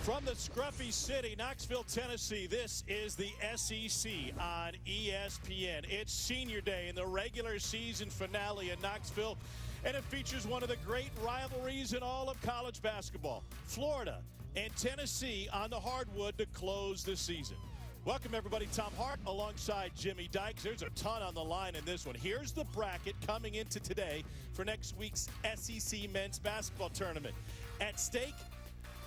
From the scruffy city, Knoxville, Tennessee, this is the SEC on ESPN. It's senior day in the regular season finale in Knoxville, and it features one of the great rivalries in all of college basketball. Florida and Tennessee on the hardwood to close the season. Welcome, everybody. Tom Hart alongside Jimmy Dykes. There's a ton on the line in this one. Here's the bracket coming into today for next week's SEC men's basketball tournament. At stake,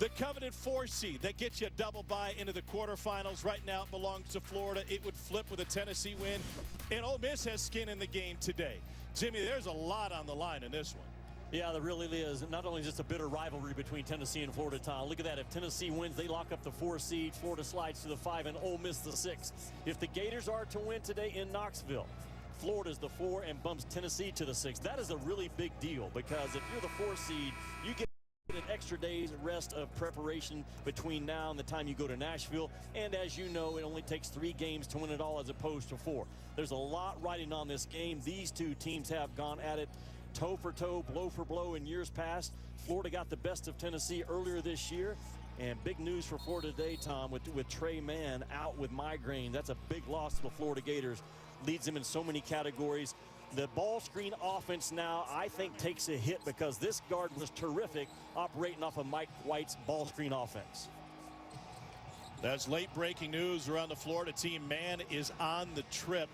the coveted 4 seed that gets you a double bye into the quarterfinals. Right now it belongs to Florida. It would flip with a Tennessee win. And Ole Miss has skin in the game today. Jimmy, there's a lot on the line in this one. Yeah, there really is. Not only just a bitter rivalry between Tennessee and Florida, Tom. Look at that. If Tennessee wins, they lock up the 4 seed. Florida slides to the 5, and Ole Miss the 6. If the Gators are to win today in Knoxville, Florida's the 4 and bumps Tennessee to the 6. That is a really big deal, because if you're the 4 seed, you get an extra day's rest of preparation between now and the time you go to Nashville. And as you know, it only takes 3 games to win it all as opposed to 4. There's a lot riding on this game. These two teams have gone at it toe for toe, blow for blow in years past. Florida got the best of Tennessee earlier this year. And big news for Florida today, Tom, with Tre Mann out with migraine. That's a big loss to the Florida Gators. Leads them in so many categories. The ball screen offense now, I think, takes a hit because this guard was terrific operating off of Mike White's ball screen offense. That's late breaking news around the Florida team. Mann is on the trip,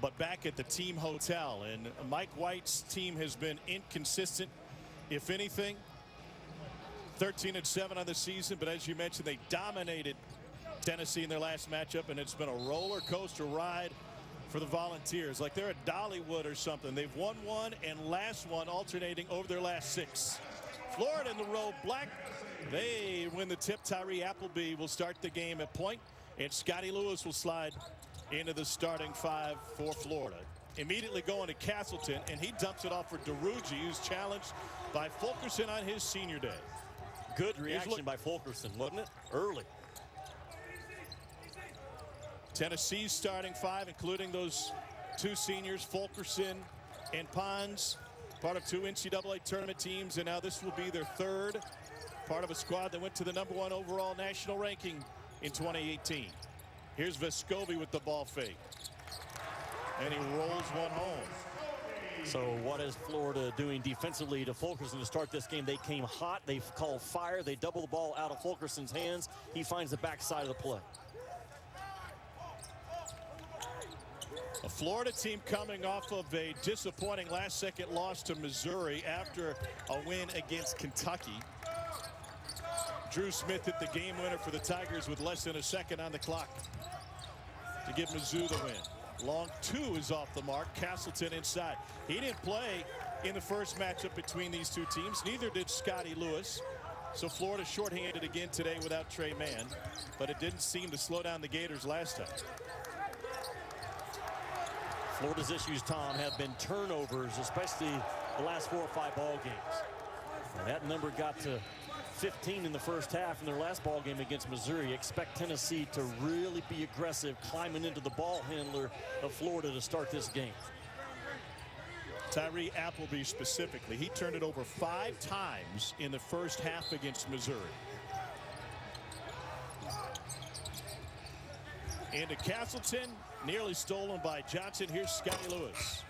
but back at the team hotel. And Mike White's team has been inconsistent, if anything. 13-7 on the season, but as you mentioned, they dominated Tennessee in their last matchup, and it's been a roller coaster ride for the Volunteers, like they're at Dollywood or something. They've won 1 and last one, alternating over their last 6. Florida in the row, black. They win the tip. Tyree Appleby will start the game at point, and Scotty Lewis will slide into the starting 5 for Florida. Immediately going to Castleton, and he dumps it off for DeRuggi, who's challenged by Fulkerson on his senior day. Good reaction by Fulkerson, wasn't it? Early. Tennessee's starting 5, including those 2 seniors, Fulkerson and Pons, part of 2 NCAA tournament teams, and now this will be their 3rd, part of a squad that went to the #1 overall national ranking in 2018. Here's Vescovi with the ball fake, and he rolls one home. So what is Florida doing defensively to Fulkerson to start this game? They came hot. They've called fire. They double the ball out of Fulkerson's hands. He finds the backside of the play. A Florida team coming off of a disappointing last-second loss to Missouri after a win against Kentucky. Drew Smith hit the game winner for the Tigers with less than a second on the clock to give Mizzou the win. Long 2 is off the mark. Castleton inside. He didn't play in the first matchup between these 2 teams. Neither did Scotty Lewis. So Florida shorthanded again today without Tre Mann, but it didn't seem to slow down the Gators last time. Florida's issues, Tom, have been turnovers, especially the last 4 or 5 ball games. And that number got to 15 in the first half in their last ball game against Missouri. Expect Tennessee to really be aggressive, climbing into the ball handler of Florida to start this game. Tyree Appleby specifically, he turned it over 5 times in the first half against Missouri. Into Castleton, nearly stolen by Johnson. Here's Scotty Lewis.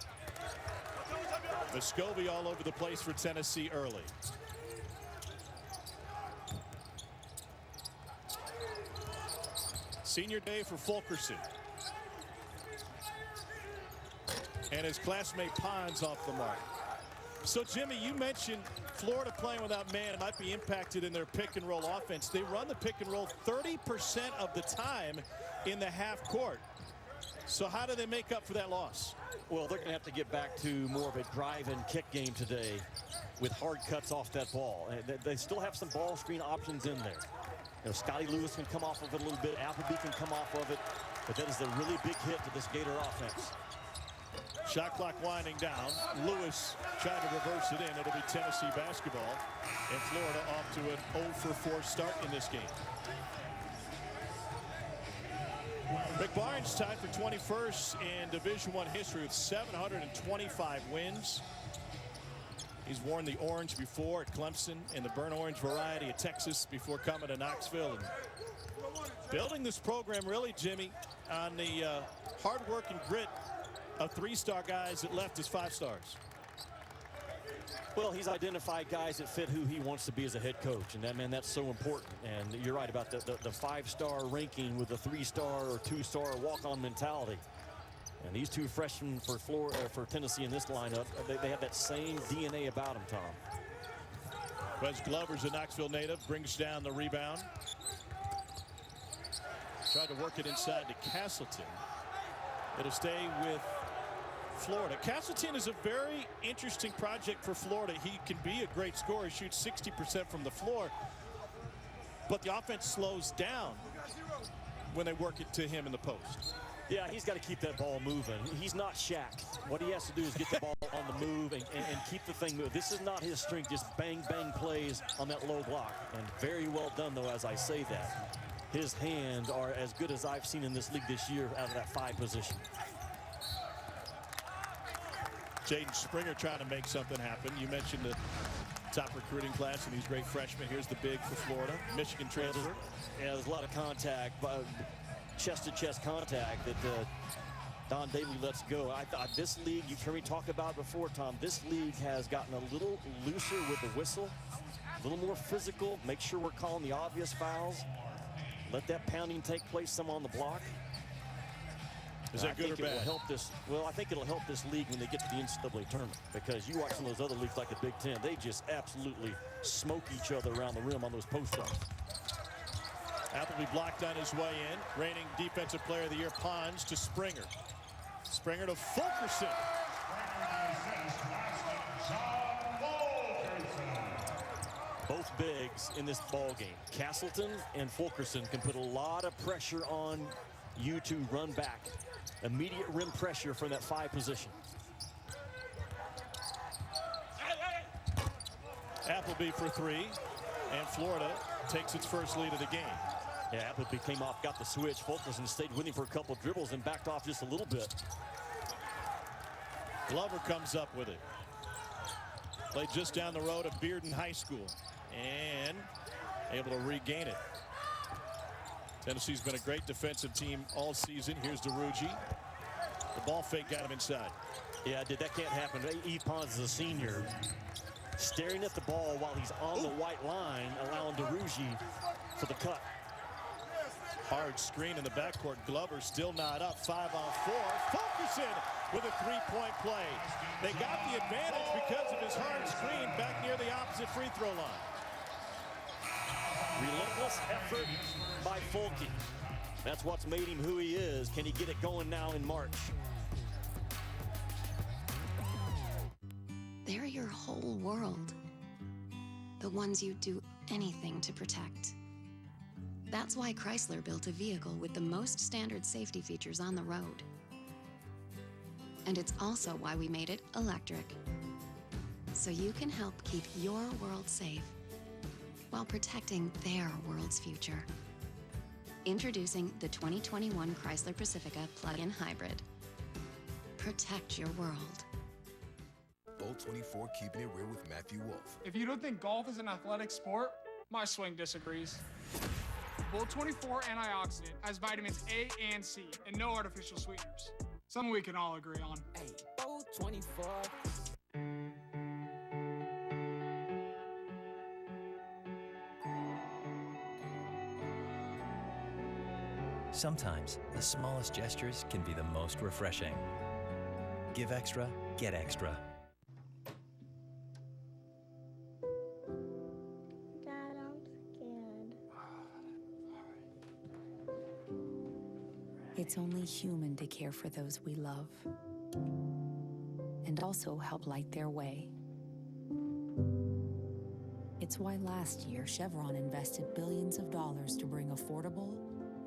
Vescovi all over the place for Tennessee early. Senior day for Fulkerson. And his classmate Pons off the mark. So, Jimmy, you mentioned Florida playing without Mann might be impacted in their pick-and-roll offense. They run the pick-and-roll 30% of the time in the half court. So how do they make up for that loss? Well, they're going to have to get back to more of a drive and kick game today with hard cuts off that ball. They still have some ball screen options in there. You know, Scotty Lewis can come off of it a little bit. Appleby can come off of it. But that is a really big hit to this Gator offense. Shot clock winding down. Lewis tried to reverse it in. It'll be Tennessee basketball. And Florida off to an 0 for 4 start in this game. McBarnes tied for 21st in Division I history with 725 wins. He's worn the orange before at Clemson and the burnt orange variety at Texas before coming to Knoxville. And building this program really, Jimmy, on the hard work and grit of three-star guys that left as five-stars. Well, he's identified guys that fit who he wants to be as a head coach, and that's so important. And you're right about the five-star ranking with a three-star or two-star walk-on mentality. And these two freshmen for Tennessee in this lineup, they have that same DNA about them, Tom. Wes Glover's a Knoxville native, brings down the rebound. Tried to work it inside to Castleton. It'll stay with Florida. Castleton is a very interesting project for Florida. He can be a great scorer. He shoots 60% from the floor. But the offense slows down when they work it to him in the post. Yeah, he's got to keep that ball moving. He's not Shaq. What he has to do is get the ball on the move and keep the thing moving. This is not his strength, just bang, bang plays on that low block. And very well done, though, as I say that. His hands are as good as I've seen in this league this year out of that five position. Jaden Springer trying to make something happen. You mentioned the top recruiting class and these great freshmen. Here's the big for Florida. Michigan transfer. Yeah, there's a lot of contact, chest-to-chest contact that Don Daly lets go. I thought this league, you've heard me talk about before, Tom, this league has gotten a little looser with the whistle, a little more physical. Make sure we're calling the obvious fouls. Let that pounding take place some on the block. Is that good or bad? Well, I think it'll help this league when they get to the NCAA tournament, because you watch some of those other leagues like the Big Ten, they just absolutely smoke each other around the rim on those post-ups. Appleby blocked on his way in. Reigning Defensive Player of the Year, Pons to Springer. Springer to Fulkerson. Both bigs in this ball game. Castleton and Fulkerson can put a lot of pressure on you to run back. Immediate rim pressure from that five position. Appleby for three, and Florida takes its first lead of the game. Yeah, Appleby came off, got the switch. Fulkerson stayed with him for a couple of dribbles and backed off just a little bit. Glover comes up with it. Played just down the road at Bearden High School and able to regain it. Tennessee's been a great defensive team all season. Here's DeRuggi. The ball fake got him inside. Yeah, that can't happen. Yves Pons is a senior, staring at the ball while he's on the white line, allowing DeRuggi for the cut. Hard screen in the backcourt. Glover still not up. 5-on-4. Fulkerson with a three-point play. They got the advantage because of his hard screen back near the opposite free throw line. Relentless effort by Fulke. That's what's made him who he is. Can he get it going now in March? They're your whole world. The ones you'd do anything to protect. That's why Chrysler built a vehicle with the most standard safety features on the road. And it's also why we made it electric. So you can help keep your world safe while protecting their world's future. Introducing the 2021 Chrysler Pacifica plug-in hybrid. Protect your world. Bolt 24 keeping it real with Matthew Wolf. If you don't think golf is an athletic sport, my swing disagrees. Bolt 24 antioxidant has vitamins A and C and no artificial sweeteners. Something we can all agree on. Hey, Bolt 24. Sometimes the smallest gestures can be the most refreshing. Give extra, get extra. Dad, I'm scared. It's only human to care for those we love and also help light their way. It's why last year Chevron invested billions of dollars to bring affordable,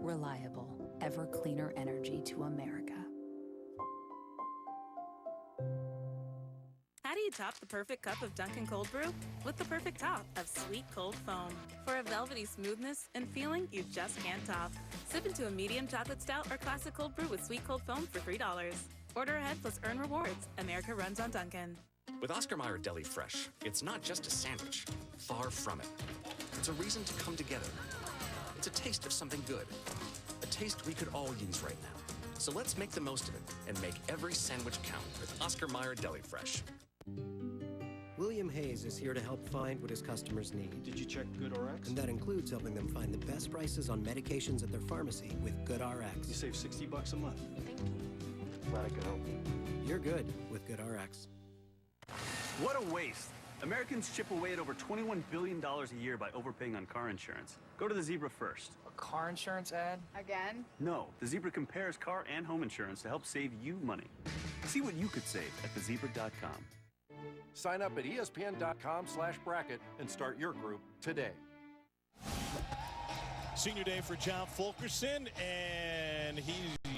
reliable, ever cleaner energy to America. How do you top the perfect cup of Dunkin' Cold Brew? With the perfect top of sweet cold foam. For a velvety smoothness and feeling you just can't top. Sip into a medium chocolate stout or classic cold brew with sweet cold foam for $3. Order ahead plus earn rewards. America runs on Dunkin'. With Oscar Mayer Deli Fresh, it's not just a sandwich. Far from it. It's a reason to come together. It's a taste of something good. A taste we could all use right now. So let's make the most of it and make every sandwich count with Oscar Mayer Deli Fresh. William Hayes is here to help find what his customers need. Did you check GoodRx? And that includes helping them find the best prices on medications at their pharmacy with GoodRx. You save $60 a month. Thank you. Glad I could help. You're good with GoodRx. What a waste. Americans chip away at over $21 billion a year by overpaying on car insurance. Go to the Zebra first. A car insurance ad? Again? No, the Zebra compares car and home insurance to help save you money. See what you could save at thezebra.com. Sign up at espn.com/bracket and start your group today. Senior day for John Fulkerson, and he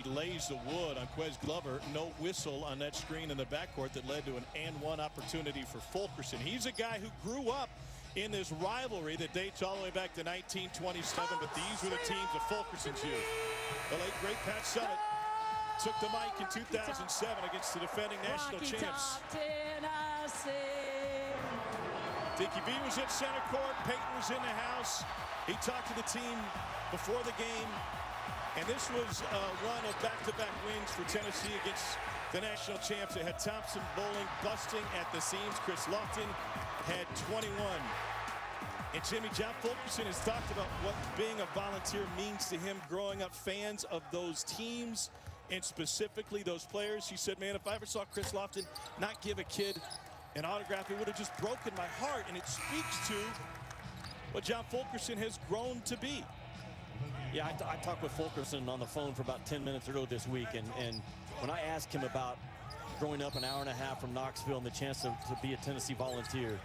lays the wood on Quez Glover. No whistle on that screen in the backcourt that led to an and-one opportunity for Fulkerson. He's a guy who grew up in this rivalry that dates all the way back to 1927, but these were the teams of Fulkerson's youth. The late, great Pat Summitt took the mic in 2007 against the defending national champs. Dickie V was at center court. Peyton was in the house. He talked to the team before the game. And this was a run of back-to-back wins for Tennessee against the national champs. They had Thompson Bowling busting at the seams. Chris Lofton had 21. And Jimmy, John Fulkerson has talked about what being a volunteer means to him growing up, fans of those teams and specifically those players. He said, man, if I ever saw Chris Lofton not give a kid an autograph, it would have just broken my heart. And it speaks to what John Fulkerson has grown to be. Yeah, I talked with Fulkerson on the phone for about 10 minutes ago this week, and when I asked him about growing up an hour and a half from Knoxville and the chance to be a Tennessee Volunteer,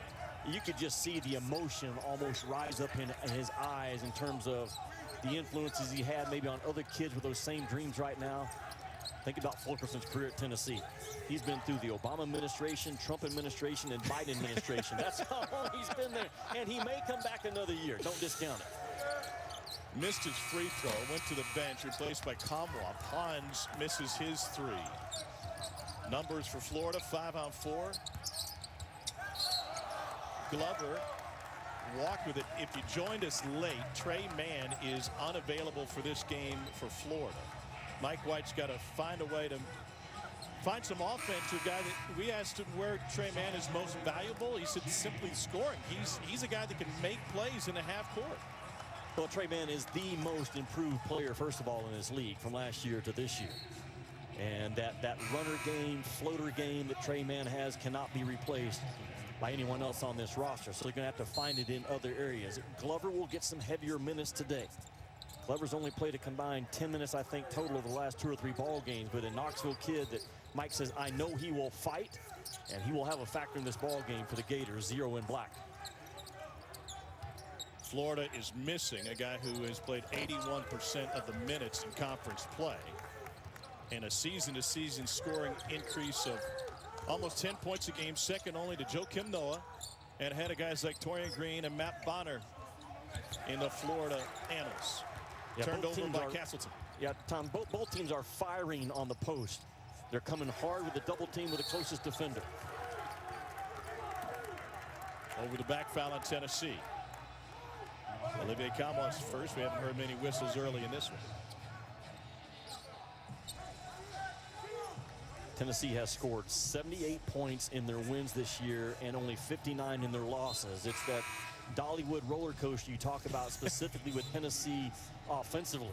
you could just see the emotion almost rise up in his eyes in terms of the influences he had maybe on other kids with those same dreams right now. Think about Fulkerson's career at Tennessee. He's been through the Obama administration, Trump administration, and Biden administration. That's how long he's been there, and he may come back another year. Don't discount it. Missed his free throw, went to the bench, replaced by Kamwa. Pons misses his three. Numbers for Florida, 5 on 4. Glover walked with it. If you joined us late, Trey Mann is unavailable for this game for Florida. Mike White's got to find a way to find some offense to a guy that we asked him where Trey Mann is most valuable. He said simply scoring. He's a guy that can make plays in the half court. Well, Trey Mann is the most improved player, first of all, in this league from last year to this year. And that runner game, floater game that Trey Mann has cannot be replaced by anyone else on this roster. So they're going to have to find it in other areas. Glover will get some heavier minutes today. Glover's only played a combined 10 minutes, I think, total of the last 2 or 3 ball games. But a Knoxville kid that Mike says, I know he will fight, and he will have a factor in this ball game for the Gators, 0 in black. Florida is missing a guy who has played 81% of the minutes in conference play, and a season-to-season scoring increase of almost 10 points a game, second only to Joakim Noah, and ahead of guys like Torian Green and Matt Bonner in the Florida annals. Yeah, turned over by Castleton. Yeah, Tom, both teams are firing on the post. They're coming hard with the double team with the closest defender. Over the back foul on Tennessee. Olivier Kamwa's first. We haven't heard many whistles early in this one. Tennessee has scored 78 points in their wins this year and only 59 in their losses. It's that Dollywood roller coaster you talk about specifically with Tennessee offensively.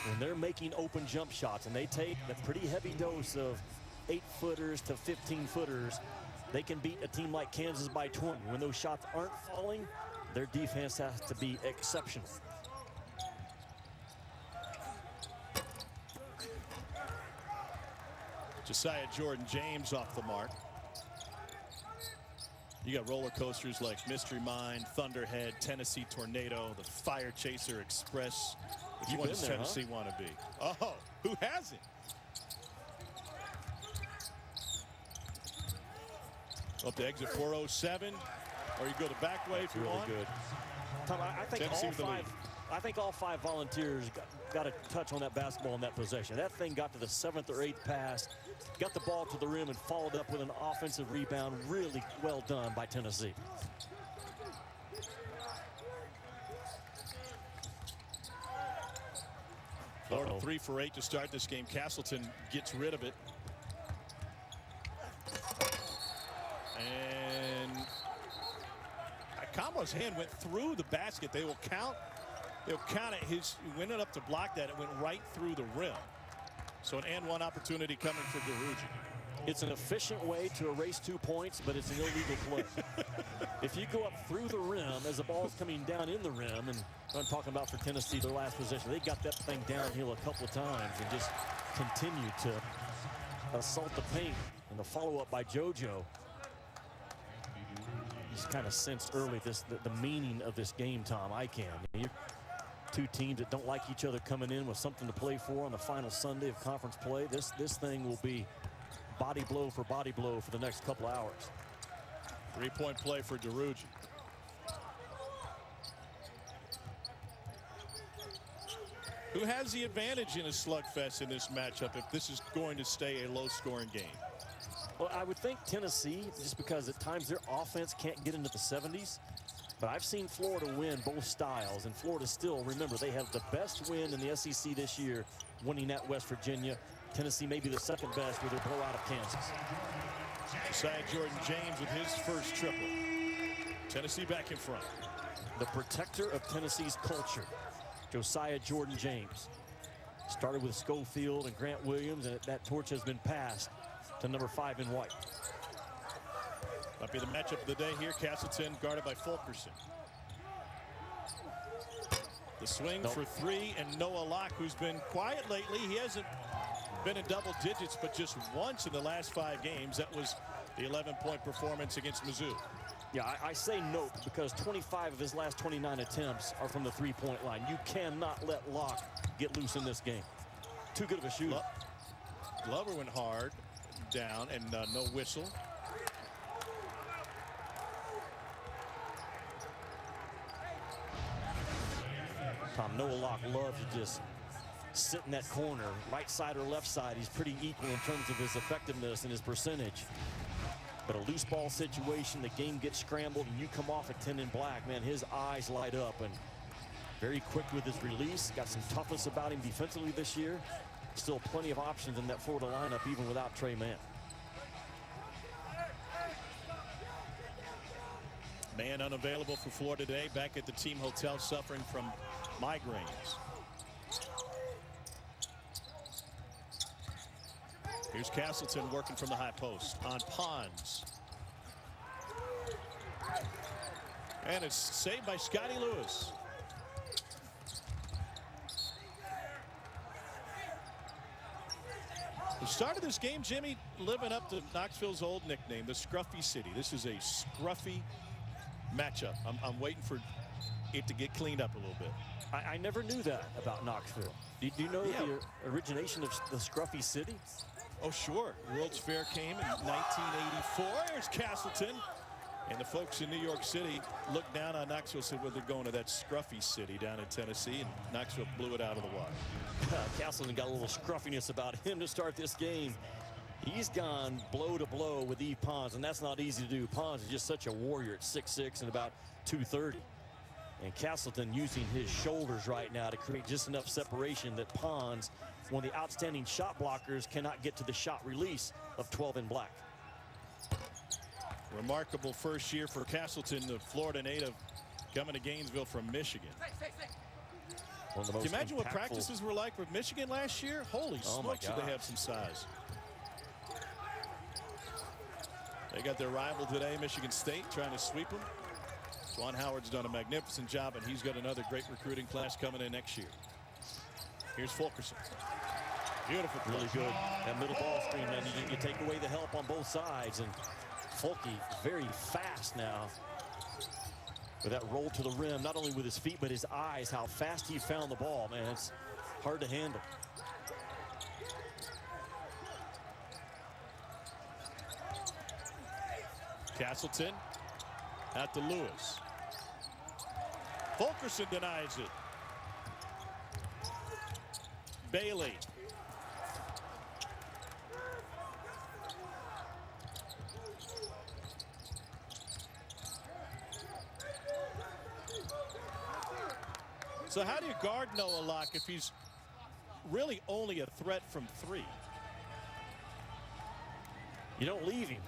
When they're making open jump shots and they take a pretty heavy dose of 8-footers to 15-footers, they can beat a team like Kansas by 20. When those shots aren't falling, their defense has to be exceptional. Josiah Jordan-James off the mark. You got roller coasters like Mystery Mine, Thunderhead, Tennessee Tornado, the Fire Chaser Express. Which one does Tennessee want to be? Oh, who hasn't? Up to exit 407, or you go the back way if you want. Good. Tom, I think I think all 5 Volunteers got a touch on that basketball in that possession. That thing got to the 7th or 8th pass, got the ball to the rim, and followed up with an offensive rebound. Really well done by Tennessee. Florida 3 for 8 to start this game. Castleton gets rid of it. And Akamo's hand went through the basket. They'll count it. He went up to block that. It went right through the rim. So an and one opportunity coming for DeRuggi. It's an efficient way to erase 2 points, but it's an illegal play. If you go up through the rim as the ball's coming down in the rim, and I'm talking about for Tennessee, their last possession, they got that thing downhill a couple of times and just continued to assault the paint. And the follow-up by JoJo. He's kind of sensed early the meaning of this game, Tom. I can. You're 2 teams that don't like each other coming in with something to play for on the final Sunday of conference play. This thing will be body blow for the next couple hours. 3-point play for DeRuggi. Who has the advantage in a slugfest in this matchup if this is going to stay a low-scoring game? Well, I would think Tennessee, just because at times their offense can't get into the 70s. But I've seen Florida win both styles, and Florida still, remember, they have the best win in the SEC this year, winning at West Virginia. Tennessee may be the second best with their blowout of Kansas. Josiah Jordan-James with his first triple. Tennessee back in front. The protector of Tennessee's culture, Josiah Jordan-James. Started with Schofield and Grant Williams, and that torch has been passed to number 5 in white. Might be the matchup of the day here. Castleton guarded by Fulkerson. The swing for 3, and Noah Locke, who's been quiet lately. He hasn't been in double digits, but just once in the last 5 games. That was the 11-point performance against Mizzou. Yeah, I say nope because 25 of his last 29 attempts are from the 3-point line. You cannot let Locke get loose in this game. Too good of a shooter. Glover went hard down, and no whistle. Tom, Noah Locke loves to just sit in that corner, right side or left side. He's pretty equal in terms of his effectiveness and his percentage. But a loose ball situation, the game gets scrambled, and you come off at 10 in black, man, his eyes light up, and very quick with his release. Got some toughness about him defensively this year. Still plenty of options in that Florida lineup, even without Trey Mann. Man unavailable for Florida today, back at the team hotel suffering from migraines. Here's Castleton working from the high post on Pons. And it's saved by Scotty Lewis. The start of this game, Jimmy, living up to Knoxville's old nickname, the Scruffy City. This is a scruffy matchup. I'm waiting for it to get cleaned up a little bit. I never knew that about Knoxville. Do you know the origination of the Scruffy City? Oh, sure. World's Fair came in 1984. Here's Castleton. And the folks in New York City looked down on Knoxville, said, well, they're going to that Scruffy City down in Tennessee, and Knoxville blew it out of the water. Castleton got a little scruffiness about him to start this game. He's gone blow to blow with Yves Pons, and that's not easy to do. Pons is just such a warrior at 6'6" and about 230. And Castleton using his shoulders right now to create just enough separation that Pons, one of the outstanding shot blockers, cannot get to the shot release of 12 in black. Remarkable first year for Castleton, the Florida native coming to Gainesville from Michigan. Can you imagine what practices were like with Michigan last year? Holy smokes, did they have some size. They got their rival today, Michigan State, trying to sweep them. Juwan Howard's done a magnificent job, and he's got another great recruiting class coming in next year. Here's Fulkerson. Beautiful play. Really good. That middle ball screen, man, you take away the help on both sides, and Fulke very fast now with that roll to the rim, not only with his feet but his eyes, how fast he found the ball, man. It's hard to handle. Castleton out to Lewis. Fulkerson denies it. Bailey. So how do you guard Noah Locke if he's really only a threat from 3? You don't leave him.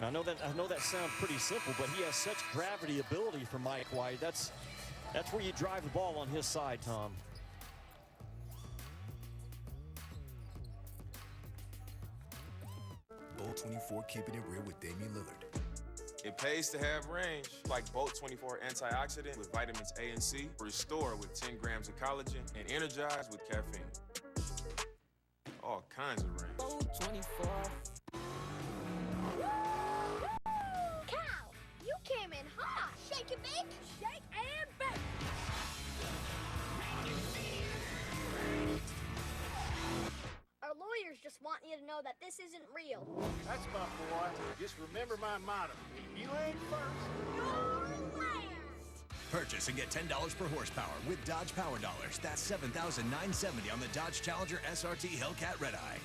I know that sounds pretty simple, but he has such gravity ability for Mike White. That's where you drive the ball on his side, Tom. Bolt 24 keeping it real with Damian Lillard. It pays to have range, like Bolt 24 antioxidant with vitamins A and C, Restore with 10 grams of collagen, and Energize with caffeine. All kinds of range. Bolt 24. Cow, you came in hot. Shake and bake. Shake and bake. Our lawyers just want you to know that this isn't real. That's my boy. Just remember my motto. If you ain't first, You're last. Purchase and get $10 per horsepower with Dodge Power Dollars. That's $7,970 on the Dodge Challenger SRT Hellcat Redeye.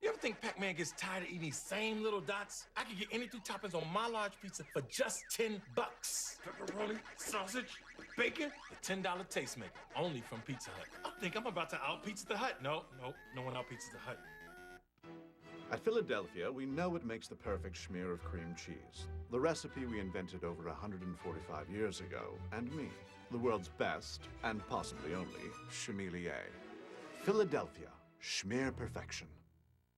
You ever think Pac-Man gets tired of eating these same little dots? I could get any 3 toppings on my large pizza for just $10. Pepperoni, sausage, bacon, the $10 tastemaker, only from Pizza Hut. I think I'm about to out-pizza the Hut. No one out-pizzas the Hut. At Philadelphia, we know what makes the perfect schmear of cream cheese. The recipe we invented over 145 years ago, and me, the world's best, and possibly only, schmelier. Philadelphia, schmear perfection.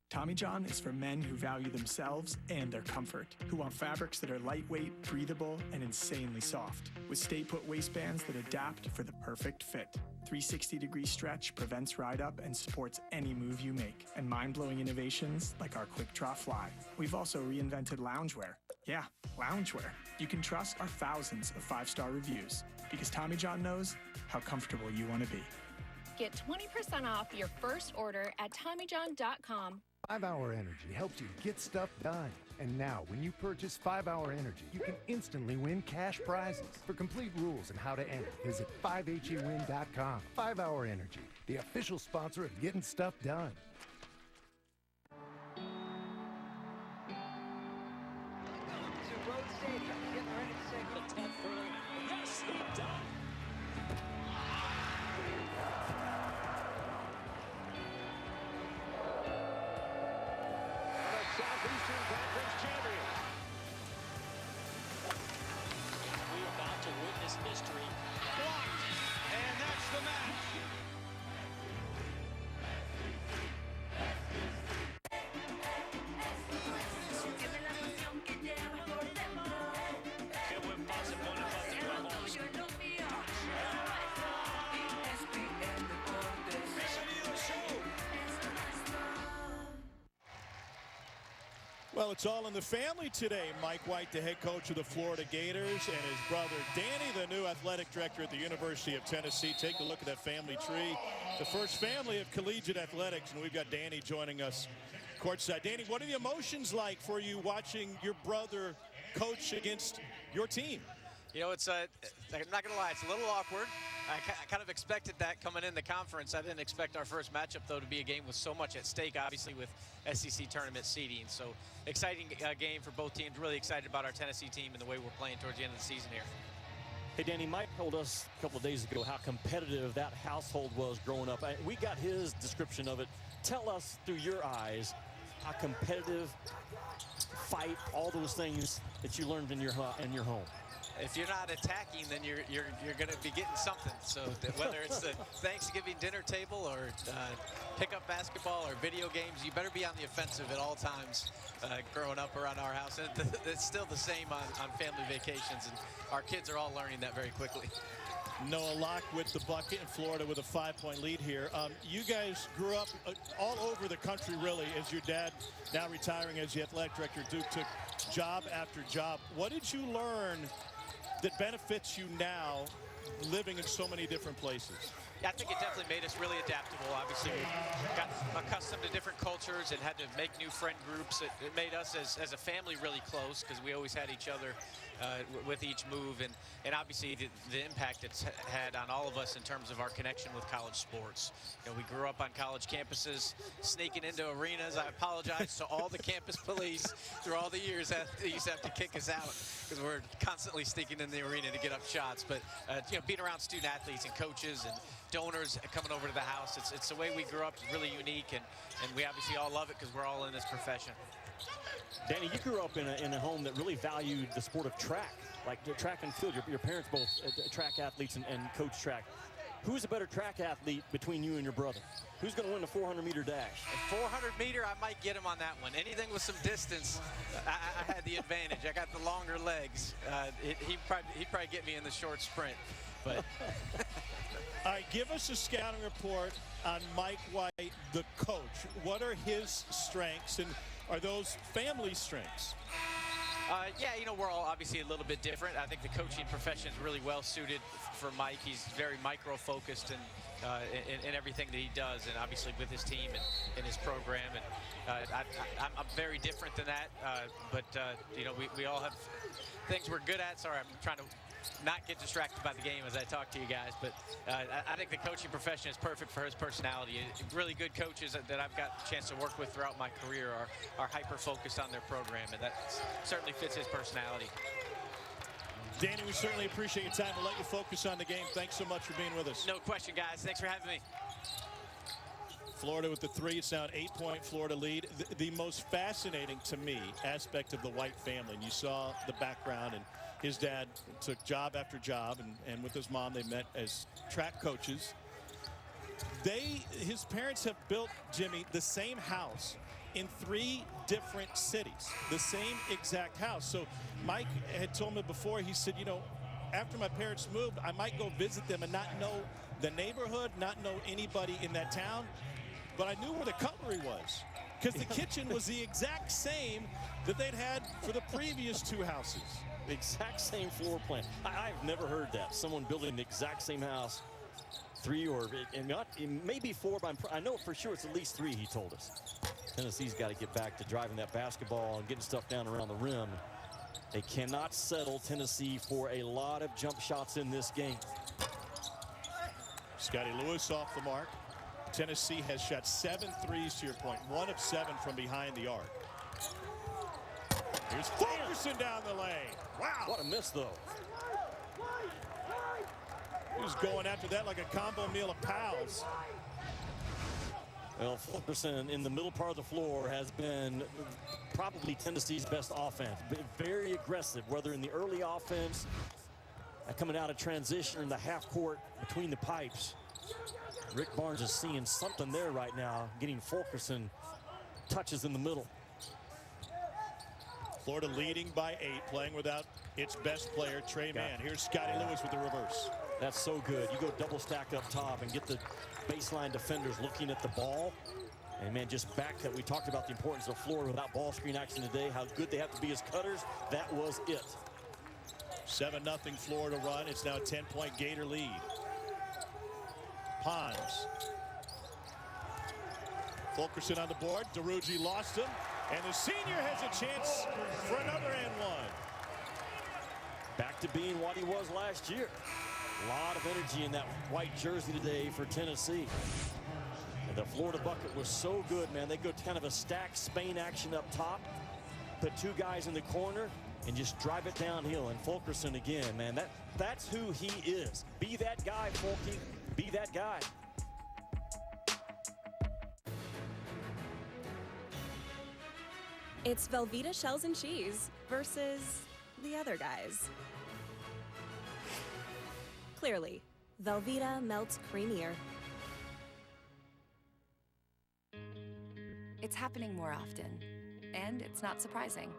Tommy John is for men who value themselves and their comfort, who want fabrics that are lightweight, breathable, and insanely soft, with stay-put waistbands that adapt for the perfect fit. 360-degree stretch prevents ride-up and supports any move you make, and mind-blowing innovations like our Quick Draw Fly. We've also reinvented loungewear. Yeah, loungewear. You can trust our thousands of 5-star reviews, because Tommy John knows how comfortable you want to be. Get 20% off your first order at TommyJohn.com. 5-Hour Energy helps you get stuff done. And now, when you purchase 5-Hour Energy, you can instantly win cash prizes. For complete rules and how to enter, visit 5hewin.com. 5-Hour Energy, the official sponsor of getting stuff done. To Road Stadium, getting ready to take the 10th through. Yes, he does. Southeastern Conference champion. We're about to witness history. Blocked, and that's the match. Well, it's all in the family today. Mike White, the head coach of the Florida Gators, and his brother Danny, the new athletic director at the University of Tennessee. Take a look at that family tree. The first family of collegiate athletics, and we've got Danny joining us courtside. Danny, what are the emotions like for you watching your brother coach against your team? You know, I'm not going to lie, it's a little awkward. I kind of expected that coming in the conference. I didn't expect our first matchup, though, to be a game with so much at stake, obviously, with SEC tournament seeding. So exciting game for both teams. Really excited about our Tennessee team and the way we're playing towards the end of the season here. Hey, Danny, Mike told us a couple of days ago how competitive that household was growing up. We got his description of it. Tell us, through your eyes, how competitive, fight, all those things that you learned in your home. If you're not attacking, then you're going to be getting something. So whether it's the Thanksgiving dinner table or pickup basketball or video games, you better be on the offensive at all times growing up around our house. And it's still the same on family vacations, and our kids are all learning that very quickly. Noah Locke with the bucket in Florida with a 5-point lead here. You guys grew up all over the country, really, as your dad, now retiring as the athletic director, Duke, took job after job. What did you learn that benefits you now living in so many different places? Yeah, I think it definitely made us really adaptable. Obviously, we got accustomed to different cultures and had to make new friend groups. It made us, as a family, really close because we always had each other with each move. And obviously, the impact it's had on all of us in terms of our connection with college sports. You know, we grew up on college campuses, sneaking into arenas. I apologize to all the campus police through all the years that they used to have to kick us out because we're constantly sneaking in the arena to get up shots. But, you know, being around student athletes and coaches and donors coming over to the house, it's the way we grew up. It's really unique, and we obviously all love it because we're all in this profession. Danny, you grew up in a home that really valued the sport of track, like the track and field. Your parents both track athletes and coach track. Who's a better track athlete between you and your brother? Who's going to win the 400-meter dash? 400-meter, I might get him on that one. Anything with some distance, I had the advantage. I got the longer legs. He'd probably get me in the short sprint. But all right, give us a scouting report on Mike White, the coach. What are his strengths, and are those family strengths? Yeah, you know, we're all obviously a little bit different. I think the coaching profession is really well suited for Mike. He's very micro-focused in everything that he does, and obviously with his team and his program. And I'm very different than that, but you know, we all have things we're good at. Sorry, I'm trying to not get distracted by the game as I talk to you guys, but I think the coaching profession is perfect for his personality. Really good coaches that I've got a chance to work with throughout my career are hyper-focused on their program, and that certainly fits his personality. Danny, we certainly appreciate your time to let you focus on the game. Thanks so much for being with us. No question, guys. Thanks for having me. Florida with the 3. It's now an 8-point Florida lead. The most fascinating to me aspect of the White family, and you saw the background, and his dad took job after job, and with his mom, they met as track coaches. His parents have built, Jimmy, the same house in 3 different cities, the same exact house. So Mike had told me before, he said, you know, after my parents moved, I might go visit them and not know the neighborhood, not know anybody in that town, but I knew where the cutlery was because the kitchen was the exact same that they'd had for the previous 2 houses. The exact same floor plan. I've never heard that. Someone building the exact same house, 3 or maybe 4, but I know for sure it's at least 3, he told us. Tennessee's got to get back to driving that basketball and getting stuff down around the rim. They cannot settle Tennessee for a lot of jump shots in this game. Scotty Lewis off the mark. Tennessee has shot 7 threes, to your point, 1 of 7 from behind the arc. Here's Fulkerson down the lane. Wow. What a miss, though. He was going after that like a combo meal of pals. Well, Fulkerson in the middle part of the floor has been probably Tennessee's best offense. Been very aggressive, whether in the early offense, coming out of transition, or in the half court between the pipes. Rick Barnes is seeing something there right now, getting Fulkerson touches in the middle. Florida leading by 8, playing without its best player, Trey Mann. Here's Scotty Lewis with the reverse. That's so good. You go double stack up top and get the baseline defenders looking at the ball. And, man, just back that we talked about the importance of Florida without ball screen action today, how good they have to be as cutters. That was it. 7-0 Florida run. It's now a 10-point Gator lead. Pons. Fulkerson on the board. DeRuggi lost him. And the senior has a chance for another and 1. Back to being what he was last year. A lot of energy in that white jersey today for Tennessee. And the Florida bucket was so good, man. They go kind of a stacked Spain action up top, put 2 guys in the corner, and just drive it downhill. And Fulkerson again, man, that's who he is. Be that guy, Fulky. Be that guy. It's Velveeta Shells and Cheese versus the other guys. Clearly, Velveeta melts creamier. It's happening more often, and it's not surprising.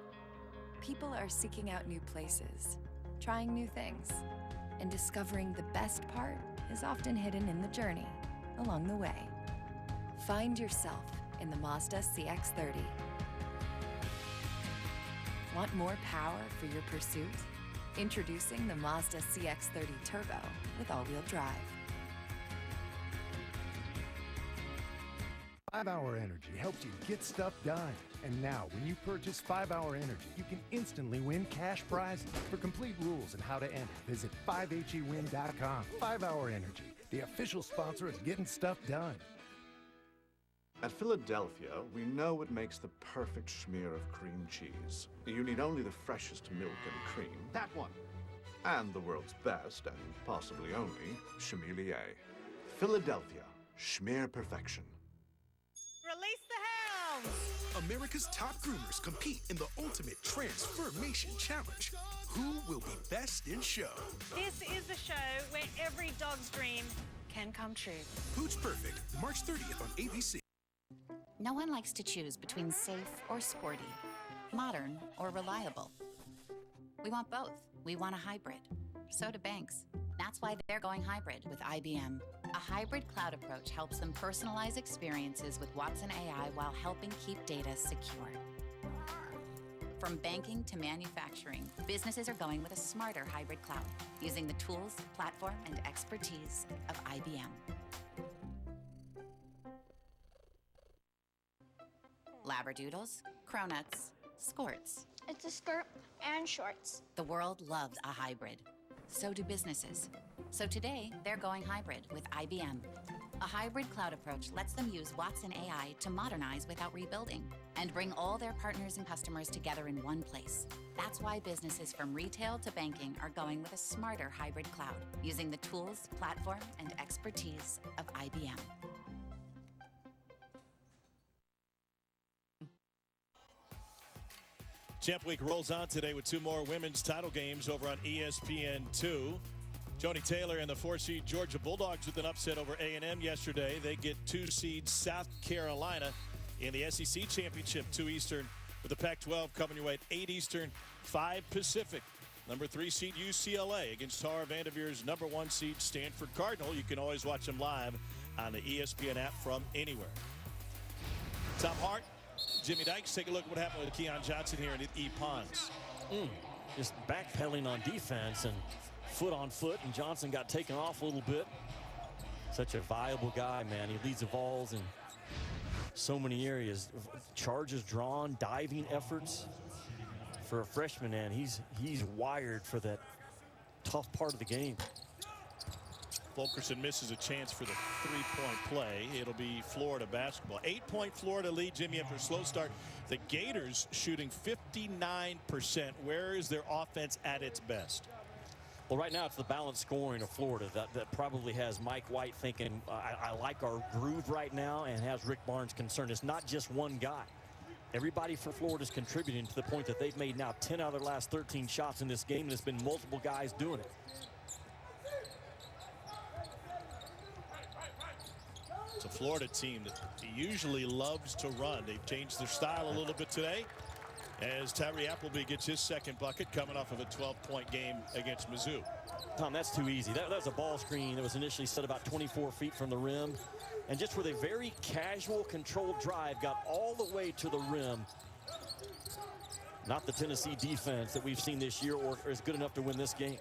People are seeking out new places, trying new things, and discovering the best part is often hidden in the journey, along the way. Find yourself in the Mazda CX-30. Want more power for your pursuit? Introducing the Mazda CX-30 Turbo with all-wheel drive. 5-Hour Energy helps you get stuff done. And now, when you purchase 5-Hour Energy, you can instantly win cash prizes. For complete rules and how to enter, visit 5hewin.com. 5-Hour Energy, the official sponsor of getting stuff done. At Philadelphia, we know what makes the perfect smear of cream cheese. You need only the freshest milk and cream. That one. And the world's best, and possibly only, Chamelier. Philadelphia, schmear perfection. Release the hounds! America's top groomers compete in the ultimate transformation challenge. Who will be best in show? This is the show where every dog's dream can come true. Pooch Perfect, March 30th on ABC. No one likes to choose between safe or sporty, modern or reliable. We want both. We want a hybrid. So do banks. That's why they're going hybrid with IBM. A hybrid cloud approach helps them personalize experiences with Watson AI while helping keep data secure. From banking to manufacturing, businesses are going with a smarter hybrid cloud, using the tools, platform, and expertise of IBM. Labradoodles, cronuts, skorts. It's a skirt and shorts. The world loves a hybrid. So do businesses. So today, they're going hybrid with IBM. A hybrid cloud approach lets them use Watson AI to modernize without rebuilding and bring all their partners and customers together in one place. That's why businesses from retail to banking are going with a smarter hybrid cloud, using the tools, platform, and expertise of IBM. Champ Week rolls on today with 2 more women's title games over on ESPN2. Joni Taylor and the 4-seed Georgia Bulldogs with an upset over A&M yesterday. They get 2-seed South Carolina in the SEC Championship, 2 Eastern, with the Pac-12 coming your way at 8 Eastern, 5 Pacific. Number 3-seed UCLA against Tara Vanderveer's number 1-seed Stanford Cardinal. You can always watch them live on the ESPN app from anywhere. Tom Hart, Jimmy Dykes, take a look at what happened with Keon Johnson here in E. Ponds. Just backpedaling on defense and foot on foot, and Johnson got taken off a little bit. Such a viable guy, man. He leads the Vols in so many areas. Charges drawn, diving efforts. For a freshman, and he's wired for that tough part of the game. Fulkerson misses a chance for the 3-point play. It'll be Florida basketball. 8-point Florida lead, Jimmy, after a slow start. The Gators shooting 59%. Where is their offense at its best? Well, right now it's the balanced scoring of Florida that probably has Mike White thinking, I like our groove right now, and has Rick Barnes concerned. It's not just one guy. Everybody for Florida is contributing to the point that they've made now 10 out of their last 13 shots in this game, and it's been multiple guys doing it. It's a Florida team that usually loves to run. They've changed their style a little bit today as Tyree Appleby gets his second bucket coming off of a 12-point game against Mizzou. Tom, that's too easy. That was a ball screen that was initially set about 24 feet from the rim. And just with a very casual, controlled drive, got all the way to the rim. Not the Tennessee defense that we've seen this year or is good enough to win this game.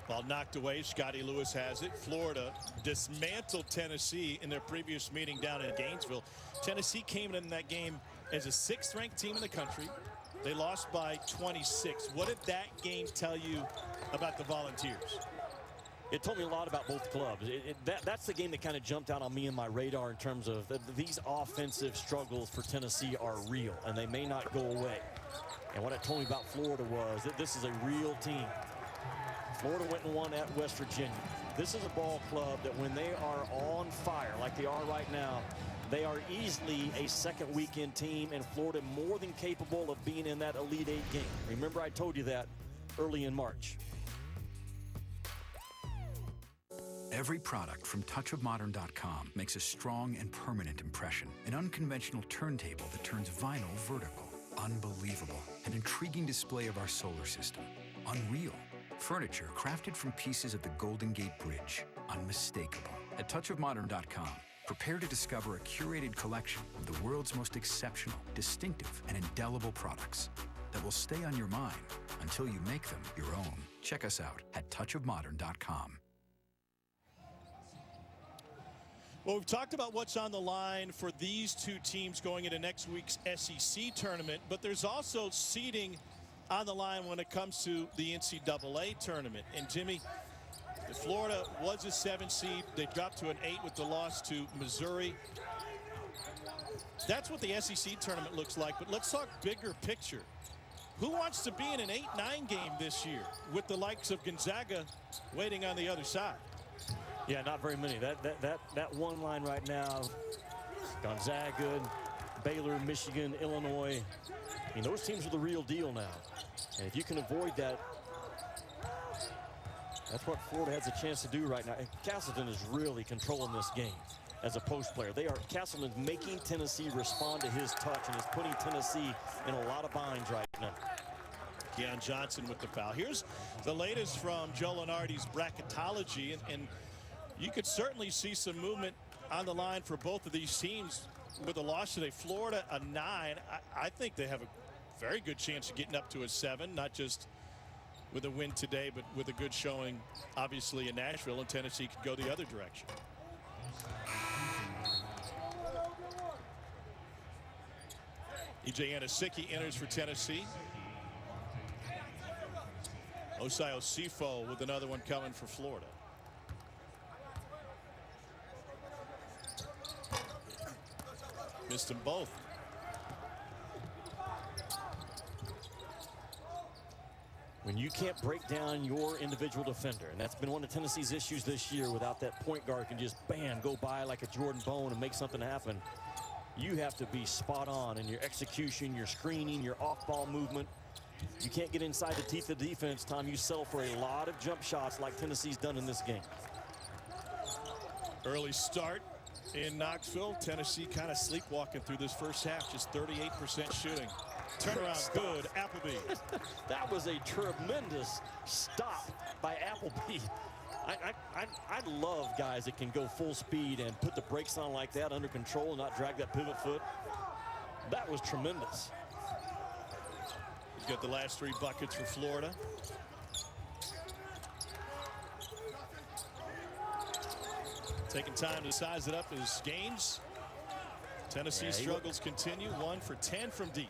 Ball knocked away. Scotty Lewis has it. Florida dismantled Tennessee in their previous meeting down in Gainesville. Tennessee came in that game as a 6th-ranked team in the country. They lost by 26. What did that game tell you about the Volunteers? It told me a lot about both clubs. That's the game that kind of jumped out on me in my radar in terms of these offensive struggles for Tennessee are real, and they may not go away. And what it told me about Florida was that this is a real team. Florida went and won at West Virginia. This is a ball club that when they are on fire like they are right now, they are easily a second weekend team, and Florida more than capable of being in that Elite Eight game. Remember, I told you that early in March. Every product from touchofmodern.com makes a strong and permanent impression. An unconventional turntable that turns vinyl vertical. Unbelievable. An intriguing display of our solar system. Unreal. Furniture crafted from pieces of the Golden Gate Bridge. Unmistakable. At touchofmodern.com, prepare to discover a curated collection of the world's most exceptional, distinctive, and indelible products that will stay on your mind until you make them your own. Check us out at touchofmodern.com. Well, we've talked about what's on the line for these two teams going into next week's SEC tournament, but there's also seeding on the line when it comes to the NCAA tournament. And Jimmy, Florida was a 7 seed. They dropped to an 8 with the loss to Missouri. That's what the SEC tournament looks like, but let's talk bigger picture. Who wants to be in an 8-9 game this year with the likes of Gonzaga waiting on the other side? Yeah, not very many. That one line right now, Gonzaga, Baylor, Michigan, Illinois. I mean, those teams are the real deal now. And if you can avoid that, that's what Florida has a chance to do right now. And Castleton is really controlling this game as a post player. Castleton's making Tennessee respond to his touch and is putting Tennessee in a lot of binds right now. Keon Johnson with the foul. Here's the latest from Joe Lunardi's bracketology, and you could certainly see some movement on the line for both of these teams with a loss today. Florida a 9. I think they have a very good chance of getting up to a 7, not just with a win today, but with a good showing, obviously, in Nashville, and Tennessee could go the other direction. E.J. Anosike enters for Tennessee. Osai Osifo with another one coming for Florida. Missed them both. When you can't break down your individual defender, and that's been one of Tennessee's issues this year, without that point guard can just, bam, go by like a Jordan Bone and make something happen. You have to be spot on in your execution, your screening, your off-ball movement. You can't get inside the teeth of the defense, Tom. You sell for a lot of jump shots like Tennessee's done in this game. Early start in Knoxville. Tennessee kind of sleepwalking through this first half, just 38% shooting. Turnaround good, Appleby. That was a tremendous stop by Appleby. I love guys that can go full speed and put the brakes on like that, under control, and not drag that pivot foot. That was tremendous. He's got the last 3 buckets for Florida. Taking time to size it up as Gaines. Tennessee struggles continue. 1 for 10 from deep.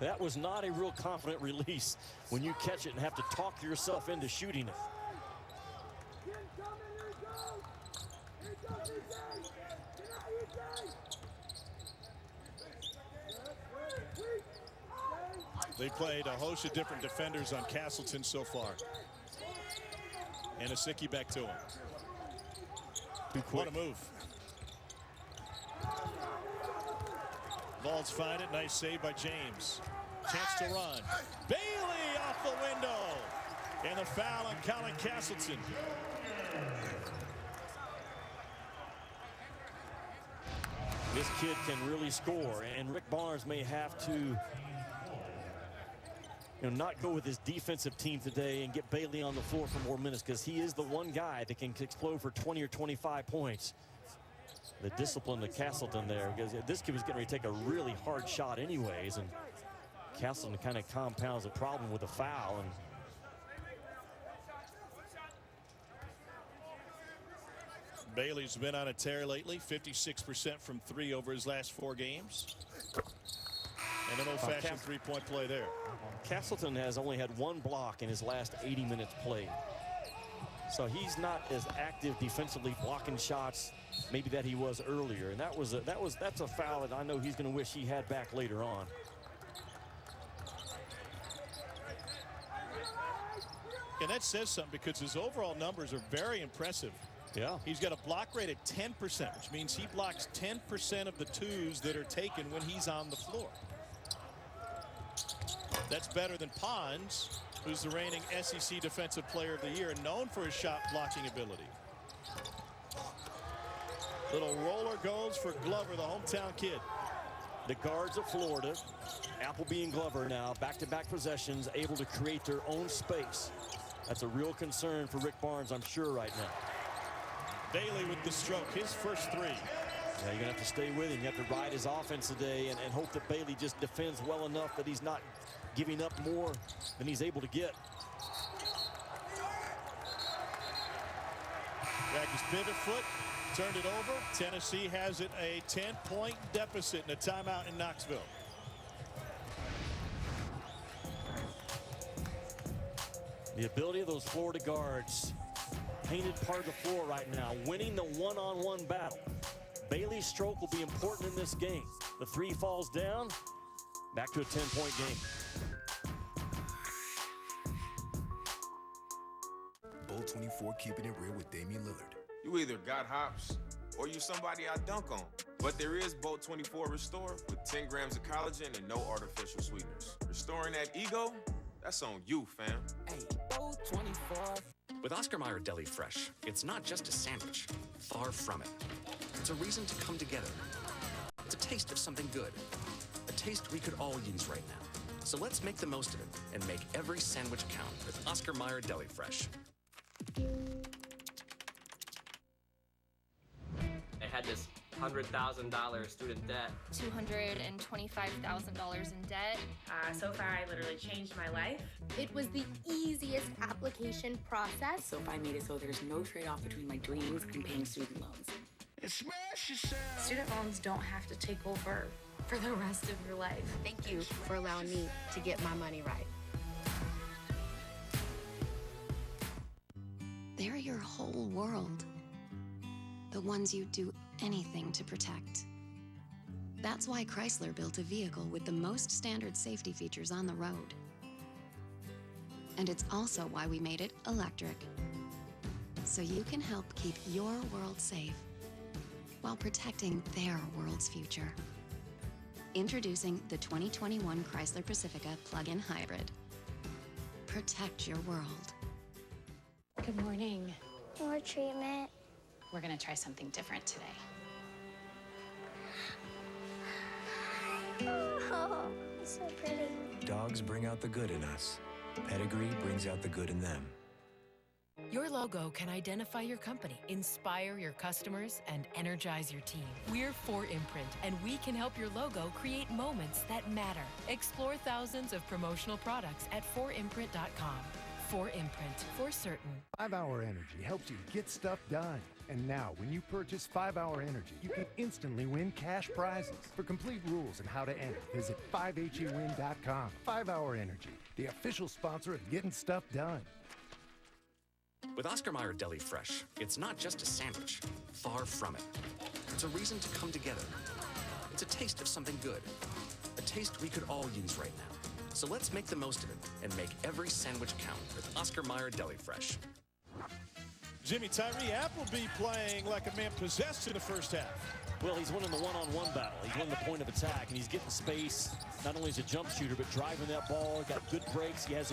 That was not a real confident release when you catch it and have to talk yourself into shooting it. They played a host of different defenders on Castleton so far. Anosike back to him. What a move. Vols find it. Nice save by James. Chance to run. Bailey off the window. And the foul on Colin Castleton. This kid can really score, and Rick Barnes may have to not go with his defensive team today and get Bailey on the floor for more minutes, because he is the one guy that can explode for 20 or 25 points. The discipline of Castleton there, because this kid was getting ready to take a really hard shot anyways, and Castleton kind of compounds the problem with a foul. And Bailey's been on a tear lately, 56% from 3 over his last 4 games. And an old-fashioned three-point play there. Castleton has only had 1 block in his last 80 minutes played. So he's not as active defensively blocking shots maybe that he was earlier. And that's a foul that I know he's going to wish he had back later on. And that says something, because his overall numbers are very impressive. Yeah. He's got a block rate at 10%, which means he blocks 10% of the 2s that are taken when he's on the floor. That's better than Pons, who's the reigning SEC Defensive Player of the Year and known for his shot blocking ability. Little roller goes for Glover, the hometown kid. The guards of Florida, Appleby and Glover now, back-to-back possessions, able to create their own space. That's a real concern for Rick Barnes, I'm sure, right now. Bailey with the stroke, his first 3. Yeah, you're going to have to stay with him. You have to ride his offense today and hope that Bailey just defends well enough that he's not giving up more than he's able to get. Back his pivot foot, Turned it over. Tennessee has it a 10-point deficit in a timeout in Knoxville. The ability of those Florida guards, painted part of the floor right now, winning the one-on-one battle. Bailey's stroke will be important in this game. The three falls down, back to a 10-point game. Bowl 24 keeping it real with Damian Lillard. You either got hops or you somebody I dunk on. But there is Bolt 24 Restore with 10 grams of collagen and no artificial sweeteners. Restoring that ego, that's on you, fam. Hey, Bolt 24. With Oscar Mayer Deli Fresh, it's not just a sandwich. Far from it. It's a reason to come together. It's a taste of something good. A taste we could all use right now. So let's make the most of it and make every sandwich count with Oscar Mayer Deli Fresh. I had this $100,000 student debt. $225,000 in debt. So far, I literally changed my life. It was the easiest application process. SoFi made it so there's no trade-off between my dreams and paying student loans. Student loans don't have to take over for the rest of your life. Thank you for allowing me to get my money right. They're your whole world. The ones you'd do anything to protect. That's why Chrysler built a vehicle with the most standard safety features on the road. And it's also why we made it electric. So you can help keep your world safe while protecting their world's future. Introducing the 2021 Chrysler Pacifica plug-in hybrid. Protect your world. Good morning. More treatment. We're gonna try something different today. Oh, it's so pretty. Dogs bring out the good in us. Pedigree brings out the good in them. Your logo can identify your company, inspire your customers, and energize your team. We're 4imprint, and we can help your logo create moments that matter. Explore thousands of promotional products at 4imprint.com. 4imprint, for certain. 5-Hour Energy helps you get stuff done. And now, when you purchase 5-Hour Energy, you can instantly win cash prizes. For complete rules and how to enter, visit 5hewin.com. 5-Hour Energy, the official sponsor of getting stuff done. With Oscar Mayer Deli Fresh, it's not just a sandwich. Far from it. It's a reason to come together. It's a taste of something good. A taste we could all use right now. So let's make the most of it and make every sandwich count with Oscar Mayer Deli Fresh. Jimmy, Tyree Appleby playing like a man possessed in the first half. Well, he's winning the one-on-one battle. He's winning the point of attack, and he's getting space. Not only as a jump shooter, but driving that ball. Got good breaks. He has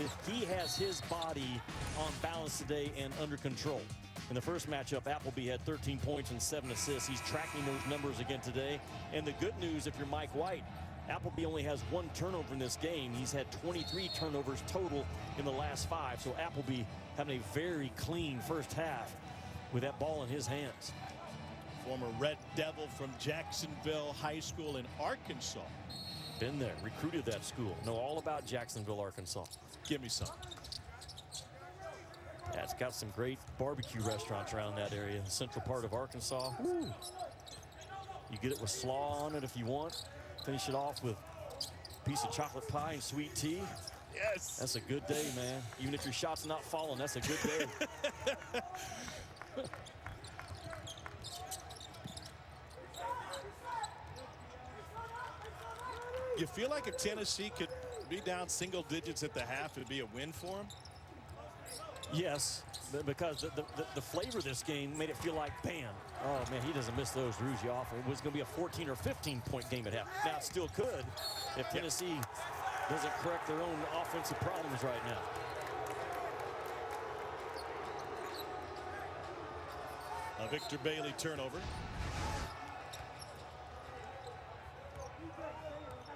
his body on balance today and under control. In the first matchup, Appleby had 13 points and 7 assists. He's tracking those numbers again today. And the good news, if you're Mike White, Appleby only has 1 turnover in this game. He's had 23 turnovers total in the last 5. So Appleby having a very clean first half with that ball in his hands. Former Red Devil from Jacksonville High School in Arkansas. Been there, recruited that school. Know all about Jacksonville, Arkansas. Give me some. Yeah, it's got some great barbecue restaurants around that area, the central part of Arkansas. Woo. You get it with slaw on it if you want. Finish it off with a piece of chocolate pie and sweet tea. Yes. That's a good day, man. Even if your shot's not falling, that's a good day. You feel like if Tennessee could be down single digits at the half, it'd be a win for them? Yes, because the flavor of this game made it feel like, bam, oh man, he doesn't miss those. Ruggie off. It was going to be a 14 or 15 point game at half. Now it still could if Tennessee doesn't correct their own offensive problems right now. A Victor Bailey turnover.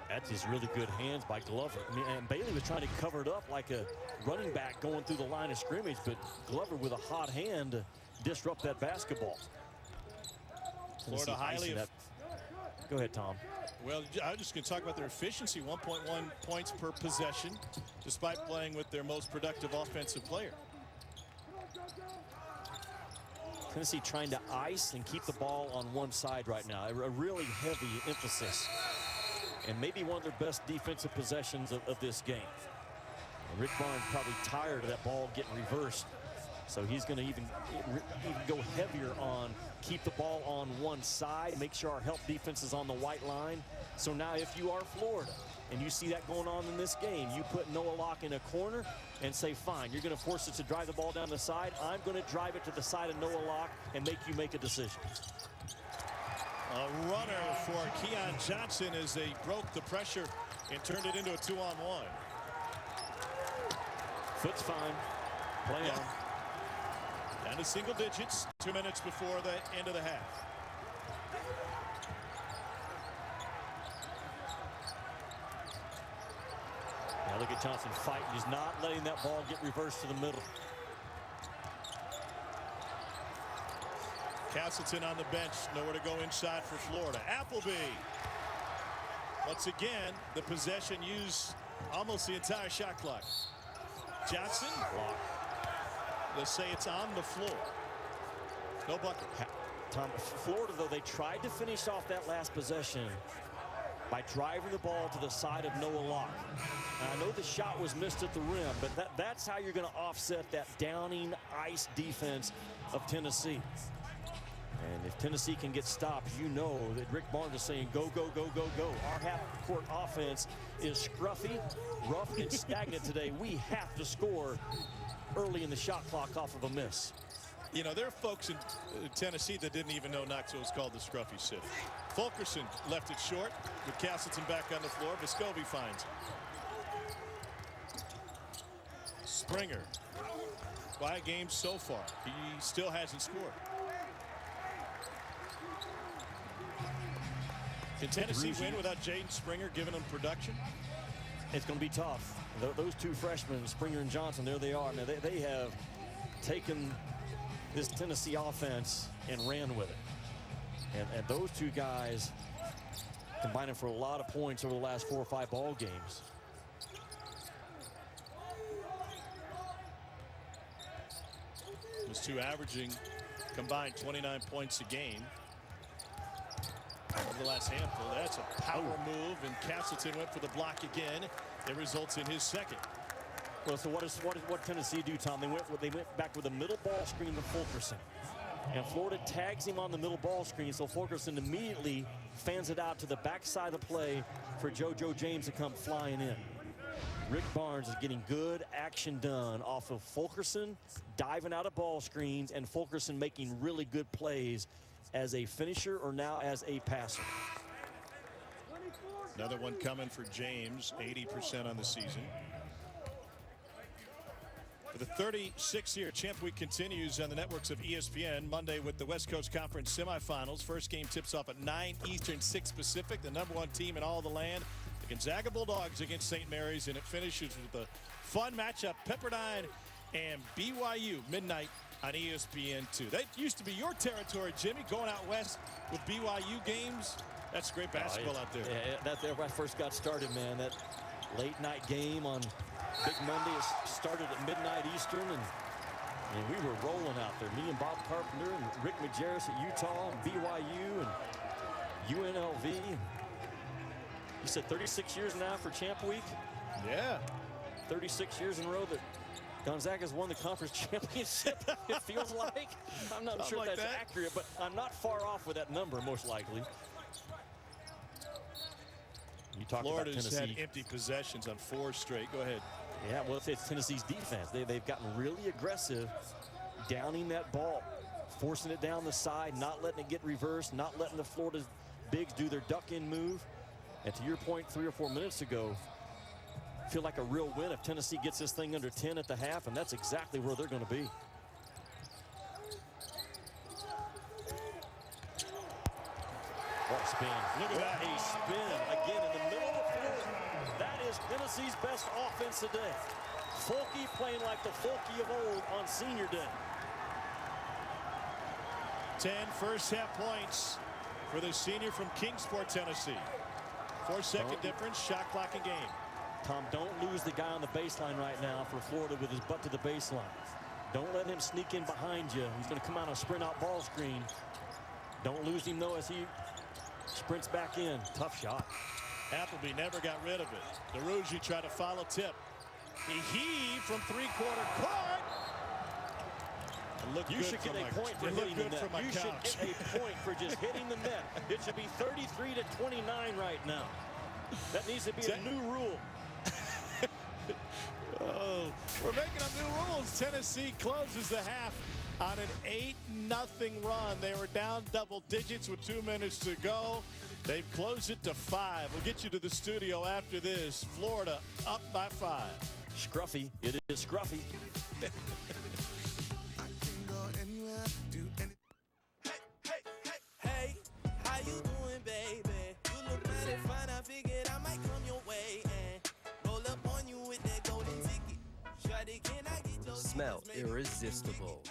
That's just really good hands by Glover. I mean, and Bailey was trying to cover it up like a running back going through the line of scrimmage, but Glover with a hot hand disrupt that basketball. Florida highly. Go ahead, Tom. Well, I was just going to talk about their efficiency, 1.1 points per possession, despite playing with their most productive offensive player. Tennessee trying to ice and keep the ball on one side right now. A really heavy emphasis. And maybe one of their best defensive possessions of this game. And Rick Barnes probably tired of that ball getting reversed. So he's going to even go heavier on keep the ball on one side, make sure our help defense is on the white line. So now if you are Florida and you see that going on in this game, you put Noah Locke in a corner and say, fine, you're going to force us to drive the ball down the side. I'm going to drive it to the side of Noah Locke and make you make a decision. A runner for Keon Johnson as they broke the pressure and turned it into a 2-on-1. Foot's fine. Play on. Down to single digits, 2 minutes before the end of the half. Now look at Johnson fighting. He's not letting that ball get reversed to the middle. Castleton on the bench, nowhere to go inside for Florida. Appleby. Once again, the possession used almost the entire shot clock. Johnson. Let's say it's on the floor. No bucket. Tom, Florida, though, they tried to finish off that last possession by driving the ball to the side of Noah Locke. Now, I know the shot was missed at the rim, but that's how you're going to offset that downing ice defense of Tennessee. And if Tennessee can get stopped, you know that Rick Barnes is saying, go, go, go, go, go. Our half-court offense is scruffy, rough, and stagnant today. We have to score early in the shot clock off of a miss. You know, there are folks in Tennessee that didn't even know Knoxville was called the Scruffy City. Fulkerson left it short with Castleton back on the floor. Vescovi finds it. Springer. Quiet game so far. He still hasn't scored. Can Tennessee win without Jaden Springer giving them production? It's going to be tough. Those two freshmen, Springer and Johnson, there they are. Now they have taken this Tennessee offense and ran with it. And those two guys combining for a lot of points over the last 4 or 5 ball games. Those two averaging combined 29 points a game over the last handful. That's a power move, and Castleton went for the block again. It results in his second. Well, so what Tennessee do, Tom? They went back with a middle ball screen to Fulkerson. And Florida tags him on the middle ball screen, so Fulkerson immediately fans it out to the backside of the play for JoJo James to come flying in. Rick Barnes is getting good action done off of Fulkerson diving out of ball screens and Fulkerson making really good plays as a finisher or now as a passer. Another one coming for James, 80% on the season. For the 36th year, Champ Week continues on the networks of ESPN Monday with the West Coast Conference semifinals. First game tips off at 9 Eastern, 6 Pacific. The #1 team in all the land, the Gonzaga Bulldogs against St. Mary's, and it finishes with a fun matchup, Pepperdine and BYU, midnight on ESPN2. That used to be your territory, Jimmy, going out west with BYU games. That's great basketball out there. Yeah, that's where I first got started, man. That late night game on Big Monday started at midnight Eastern, and we were rolling out there. Me and Bob Carpenter and Rick Majerus at Utah and BYU and UNLV. You said 36 years now for Champ Week? Yeah. 36 years in a row that Gonzaga's won the conference championship, it feels like. I'm not sure if that's accurate, but I'm not far off with that number, most likely. You talk Florida's about Tennessee. had empty possessions on 4 straight. Go ahead. Yeah, well, it's Tennessee's defense. They've gotten really aggressive, downing that ball, forcing it down the side, not letting it get reversed, not letting the Florida bigs do their duck-in move. And to your point 3 or 4 minutes ago, feel like a real win if Tennessee gets this thing under 10 at the half, and that's exactly where they're going to be. What a spin. Look at that. A spin again in the middle of the floor. That is Tennessee's best offense today. Fulke playing like the Fulke of old on senior day. 10 first half points for the senior from Kingsport, Tennessee. 4-second difference, shot clock and game. Tom, don't lose the guy on the baseline right now for Florida with his butt to the baseline. Don't let him sneak in behind you. He's going to come out on a sprint out ball screen. Don't lose him, though, as he sprints back in. Tough shot. Appleby never got rid of it. DeRougie tried to follow tip. He heaved from three-quarter court. You should get a point for hitting the net. You should get a point for just hitting the net. It should be 33-29 right now. That needs to be a new rule. Oh, we're making up new rules. Tennessee closes the half on an 8-0 run. They were down double digits with 2 minutes to go. They've closed it to 5. We'll get you to the studio after this. Florida up by 5. Scruffy. It is scruffy. Hey, how you doing, baby? You look mighty fine. I figured I might come your way and roll up on you with that golden ticket. Shawty, can I get your Smell irresistible.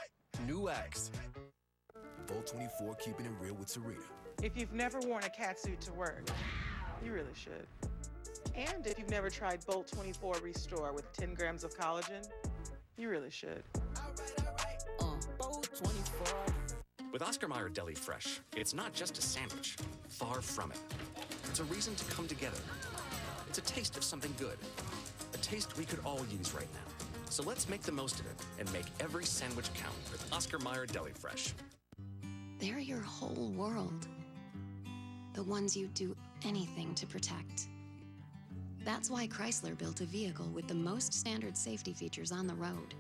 New X. Bolt 24 keeping it real with Serena. If you've never worn a catsuit to work, you really should. And if you've never tried Bolt 24 Restore with 10 grams of collagen, you really should. Bolt 24. With Oscar Mayer Deli Fresh, it's not just a sandwich. Far from it. It's a reason to come together. It's a taste of something good. A taste we could all use right now. So let's make the most of it and make every sandwich count with Oscar Mayer Deli Fresh. They're your whole world. The ones you'd do anything to protect. That's why Chrysler built a vehicle with the most standard safety features on the road.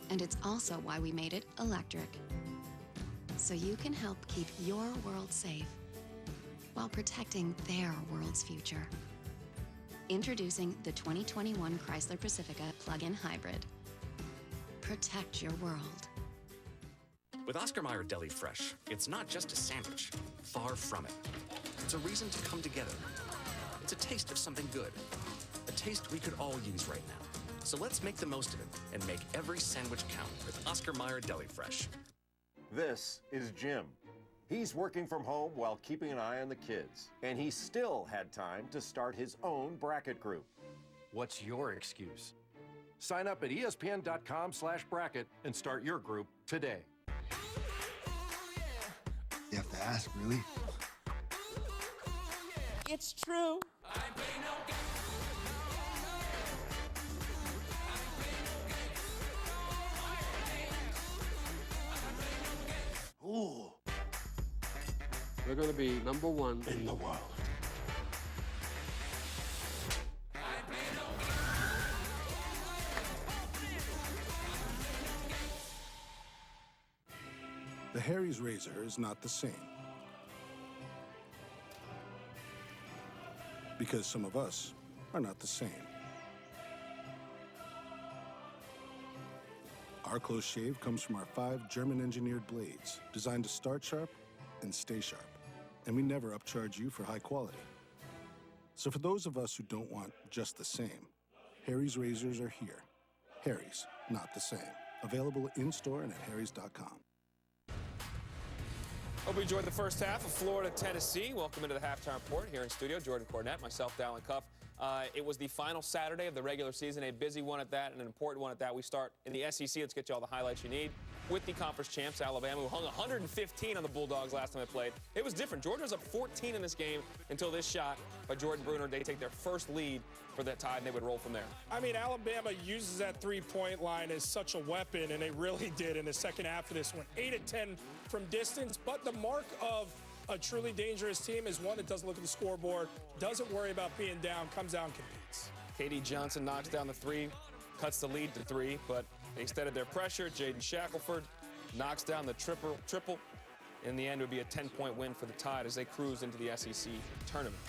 And it's also why we made it electric. So you can help keep your world safe while protecting their world's future. Introducing the 2021 Chrysler Pacifica plug-in hybrid. Protect your world. With Oscar Mayer Deli Fresh, it's not just a sandwich. Far from it. It's a reason to come together. It's a taste of something good. A taste we could all use right now. So let's make the most of it and make every sandwich count with Oscar Mayer Deli Fresh. This is Jim. He's working from home while keeping an eye on the kids, and he still had time to start his own bracket group. What's your excuse? Sign up at espn.com/bracket and start your group today. You have to ask, really? It's true. Ooh. We're going to be #1 in the world. The Harry's razor is not the same. Because some of us are not the same. Our close shave comes from our 5 German-engineered blades, designed to start sharp and stay sharp. And we never upcharge you for high quality. So for those of us who don't want just the same, Harry's razors are here. Harry's, not the same. Available in-store and at harrys.com. Hope you enjoyed the first half of Florida-Tennessee. Welcome into the halftime report here in studio. Jordan Cornette, myself, Dallin Cuff. It was the final Saturday of the regular season, a busy one at that and an important one at that. We start in the SEC. Let's get you all the highlights you need with the conference champs, Alabama, who hung 115 on the Bulldogs last time they played. It was different. Georgia was up 14 in this game until this shot by Jordan Bruner. They take their first lead for that tie, and they would roll from there. I mean, Alabama uses that three-point line as such a weapon, and they really did in the second half of this one. 8 of 10 from distance, but the mark of a truly dangerous team is one that doesn't look at the scoreboard, doesn't worry about being down, comes out and competes. K.D. Johnson knocks down the 3, cuts the lead to 3, but they extended their pressure. Jaden Shackelford knocks down the triple. In the end, it would be a 10-point win for the Tide as they cruise into the SEC tournament.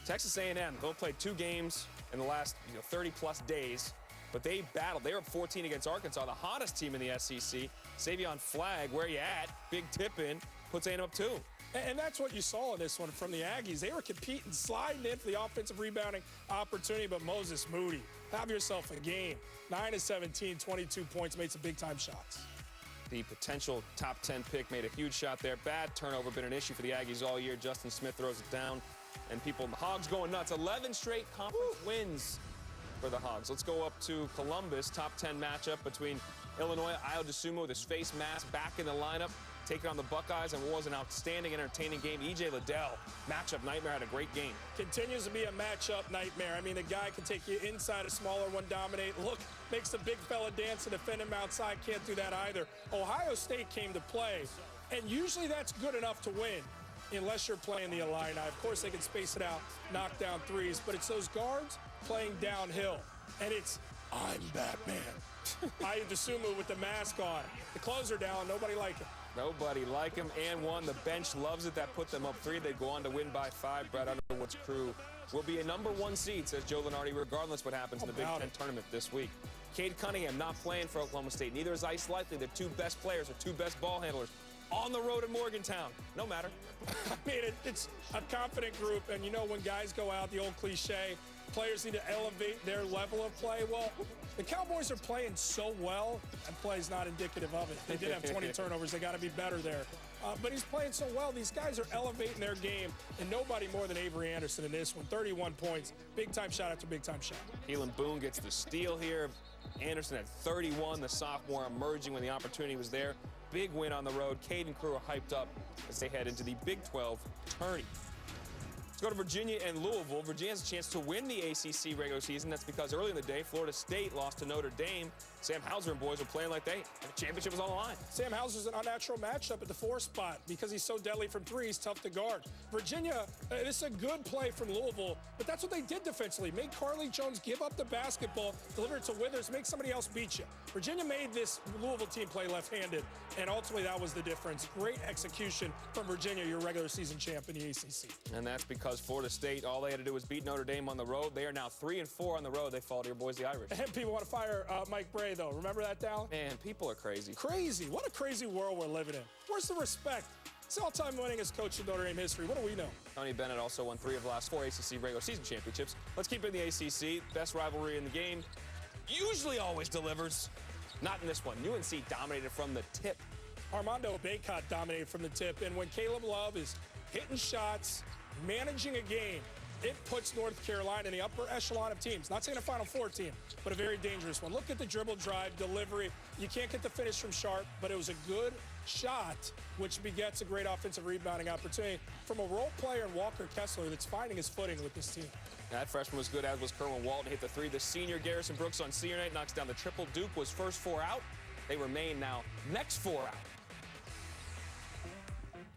Texas A&M, they'll play 2 games in the last 30-plus days, but they battled. They were up 14 against Arkansas, the hottest team in the SEC. Savion Flagg, where you at? Big tip in, puts A&M up 2. And that's what you saw in this one from the Aggies. They were competing, sliding in for the offensive rebounding opportunity, but Moses Moody, have yourself a game. 9 of 17, 22 points, made some big-time shots. The potential top 10 pick made a huge shot there. Bad turnover, been an issue for the Aggies all year. Justin Smith throws it down, and the Hogs going nuts. 11 straight conference wins for the Hogs. Let's go up to Columbus. Top 10 matchup between Illinois. Ayo Dosunmu with his face mask back in the lineup, taking on the Buckeyes, and what was an outstanding, entertaining game. E.J. Liddell, matchup nightmare, had a great game. Continues to be a matchup nightmare. I mean, the guy can take you inside, a smaller one dominate. Look, makes the big fella dance and defend him outside. Can't do that either. Ohio State came to play, and usually that's good enough to win, unless you're playing the Illini. Of course, they can space it out, knock down threes, but it's those guards playing downhill, and it's, I'm Batman. Ayo Dosunmu with the mask on. The clothes are down. Nobody like him. Nobody like him, and one. The bench loves it. That put them up 3. They go on to win by 5. Brad Underwood's crew will be a #1 seed, says Joe Lunardi, regardless what happens in the Big Ten tournament this week. Cade Cunningham not playing for Oklahoma State. Neither is Ice Likely. Their 2 best players, their 2 best ball handlers, on the road in Morgantown. No matter. I mean, it's a confident group, and you know when guys go out, the old cliche, players need to elevate their level of play. Well, the Cowboys are playing so well, and play is not indicative of it. They did have 20 turnovers. They got to be better there. But he's playing so well. These guys are elevating their game, and nobody more than Avery Anderson in this one. 31 points. Big-time shot after big-time shot. Keelan Boone gets the steal here. Anderson at 31, the sophomore emerging when the opportunity was there. Big win on the road. Cade and crew are hyped up as they head into the Big 12 tourney. Let's go to Virginia and Louisville. Virginia has a chance to win the ACC regular season. That's because early in the day, Florida State lost to Notre Dame. Sam Hauser and boys were playing like the championship was on the line. Sam Hauser's an unnatural matchup at the 4 spot because he's so deadly from 3. He's tough to guard. Virginia, this is a good play from Louisville, but that's what they did defensively. Make Carly Jones give up the basketball, deliver it to Withers, make somebody else beat you. Virginia made this Louisville team play left-handed, and ultimately that was the difference. Great execution from Virginia, your regular season champ in the ACC. And that's because Florida State, all they had to do was beat Notre Dame on the road. They are now 3-4 on the road. They fall to your boys, the Irish. And people want to fire Mike Bray, though. Remember that, Dal? Man, people are crazy. Crazy. What a crazy world we're living in. Where's the respect? He's all-time winningest coach in Notre Dame history. What do we know? Tony Bennett also won 3 of the last 4 ACC regular season championships. Let's keep it in the ACC. Best rivalry in the game. Usually always delivers. Not in this one. UNC dominated from the tip. Armando Bacot dominated from the tip. And when Caleb Love is hitting shots, managing a game, it puts North Carolina in the upper echelon of teams. Not saying a Final Four team, but a very dangerous one. Look at the dribble drive, delivery. You can't get the finish from Sharp, but it was a good shot, which begets a great offensive rebounding opportunity from a role player in Walker Kessler that's finding his footing with this team. That freshman was good, as was Kerwin Walton. Hit the 3. The senior Garrison Brooks on senior night knocks down the triple. Duke was first 4 out. They remain now next 4 out.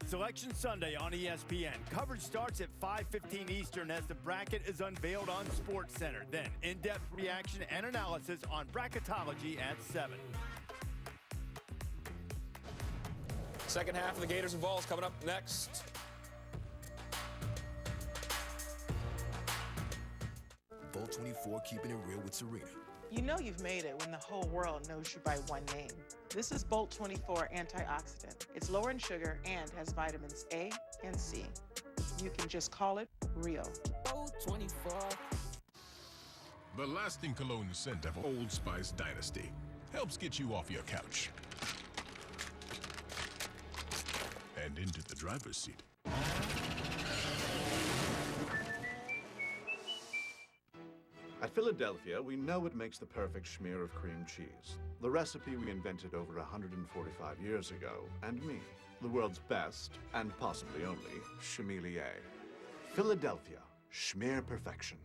Selection Sunday on ESPN. Coverage starts at 5:15 Eastern as the bracket is unveiled on SportsCenter. Then in-depth reaction and analysis on bracketology at 7. Second half of the Gators and Vols coming up next. Bolt 24 keeping it real with Serena. You know you've made it when the whole world knows you by one name. This is Bolt 24 antioxidant. It's lower in sugar and has vitamins A and C. You can just call it real. Bolt 24. The lasting cologne scent of Old Spice Dynasty helps get you off your couch and into the driver's seat. At Philadelphia, we know what makes the perfect schmear of cream cheese. The recipe we invented over 145 years ago, and me, the world's best, and possibly only, schmelier. Philadelphia, schmear perfection.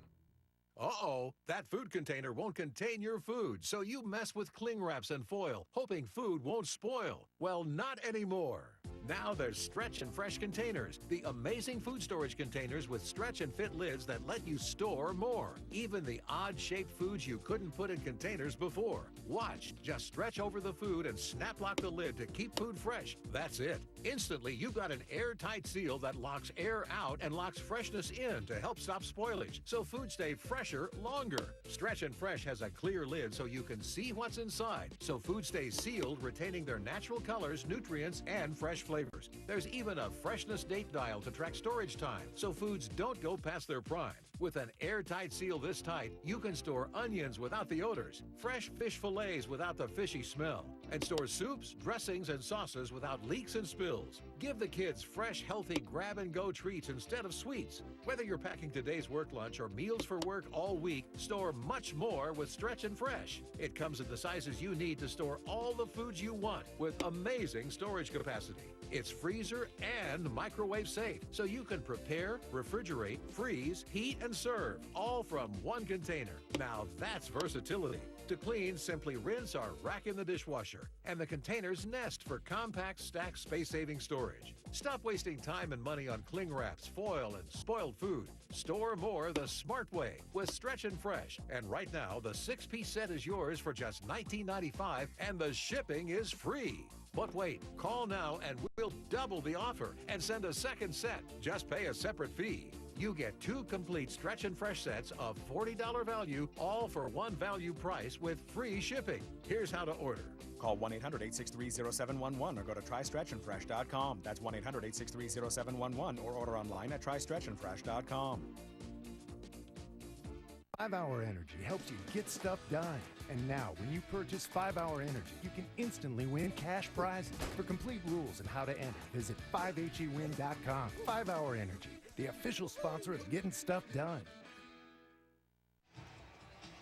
Uh-oh, that food container won't contain your food, so you mess with cling wraps and foil, hoping food won't spoil. Well, not anymore. Now there's Stretch and Fresh containers, the amazing food storage containers with stretch and fit lids that let you store more. Even the odd-shaped foods you couldn't put in containers before. Watch, just stretch over the food and snap lock the lid to keep food fresh. That's it. Instantly, you've got an airtight seal that locks air out and locks freshness in to help stop spoilage, so food stay fresher longer. Stretch and Fresh has a clear lid so you can see what's inside, so food stays sealed, retaining their natural colors, nutrients, and fresh flavors. There's even a freshness date dial to track storage time, so foods don't go past their prime. With an airtight seal this tight, you can store onions without the odors, fresh fish fillets without the fishy smell, and store soups, dressings, and sauces without leaks and spills. Give the kids fresh, healthy grab-and-go treats instead of sweets. Whether you're packing today's work lunch or meals for work all week, store much more with Stretch and Fresh. It comes in the sizes you need to store all the foods you want with amazing storage capacity. It's freezer and microwave safe, so you can prepare, refrigerate, freeze, heat, and serve, all from one container. Now that's versatility. To clean, simply rinse or rack in the dishwasher, and the containers nest for compact, stacked, space-saving storage. Stop wasting time and money on cling wraps, foil, and spoiled food. Store more the smart way with Stretch and Fresh. And right now, the 6-piece set is yours for just $19.95, and the shipping is free. But wait, call now and we'll double the offer and send a second set. Just pay a separate fee. You get 2 complete Stretch and Fresh sets of $40 value, all for one value price with free shipping. Here's how to order. Call 1-800-863-0711 or go to trystretchandfresh.com. That's 1-800-863-0711 or order online at trystretchandfresh.com. 5-Hour Energy helps you get stuff done. And now, when you purchase 5-Hour Energy, you can instantly win cash prizes. For complete rules and how to enter, visit 5hewin.com. 5-Hour Energy, the official sponsor of getting stuff done.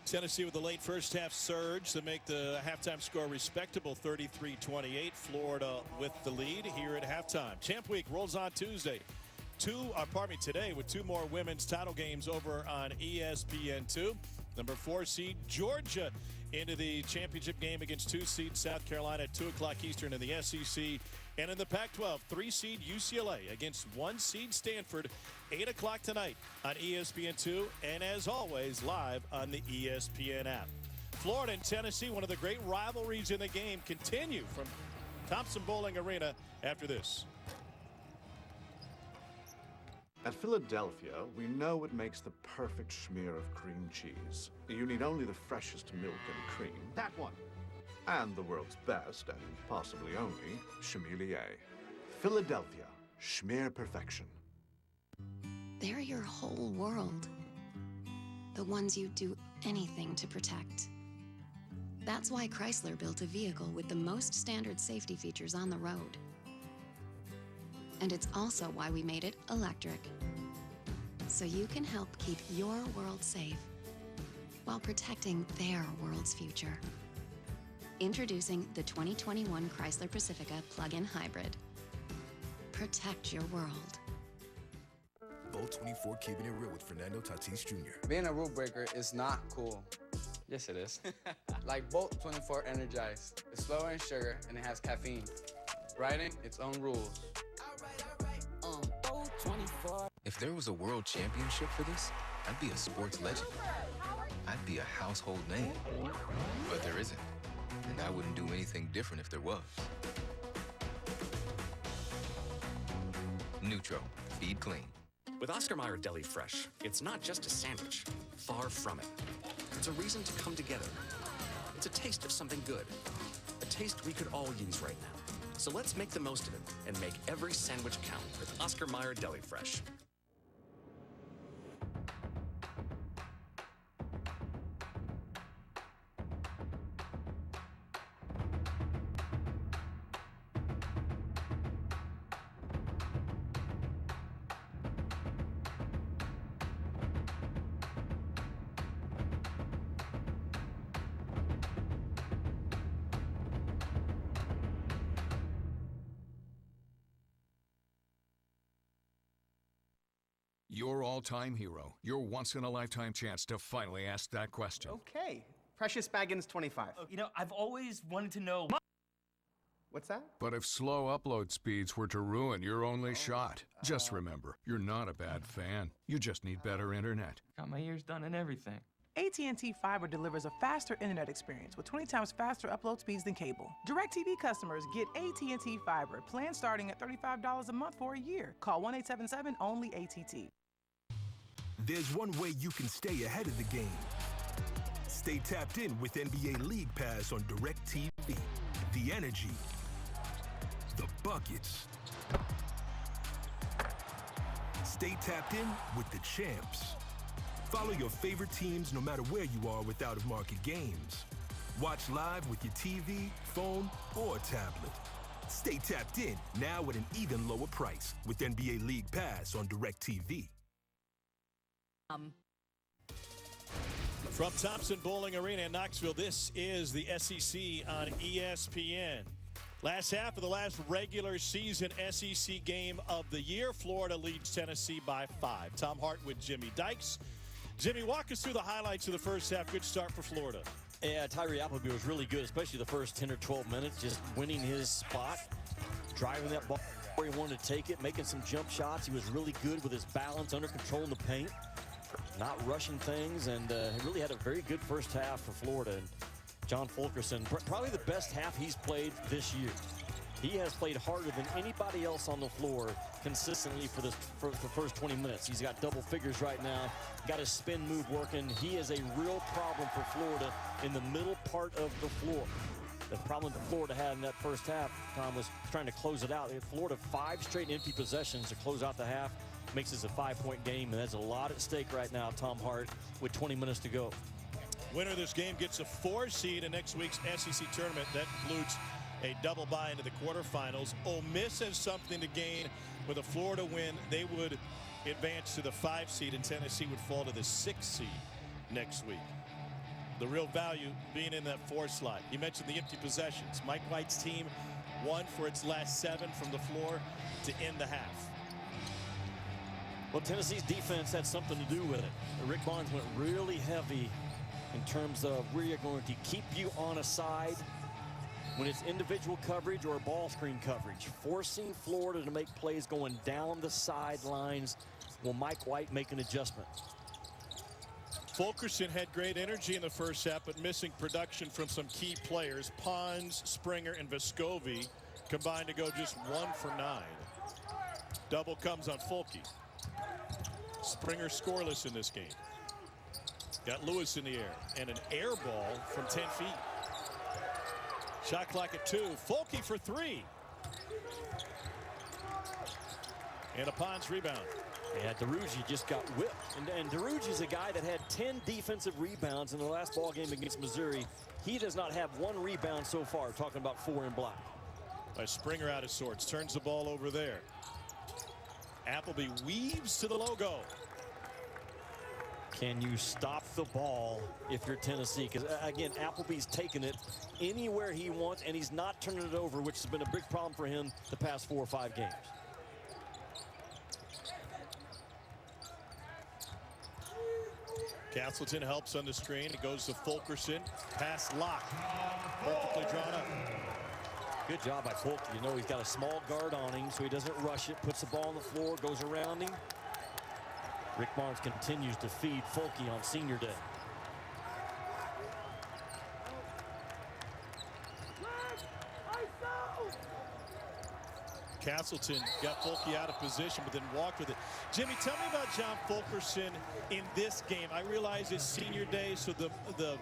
Tennessee with the late first half surge to make the halftime score respectable, 33-28. Florida with the lead here at halftime. Champ Week rolls on Tuesday. Today with 2 more women's title games over on ESPN2. Number 4 seed Georgia into the championship game against 2 seed South Carolina at 2 o'clock Eastern in the SEC. And in the Pac-12, 3 seed UCLA against 1 seed Stanford, 8 o'clock tonight on ESPN2. And as always, live on the ESPN app. Florida and Tennessee, one of the great rivalries in the game, continue from Thompson Bowling Arena after this. At Philadelphia, we know what makes the perfect schmear of cream cheese. You need only the freshest milk and cream. That one. And the world's best, and possibly only, Chamelier. Philadelphia. Schmear perfection. They're your whole world. The ones you do anything to protect. That's why Chrysler built a vehicle with the most standard safety features on the road. And it's also why we made it electric. So you can help keep your world safe while protecting their world's future. Introducing the 2021 Chrysler Pacifica plug-in hybrid. Protect your world. Bolt 24 keeping it real with Fernando Tatis Jr. Being a rule breaker is not cool. Yes, it is. Like Bolt 24 Energized. It's lower in sugar and it has caffeine. Writing its own rules. If there was a world championship for this, I'd be a sports legend. I'd be a household name. But there isn't. And I wouldn't do anything different if there was. Nutro. Feed clean. With Oscar Mayer Deli Fresh, it's not just a sandwich. Far from it. It's a reason to come together. It's a taste of something good. A taste we could all use right now. So let's make the most of it and make every sandwich count with Oscar Mayer Deli Fresh. Your all-time hero. Your once-in-a-lifetime chance to finally ask that question. Okay. Precious Baggins 25. You know, I've always wanted to know... What's that? But if slow upload speeds were to ruin your only shot, just remember, you're not a bad fan. You just need better internet. Got my ears done and everything. AT&T Fiber delivers a faster internet experience with 20 times faster upload speeds than cable. DirecTV customers get AT&T Fiber, plan starting at $35 a month for a year. Call 1-877-ONLY-ATT. There's one way you can stay ahead of the game. Stay tapped in with NBA League Pass on DirecTV. The energy, the buckets. Stay tapped in with the champs. Follow your favorite teams no matter where you are with out-of-market games. Watch live with your TV, phone, or tablet. Stay tapped in now at an even lower price with NBA League Pass on DirecTV. From Thompson Bowling Arena in Knoxville, this is the SEC on ESPN. Last half of the last regular season SEC game of the year. Florida leads Tennessee by 5. Tom Hart with Jimmy Dykes. Jimmy, walk us through the highlights of the first half. Good start for Florida. Yeah, Tyree Appleby was really good, especially the first 10 or 12 minutes, just winning his spot, driving that ball where he wanted to take it, making some jump shots. He was really good with his balance, under control in the paint, not rushing things, and he really had a very good first half for Florida. And John Fulkerson, probably the best half he's played this year. He has played harder than anybody else on the floor consistently for the first 20 minutes. He's got double figures right now, got his spin move working. He is a real problem for Florida in the middle part of the floor. The problem that Florida had in that first half, Tom, was trying to close it out. Florida 5 straight empty possessions to close out the half. Makes this a 5-point game, and there's a lot at stake right now, Tom Hart, with 20 minutes to go. Winner of this game gets a 4 seed in next week's SEC tournament. That includes a double bye into the quarterfinals. Ole Miss has something to gain. With a Florida win, they would advance to the 5 seed, and Tennessee would fall to the 6 seed next week. The real value being in that 4 slot. You mentioned the empty possessions. Mike White's team won for its last 7 from the floor to end the half. Well, Tennessee's defense had something to do with it. Rick Barnes went really heavy in terms of where you're going to keep you on a side when it's individual coverage or ball screen coverage. Forcing Florida to make plays going down the sidelines. Will Mike White make an adjustment? Fulkerson had great energy in the first half, but missing production from some key players. Pons, Springer, and Vescovi combined to go just 1 for 9. Double comes on Fulke. Springer scoreless in this game. Got Lewis in the air, and an air ball from 10 feet. Shot clock at 2. Fulke for 3. And a Pons rebound. Yeah, DeRuggi just got whipped. And DeRuggi's a guy that had 10 defensive rebounds in the last ball game against Missouri. He does not have 1 rebound so far, talking about 4 in black. By Springer out of sorts, turns the ball over there. Appleby weaves to the logo. Can you stop the ball if you're Tennessee? Because, again, Appleby's taking it anywhere he wants, and he's not turning it over, which has been a big problem for him the past 4 or 5 games. Castleton helps on the screen. It goes to Fulkerson. Pass lock. Perfectly drawn up. Good job by Fulke. You know he's got a small guard on him, so he doesn't rush it. Puts the ball on the floor, goes around him. Rick Barnes continues to feed Fulke on senior day. Castleton got Fulke out of position, but then walked with it. Jimmy, tell me about John Fulkerson in this game. I realize it's senior day, so the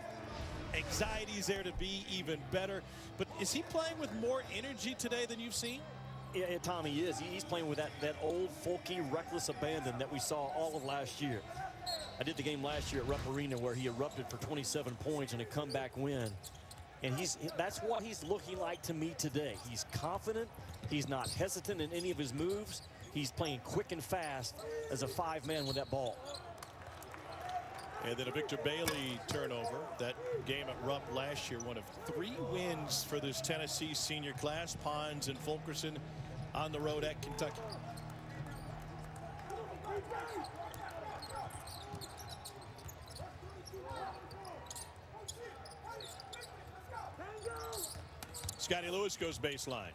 anxiety's there to be even better. But is he playing with more energy today than you've seen? Yeah, Tom, he is. He's playing with that old Fulke reckless abandon that we saw all of last year. I did the game last year at Rupp Arena where he erupted for 27 points and a comeback win. And that's what he's looking like to me today. He's confident. He's not hesitant in any of his moves. He's playing quick and fast as a 5-man with that ball. And then a Victor Bailey turnover. That game at Rupp last year, one of 3 wins for this Tennessee senior class. Pons and Fulkerson on the road at Kentucky. Scotty Lewis goes baseline.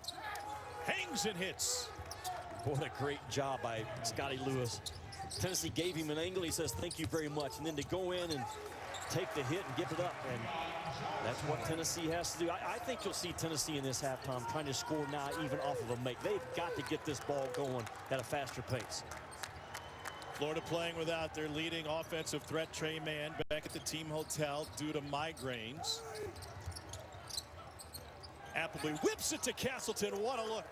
Hangs and hits. What a great job by Scotty Lewis. Tennessee gave him an angle. He says, thank you very much. And then to go in and take the hit and give it up. And that's what Tennessee has to do. I think you'll see Tennessee in this halftime trying to score now even off of a make. They've got to get this ball going at a faster pace. Florida playing without their leading offensive threat, Trey Mann, back at the team hotel due to migraines. Appleby whips it to Castleton. What a look.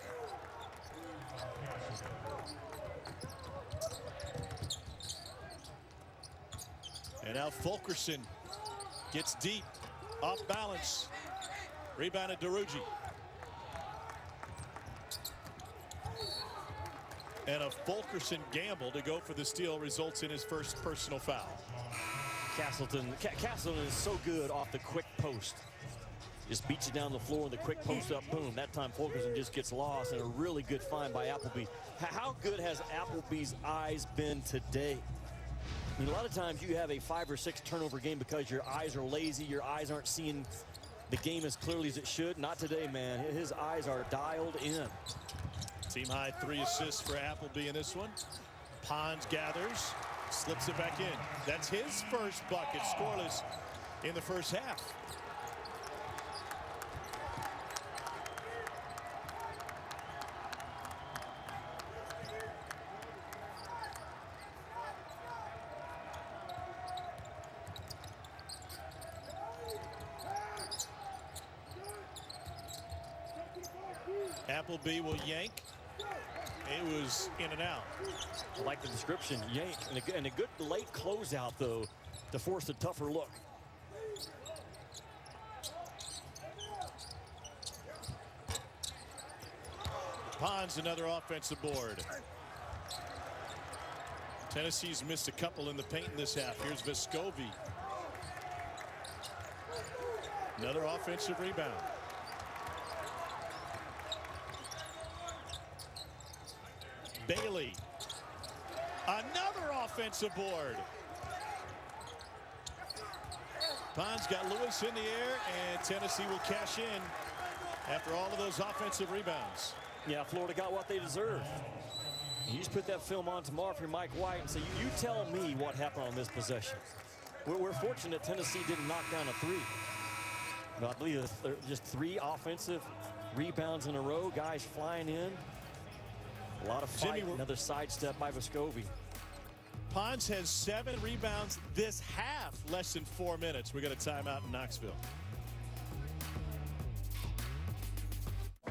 And now Fulkerson gets deep, off balance. Rebounded DeRuggi. And a Fulkerson gamble to go for the steal results in his first personal foul. Castleton is so good off the quick post. Just beats it down the floor in the quick post up, boom. That time Fulkerson just gets lost, and a really good find by Appleby. How good has Appleby's eyes been today? I mean, a lot of times you have a 5 or 6 turnover game because your eyes are lazy, your eyes aren't seeing the game as clearly as it should. Not today, man. His eyes are dialed in. Team high 3 assists for Appleby in this one. Pons gathers, slips it back in. That's his first bucket, scoreless in the first half. Appleby will yank. It was in and out. I like the description, yank. And a good late closeout, though, to force a tougher look. Pons another offensive board. Tennessee's missed a couple in the paint in this half. Here's Vescovi. Another offensive rebound. Bailey. Another offensive board. Pons got Lewis in the air, and Tennessee will cash in after all of those offensive rebounds. Yeah, Florida got what they deserved. You just put that film on tomorrow for Mike White and say, you tell me what happened on this possession. We're fortunate Tennessee didn't knock down a 3. But I believe just 3 offensive rebounds in a row, guys flying in. A lot of fight, another sidestep by Vescovi. Pons has 7 rebounds this half, less than 4 minutes. We got a timeout in Knoxville.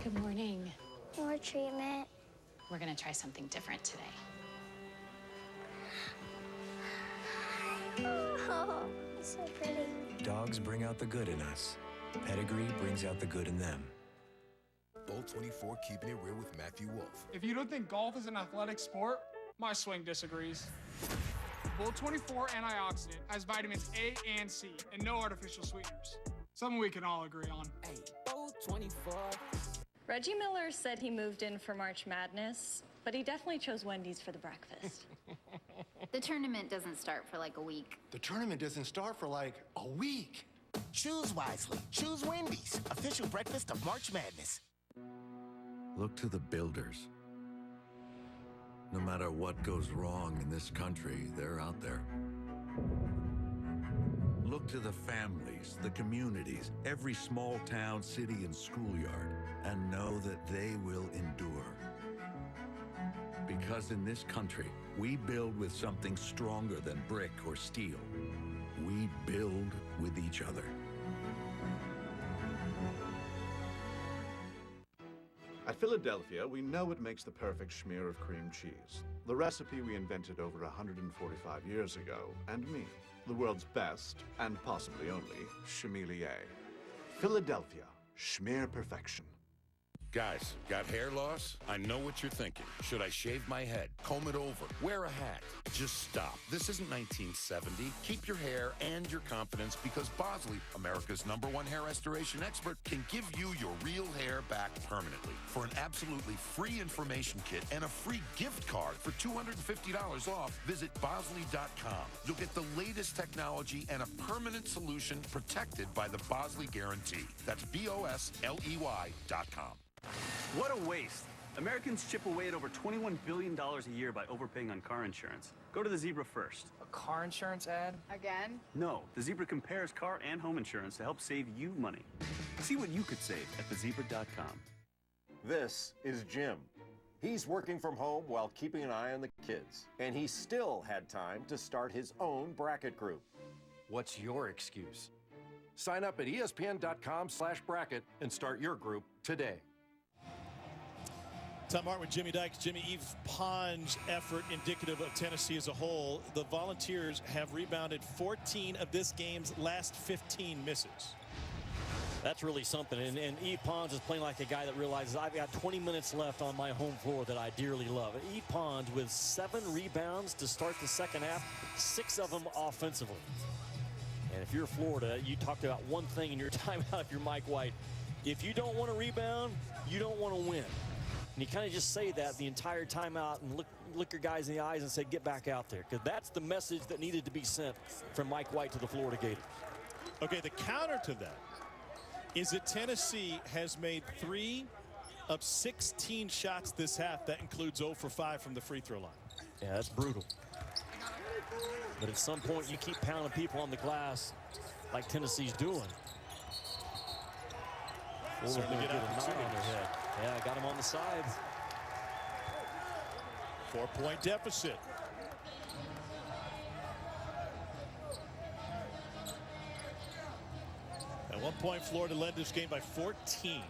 Good morning. More treatment. We're going to try something different today. Oh, it's so pretty. Dogs bring out the good in us. Pedigree brings out the good in them. Bolt 24 keeping it real with Matthew Wolf. If you don't think golf is an athletic sport, my swing disagrees. Bolt 24 antioxidant has vitamins A and C and no artificial sweeteners. Something we can all agree on. Hey, Bolt 24. Reggie Miller said he moved in for March Madness, but he definitely chose Wendy's for the breakfast. The tournament doesn't start for like a week. The tournament doesn't start for like a week. Choose wisely. Choose Wendy's, official breakfast of March Madness. Look to the builders. No matter what goes wrong in this country, they're out there. Look to the families, the communities, every small town, city, and schoolyard, and know that they will endure. Because in this country, we build with something stronger than brick or steel. We build with each other. At Philadelphia, we know what makes the perfect schmear of cream cheese. The recipe we invented over 145 years ago, and me, the world's best, and possibly only, schmelier. Philadelphia, schmear perfection. Guys, got hair loss? I know what you're thinking. Should I shave my head, comb it over, wear a hat? Just stop. This isn't 1970. Keep your hair and your confidence because Bosley, America's #1 hair restoration expert, can give you your real hair back permanently. For an absolutely free information kit and a free gift card for $250 off, visit Bosley.com. You'll get the latest technology and a permanent solution protected by the Bosley Guarantee. That's BOSLEY.com. What a waste. Americans chip away at over $21 billion a year by overpaying on car insurance. Go to the Zebra first. A car insurance ad? Again? No, the Zebra compares car and home insurance to help save you money. See what you could save at thezebra.com. This is Jim. He's working from home while keeping an eye on the kids, and he still had time to start his own bracket group. What's your excuse? Sign up at ESPN.com/bracket and start your group today. Tom Hart with Jimmy Dykes. Jimmy, Yves Pons' effort indicative of Tennessee as a whole. The Volunteers have rebounded 14 of this game's last 15 misses. That's really something. And Yves Pons is playing like a guy that realizes I've got 20 minutes left on my home floor that I dearly love. Yves Pons with 7 rebounds to start the second half, 6 of them offensively. And if you're Florida, you talked about one thing in your timeout if you're Mike White. If you don't want to rebound, you don't want to win. And you kind of just say that the entire timeout and look your guys in the eyes and say, get back out there. Because that's the message that needed to be sent from Mike White to the Florida Gators. Okay, the counter to that is that Tennessee has made 3 of 16 shots this half. That includes 0 for 5 from the free throw line. Yeah, that's brutal. But at some point, you keep pounding people on the glass like Tennessee's doing. Certainly get a knot on their head. Yeah, I got him on the side. 4-point deficit. At one point, Florida led this game by 14.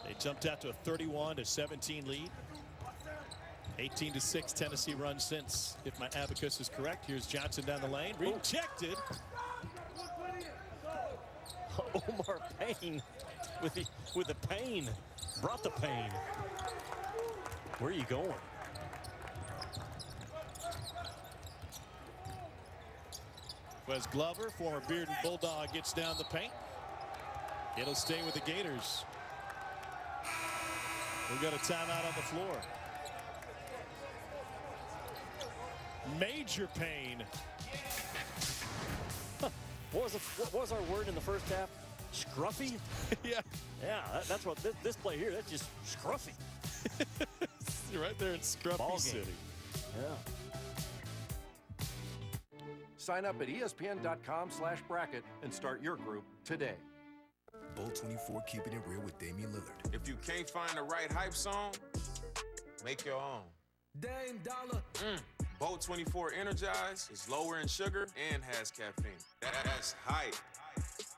They jumped out to a 31-17 lead. 18-6 Tennessee run since, if my abacus is correct. Here's Johnson down the lane. Rejected. Omar Payne with the pain. Brought the pain. Where are you going? Wes Glover, former Bearden Bulldog, gets down the paint. It'll stay with the Gators. We've got a timeout on the floor. Major pain. What was our word in the first half? Scruffy? Yeah. Yeah, that's what this play here, that's just scruffy. You're right there in Scruffy City. Yeah. Sign up at ESPN.com/bracket and start your group today. Bolt 24 keeping it real with Damian Lillard. If you can't find the right hype song, make your own. Dame Dollar. Bolt 24 Energize is lower in sugar and has caffeine. That's hype.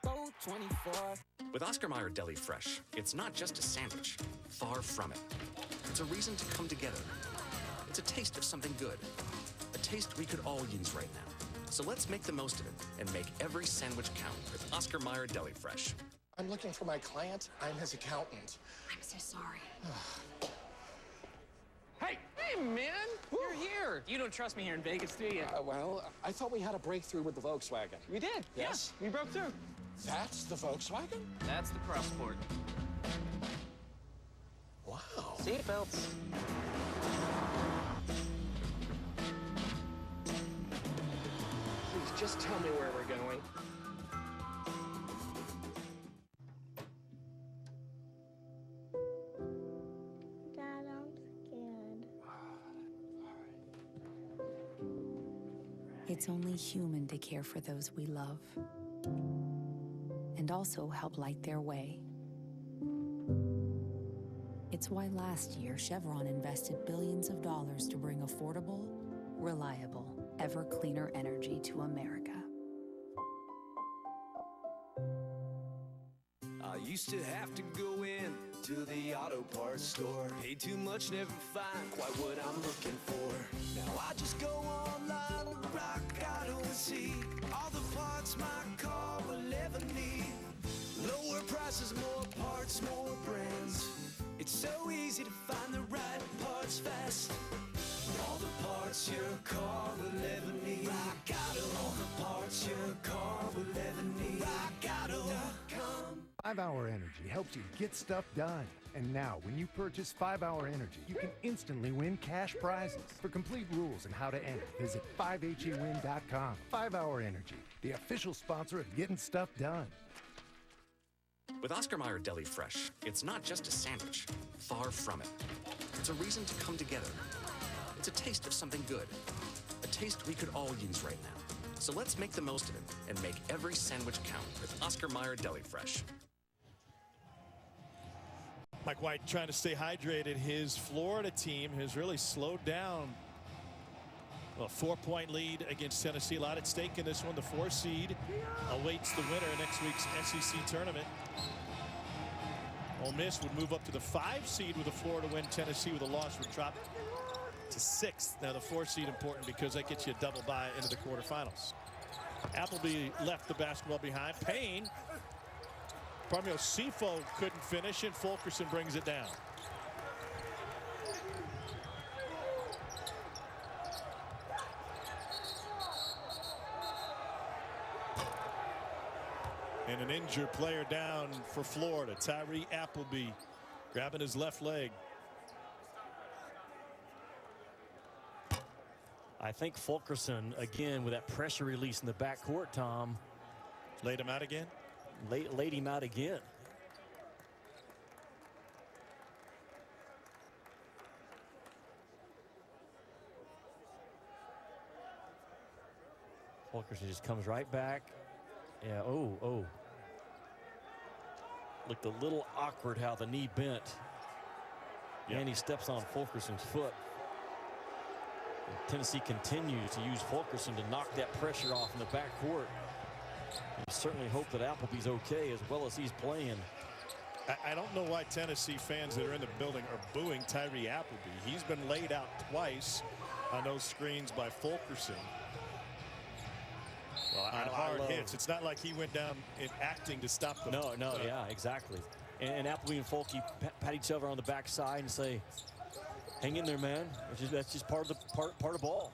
Bolt 24. With Oscar Mayer Deli Fresh, it's not just a sandwich. Far from it. It's a reason to come together. It's a taste of something good. A taste we could all use right now. So let's make the most of it and make every sandwich count with Oscar Mayer Deli Fresh. I'm looking for my client. I'm his accountant. I'm so sorry. Hey, man! You're here! You don't trust me here in Vegas, do you? Well, I thought we had a breakthrough with the Volkswagen. We did. Yes? Yeah, we broke through. That's the Volkswagen? That's the Crossport. Wow. Seatbelts. Please, just tell me where we're going. Dad, I'm scared. It's only human to care for those we love and also help light their way. It's why last year Chevron invested billions of dollars to bring affordable, reliable, ever cleaner energy to America. I used to have to go in to the auto parts store. Pay too much, never find quite what I'm looking for. Now I just go online to Rock Auto and see all the parts my car will ever need. Lower prices, more parts, more brands. It's so easy to find the right parts fast. All the parts your car will ever need. Rock Auto. All the parts your car will ever need. RockAuto.com. 5 Hour Energy helps you get stuff done. And now, when you purchase 5 Hour Energy, you can instantly win cash prizes. For complete rules and how to enter, visit 5hewin.com. 5 Hour Energy, the official sponsor of getting stuff done. With Oscar Mayer Deli Fresh, it's not just a sandwich. Far from it. It's a reason to come together. It's a taste of something good. A taste we could all use right now. So let's make the most of it and make every sandwich count with Oscar Mayer Deli Fresh. Mike White trying to stay hydrated. His Florida team has really slowed down. A 4-point lead against Tennessee. A lot at stake in this one. The 4 seed awaits the winner in next week's SEC tournament. Ole Miss would move up to the 5 seed with a Florida win. Tennessee with a loss would drop to 6th. Now the 4 seed important because that gets you a double bye into the quarterfinals. Appleby left the basketball behind. Payne. Parmio Sifo couldn't finish, and Fulkerson brings it down. And an injured player down for Florida. Tyree Appleby grabbing his left leg. I think Fulkerson, again, with that pressure release in the backcourt, Tom. Laid him out again? Laid him out again. Fulkerson just comes right back. Yeah, oh. Looked a little awkward how the knee bent. Yep. And he steps on Fulkerson's foot. And Tennessee continues to use Fulkerson to knock that pressure off in the backcourt. You certainly hope that Appleby's okay as well as he's playing. I don't know why Tennessee fans that are in the building are booing Tyree Appleby. He's been laid out twice on those screens by Fulkerson. Well, on hard hits. It's not like he went down in acting to stop them. No, yeah, exactly. And Appleby and Fulke pat each other on the backside and say, "Hang in there, man. That's just part of ball."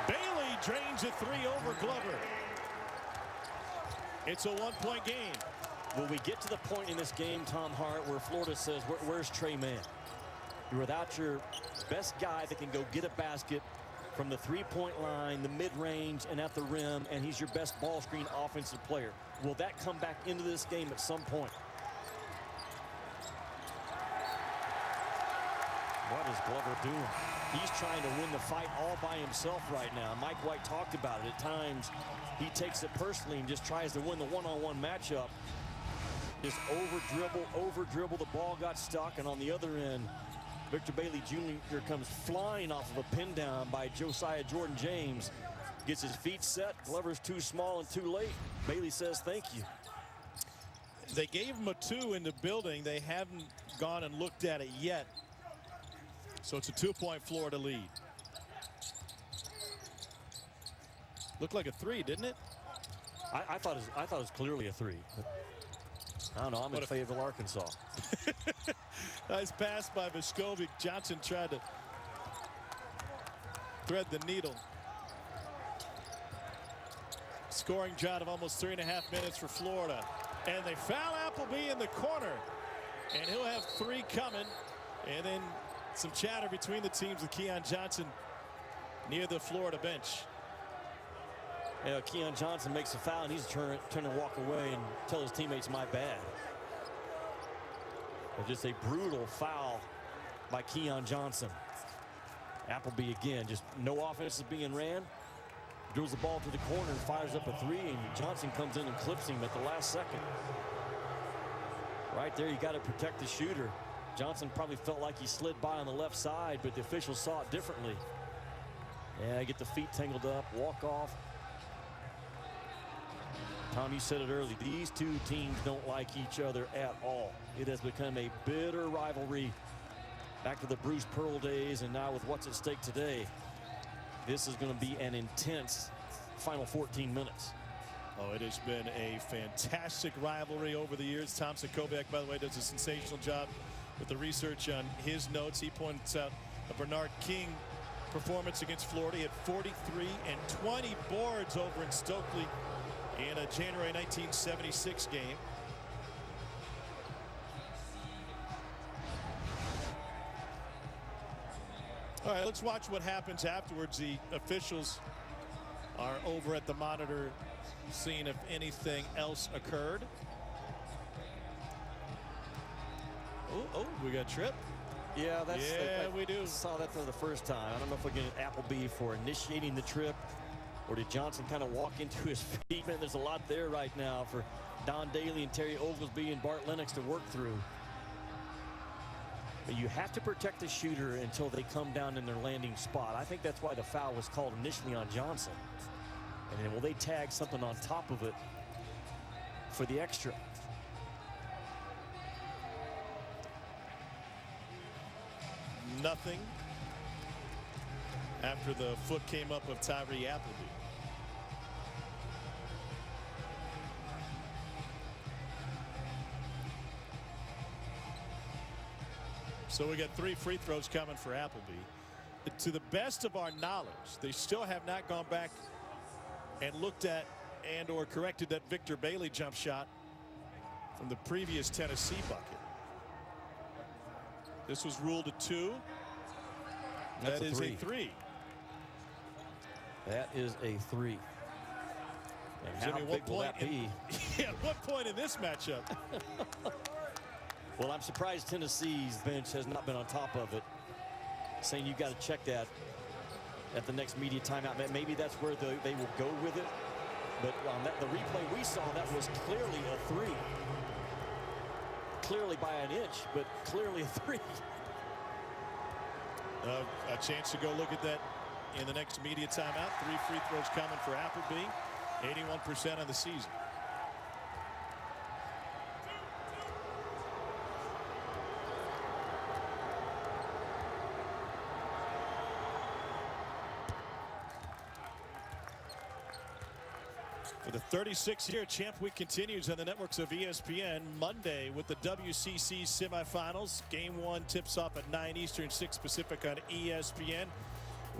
Bailey drains a three over Glover. It's a 1-point game. Will we get to the point in this game, Tom Hart, where Florida says, "Where's Trey Mann?" You're without your best guy that can go get a basket from the three-point line, the mid-range, and at the rim, and he's your best ball screen offensive player. Will that come back into this game at some point? What is Glover doing? He's trying to win the fight all by himself right now. Mike White talked about it. At times, he takes it personally and just tries to win the one-on-one matchup. Just over-dribble. The ball got stuck, and on the other end, Victor Bailey Jr. comes flying off of a pin down by Josiah Jordan-James. Gets his feet set. Glover's too small and too late. Bailey says thank you. They gave him a 2 in the building. They haven't gone and looked at it yet. So it's a 2-point Florida lead. Looked like a 3, didn't it? I thought it was clearly a 3. I don't know. I'm in favor of Arkansas. Nice pass by Vescovic. Johnson tried to thread the needle. Scoring drought of almost 3.5 minutes for Florida. And they foul Appleby in the corner. And he'll have 3 coming. And then some chatter between the teams with Keon Johnson near the Florida bench. Yeah, Keon Johnson makes a foul, and he's turn and walk away and tell his teammates, "My bad." But just a brutal foul by Keon Johnson. Appleby again, just no offense is being ran. Drills the ball to the corner and fires up a 3, and Johnson comes in and clips him at the last second. Right there, you got to protect the shooter. Johnson probably felt like he slid by on the left side, but the officials saw it differently. Yeah, get the feet tangled up, walk off. Tom, you said it early. These two teams don't like each other at all. It has become a bitter rivalry. Back to the Bruce Pearl days, and now with what's at stake today, this is going to be an intense final 14 minutes. Oh, it has been a fantastic rivalry over the years. Tom Sokoviak, by the way, does a sensational job with the research on his notes. He points out a Bernard King performance against Florida. He had 43 and 20 boards over in Stokely in a January 1976 game. All right, let's watch what happens afterwards. The officials are over at the monitor seeing if anything else occurred. Oh, we got tripped. Yeah, we do. Saw that for the first time. I don't know if we're getting Appleby for initiating the trip, or did Johnson kind of walk into his feet? Man, there's a lot there right now for Don Daly and Terry Oglesby and Bart Lennox to work through. But you have to protect the shooter until they come down in their landing spot. I think that's why the foul was called initially on Johnson. And then will they tag something on top of it for the extra? Nothing after the foot came up of Tyree Appleby. So we got 3 free throws coming for Appleby. To the best of our knowledge, they still have not gone back and looked at and or corrected that Victor Bailey jump shot from the previous Tennessee bucket. This was ruled a 2. That's that is a 3. That is a 3. And how big will that be? Yeah, what point in this matchup? Well, I'm surprised Tennessee's bench has not been on top of it, saying you got to check that at the next media timeout. Maybe that's where they will go with it. But on the replay we saw, that was clearly a 3. Clearly by an inch, but clearly a 3. A chance to go look at that in the next media timeout. 3 free throws coming for Appleby. 81% of the season. For the 36th year, Champ Week continues on the networks of ESPN Monday with the WCC semifinals. Game 1 tips off at 9 Eastern, 6 Pacific on ESPN.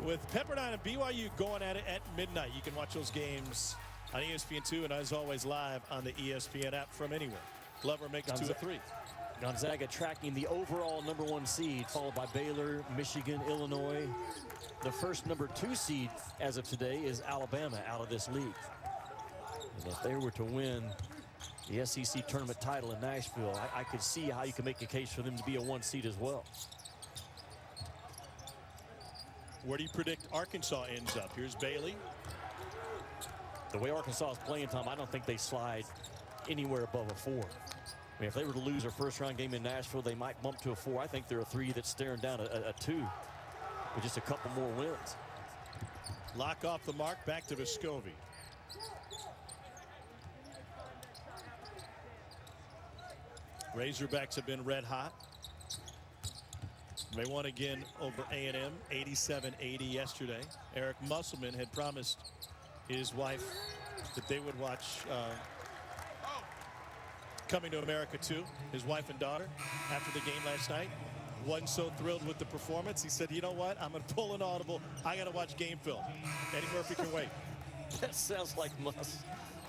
With Pepperdine and BYU going at it at midnight. You can watch those games on ESPN2 and as always live on the ESPN app from anywhere. Glover makes 2 of 3. Gonzaga tracking the overall #1 seed, followed by Baylor, Michigan, Illinois. The first #2 seed as of today is Alabama out of this league. And if they were to win the SEC tournament title in Nashville, I could see how you can make a case for them to be a 1 seed as well. Where do you predict Arkansas ends up? Here's Bailey. The way Arkansas is playing, Tom, I don't think they slide anywhere above a 4. I mean, if they were to lose their first-round game in Nashville, they might bump to a 4. I think they're a 3 that's staring down a 2 with just a couple more wins. Lock off the mark, back to Vescovi. Razorbacks have been red hot. They won again over A&M, 87-80 yesterday. Eric Musselman had promised his wife that they would watch Coming to America 2, his wife and daughter, after the game last night. Wasn't so thrilled with the performance. He said, you know what, I'm going to pull an audible. I got to watch game film. Eddie Murphy can wait. That sounds like Muss.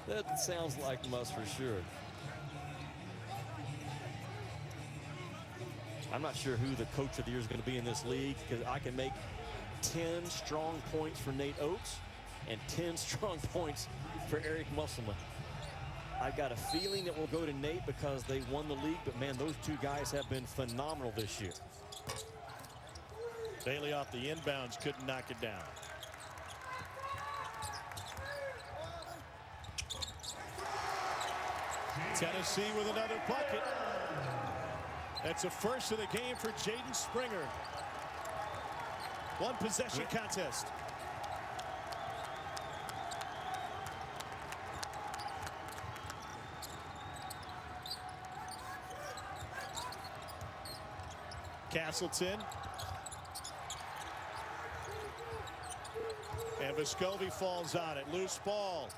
That sounds like Muss for sure. I'm not sure who the coach of the year is going to be in this league, because I can make 10 strong points for Nate Oates and 10 strong points for Eric Musselman. I've got a feeling that we'll go to Nate because they won the league, but man, those 2 guys have been phenomenal this year. Bailey off the inbounds, couldn't knock it down. Tennessee with another bucket. That's a first of the game for Jaden Springer. 1 possession contest. Castleton. And Vescovi falls on it. Loose ball.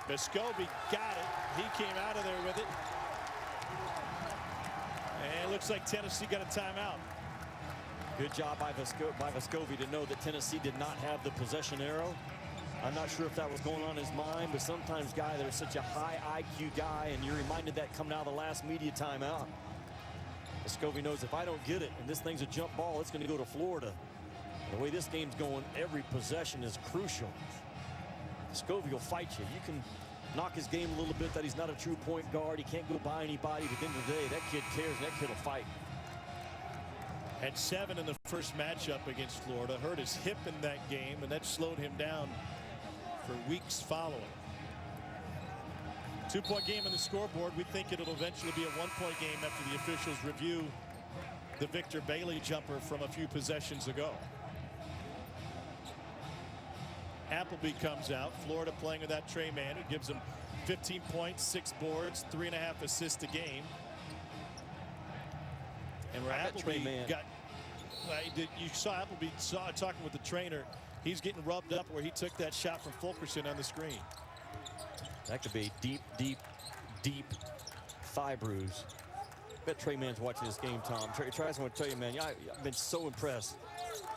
Vescovi got it. He came out of there with it. And it looks like Tennessee got a timeout. Good job by Vescovi to know that Tennessee did not have the possession arrow. I'm not sure if that was going on in his mind, but sometimes, guy, there's such a high IQ guy, and you're reminded that coming out of the last media timeout. Vescovi knows if I don't get it, and this thing's a jump ball, it's going to go to Florida. And the way this game's going, every possession is crucial. Vescovi will fight you. You can knock his game a little bit that he's not a true point guard. He can't go by anybody, but at the end of the day, that kid cares, and that kid will fight. Had 7 in the first matchup against Florida. Hurt his hip in that game, and that slowed him down for weeks following. 2-point game on the scoreboard. We think it'll eventually be a 1-point game after the officials review the Victor Bailey jumper from a few possessions ago. Appleby comes out. Florida playing with that Trey Mann, who gives him 15 points, 6 boards, 3.5 assists a game. And where Appleby got, you saw Appleby talking with the trainer. He's getting rubbed up where he took that shot from Fulkerson on the screen. That could be deep, deep, deep thigh bruise. I bet Trey Mann's watching this game, Tom. Trey's going to tell you, man, I've been so impressed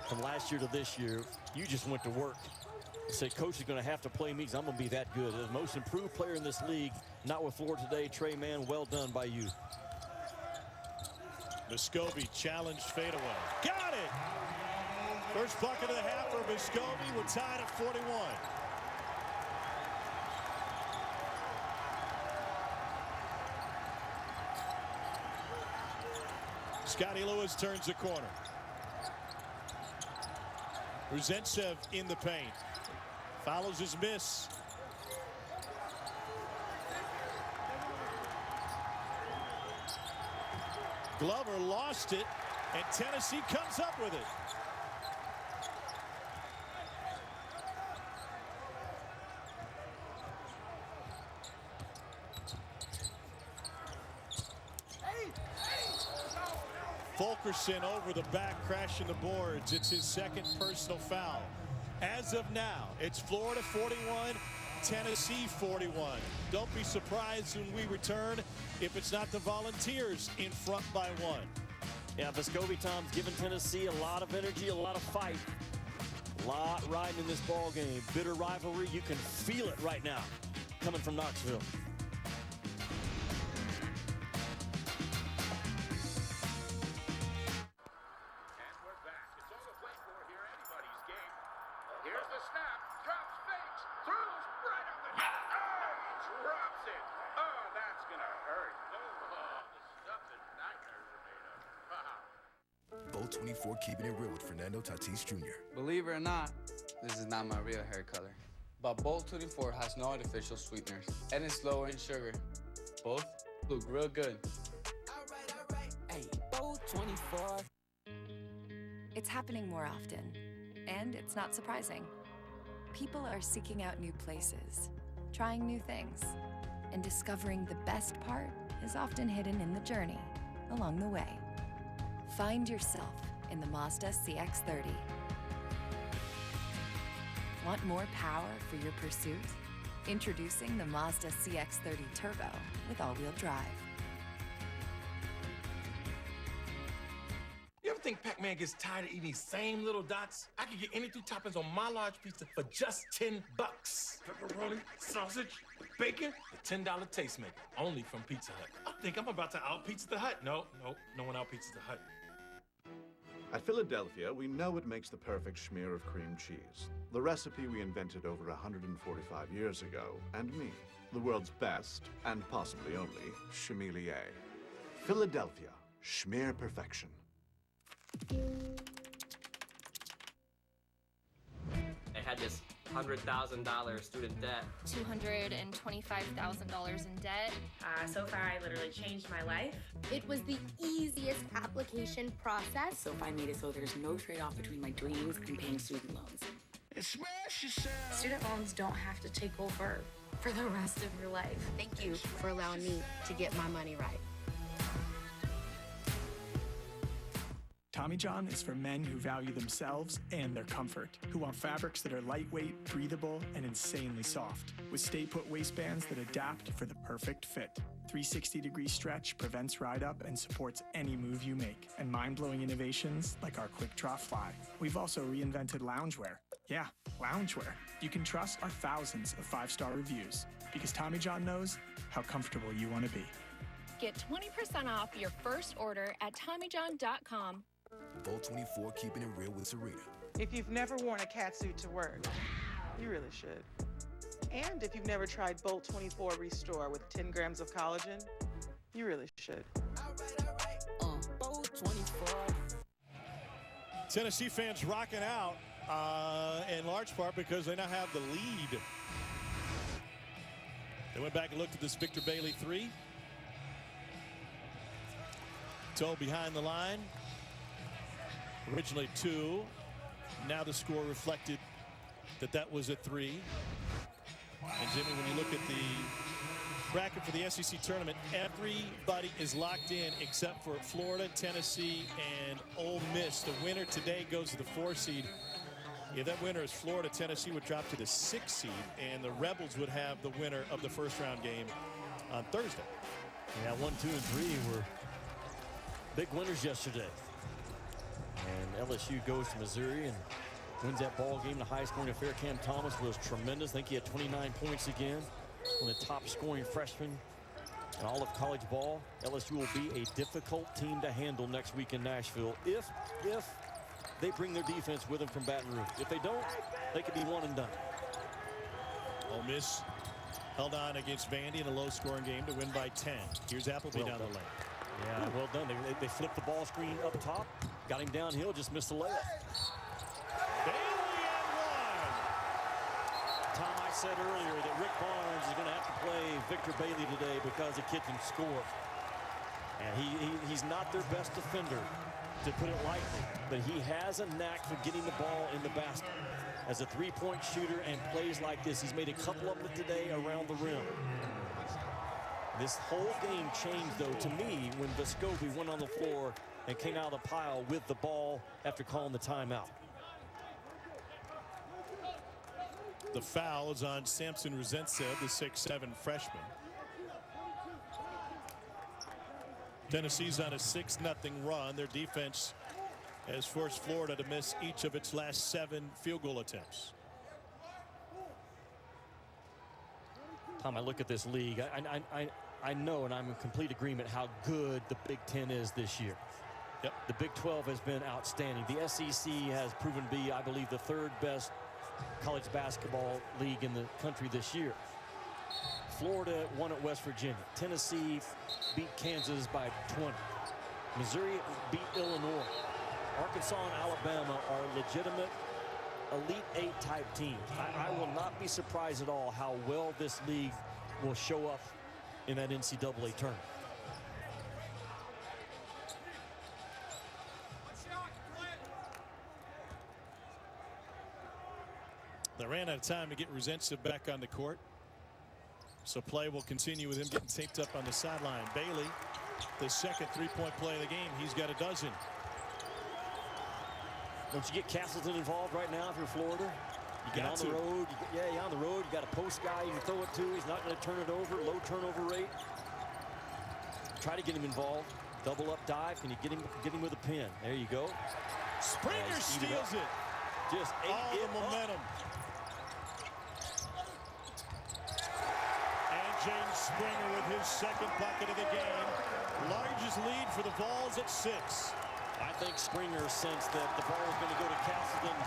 from last year to this year. You just went to work. Say, coach is going to have to play me because I'm going to be that good. The most improved player in this league, not with Florida today. Trey Mann, well done by you. Vescovi challenged fadeaway. Got it! First bucket of the half for Vescovi. We're tied at 41. Scotty Lewis turns the corner. Ruzentsev in the paint. Follows his miss. Glover lost it, and Tennessee comes up with it. Fulkerson over the back, crashing the boards. It's his second personal foul. As of now, it's Florida 41, Tennessee 41. Don't be surprised when we return if it's not the Volunteers in front by 1. Yeah, Vescovi, Tom's giving Tennessee a lot of energy, a lot of fight. A lot riding in this ball game. Bitter rivalry. You can feel it right now coming from Knoxville. Bolt 24 keeping it real with Fernando Tatis Jr. Believe it or not, this is not my real hair color. But Bolt 24 has no artificial sweeteners, and it's lower in sugar. Both look real good. Hey, Bolt 24. It's happening more often, and it's not surprising. People are seeking out new places, trying new things, and discovering the best part is often hidden in the journey along the way. Find yourself in the Mazda CX-30. Want more power for your pursuit? Introducing the Mazda CX-30 Turbo with all-wheel drive. You ever think Pac-Man gets tired of eating these same little dots? I could get any 2 toppings on my large pizza for just $10. Pepperoni, sausage, bacon, the $10 Tastemaker, only from Pizza Hut. I think I'm about to out-Pizza the Hut. No one out-Pizza the Hut. At Philadelphia, we know it makes the perfect schmear of cream cheese. The recipe we invented over 145 years ago, and me, the world's best, and possibly only, chemilier. Philadelphia, schmear perfection. I had this $100,000 student debt. $225,000 in debt. So far, I literally changed my life. It was the easiest application process. SoFi made it so there's no trade-off between my dreams and paying student loans. Student loans don't have to take over for the rest of your life. Thank you for allowing me to get my money right. Tommy John is for men who value themselves and their comfort, who want fabrics that are lightweight, breathable, and insanely soft, with stay-put waistbands that adapt for the perfect fit. 360-degree stretch prevents ride-up and supports any move you make, and mind-blowing innovations like our Quick Draw Fly. We've also reinvented loungewear. Yeah, loungewear. You can trust our thousands of 5-star reviews, because Tommy John knows how comfortable you want to be. Get 20% off your first order at TommyJohn.com. Bolt 24 keeping it real with Serena. If you've never worn a catsuit to work, you really should. And if you've never tried Bolt 24 Restore with 10 grams of collagen, you really should. Bolt 24. Tennessee fans rocking out in large part because they now have the lead. They went back and looked at this Victor Bailey 3. Toe behind the line. Originally 2. Now the score reflected that was a 3. And Jimmy, when you look at the bracket for the SEC tournament, everybody is locked in except for Florida, Tennessee, and Ole Miss. The winner today goes to the 4 seed. If that winner is Florida, Tennessee would drop to the 6 seed, and the Rebels would have the winner of the first round game on Thursday. Yeah, 1, 2, and 3 were big winners yesterday. And LSU goes to Missouri and Wins that ball game. The high scoring affair. Cam Thomas was tremendous. I think he had 29 points again. One of the top scoring freshmen in all of college ball. LSU will be a difficult team to handle next week in Nashville if they bring their defense with them from Baton Rouge. If they don't, they could be one and done. Ole Miss held on against Vandy in a low-scoring game to win by 10. Here's Appleby down the lane. Yeah, well done. They flipped the ball screen up top, got him downhill, just missed the layup. Bailey and one. Tom, I said earlier that Rick Barnes is going to have to play Victor Bailey today because the kid can score. And he's not their best defender, to put it lightly, but he has a knack for getting the ball in the basket. As a three-point shooter and plays like this, he's made a couple of them today around the rim. This whole game changed, though, to me, when Vescovi went on the floor and came out of the pile with the ball after calling the timeout. The foul is on Samson Rosentsev, the 6'7" freshman. Tennessee's on a 6-0 run. Their defense has forced Florida to miss each of its last 7 field goal attempts. Tom, I look at this league. I know, and I'm in complete agreement, how good the Big Ten is this year. Yep. The Big 12 has been outstanding. The SEC has proven to be, I believe, the 3rd best college basketball league in the country this year. Florida won at West Virginia. Tennessee beat Kansas by 20. Missouri beat Illinois. Arkansas and Alabama are legitimate Elite 8 type teams. I will not be surprised at all how well this league will show up in that NCAA tournament. They ran out of time to get Rosentsev back on the court. So play will continue with him getting taped up on the sideline. Bailey, the second three-point play of the game. He's got a dozen. Don't you get Castleton involved right now if you're Florida? You get on the road. You're on the road. You got a post guy you can throw it to. He's not going to turn it over. Low turnover rate. Try to get him involved. Double up dive. Can you get him with a pin? There you go. Springer steals it. Just all the momentum. And James Springer with his second bucket of the game. Largest lead for the Vols at 6. I think Springer sensed that the ball was going to go to Castleton,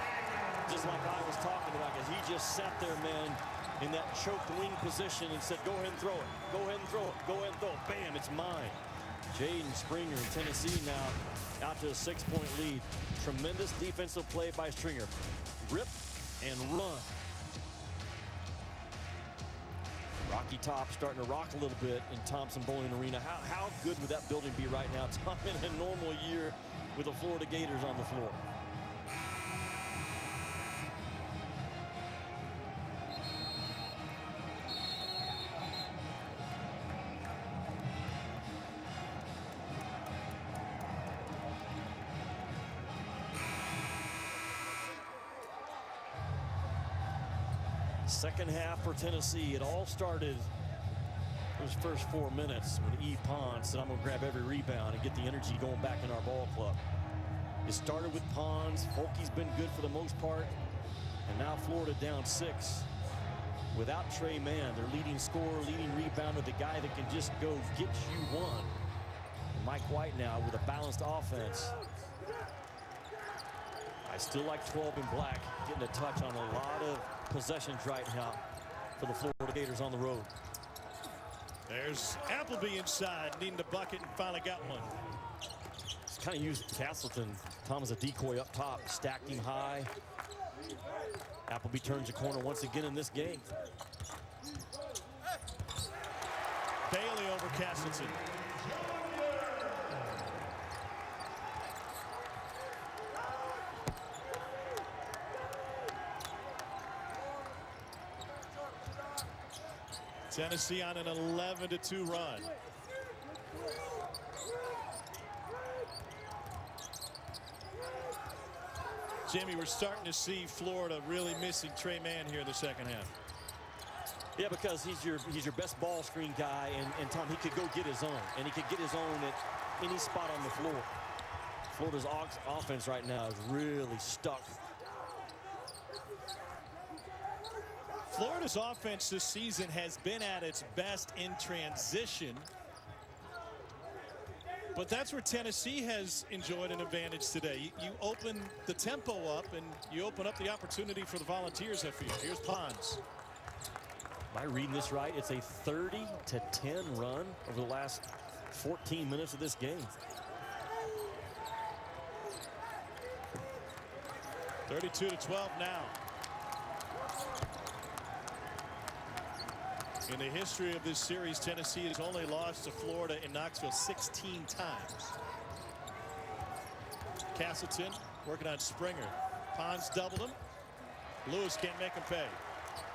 just like I was talking about, because he just sat there, man, in that choked wing position and said, go ahead and throw it. Go ahead and throw it. Go ahead and throw it. Bam, it's mine. Jaden Springer in Tennessee now out to a 6-point lead. Tremendous defensive play by Springer. Rip and run. Rocky Top starting to rock a little bit in Thompson Bowling Arena. How good would that building be right now? Tom, in a normal year with the Florida Gators on the floor. Second half for Tennessee. It all started those first 4 minutes when E. Pons said, I'm going to grab every rebound and get the energy going back in our ball club. It started with Pons. Folky's been good for the most part. And now Florida down 6. Without Trey Mann, their leading scorer, leading rebounder, the guy that can just go get you one. And Mike White now with a balanced offense. I still like 12 in black, getting a touch on a lot of possessions right now for the Florida Gators on the road. There's Appleby inside, needing the bucket, and finally got one. Just kind of used Castleton, Tom, as a decoy up top, stacked him high. Appleby turns the corner once again in this game. Bailey over Castleton. Tennessee on an 11-2 run. Jimmy, we're starting to see Florida really missing Trey Mann here in the second half. Yeah, because he's your best ball screen guy, and Tom, he could go get his own, and he could get his own at any spot on the floor. Florida's offense right now is really stuck Florida's offense this season has been at its best in transition. But that's where Tennessee has enjoyed an advantage today. You open the tempo up and you open up the opportunity for the Volunteers, I feel. Here's Pons. Am I reading this right? It's a 30-10 run over the last 14 minutes of this game. 32-12 now. In the history of this series, Tennessee has only lost to Florida in Knoxville 16 times. Castleton working on Springer. Pons doubled him. Lewis can't make him pay.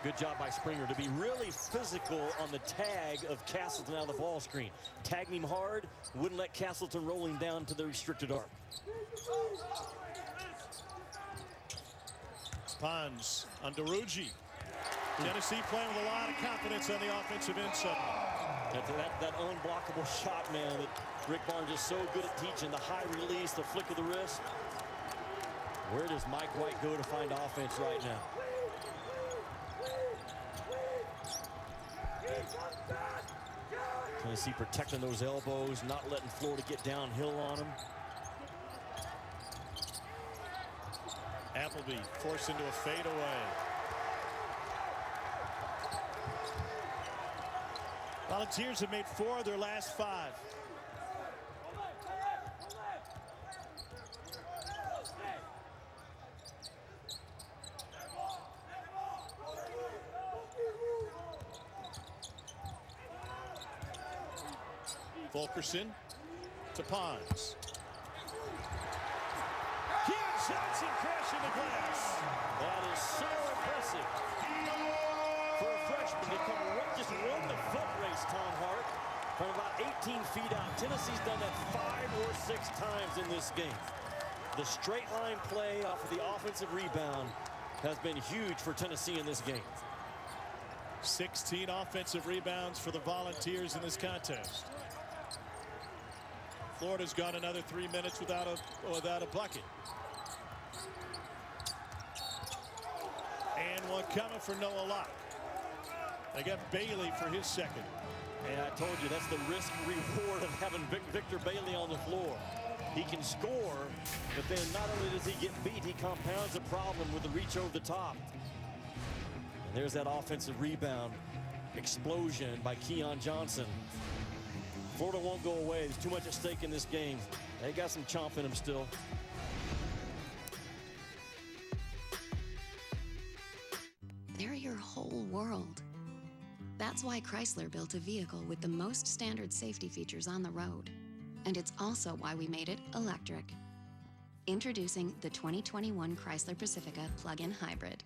Good job by Springer to be really physical on the tag of Castleton out of the ball screen. Tagged him hard, wouldn't let Castleton roll him down to the restricted arc. Pons on DeRuggi. Tennessee playing with a lot of confidence on the offensive end suddenly. That unblockable shot, man, that Rick Barnes is so good at teaching. The high release, the flick of the wrist. Where does Mike White go to find offense right now? Tennessee protecting those elbows, not letting Florida get downhill on them. Appleby forced into a fadeaway. Volunteers have made 4 of their last 5. Fulkerson to Pons. Keon Johnson crashing the glass. That is so impressive. For a freshman to come just run the foot race, Tom Hart, from about 18 feet out. Tennessee's done that 5 or 6 times in this game. The straight line play off of the offensive rebound has been huge for Tennessee in this game. 16 offensive rebounds for the Volunteers in this contest. Florida's gone another 3 minutes without a bucket. And one coming for Noah Locke. They got Bailey for his second. And I told you, that's the risk reward of having Victor Bailey on the floor. He can score, but then not only does he get beat, he compounds the problem with the reach over the top. And there's that offensive rebound explosion by Keon Johnson. Florida won't go away. There's too much at stake in this game. They got some chomp in them still. They're your whole world. That's why Chrysler built a vehicle with the most standard safety features on the road. And it's also why we made it electric. Introducing the 2021 Chrysler Pacifica plug-in hybrid.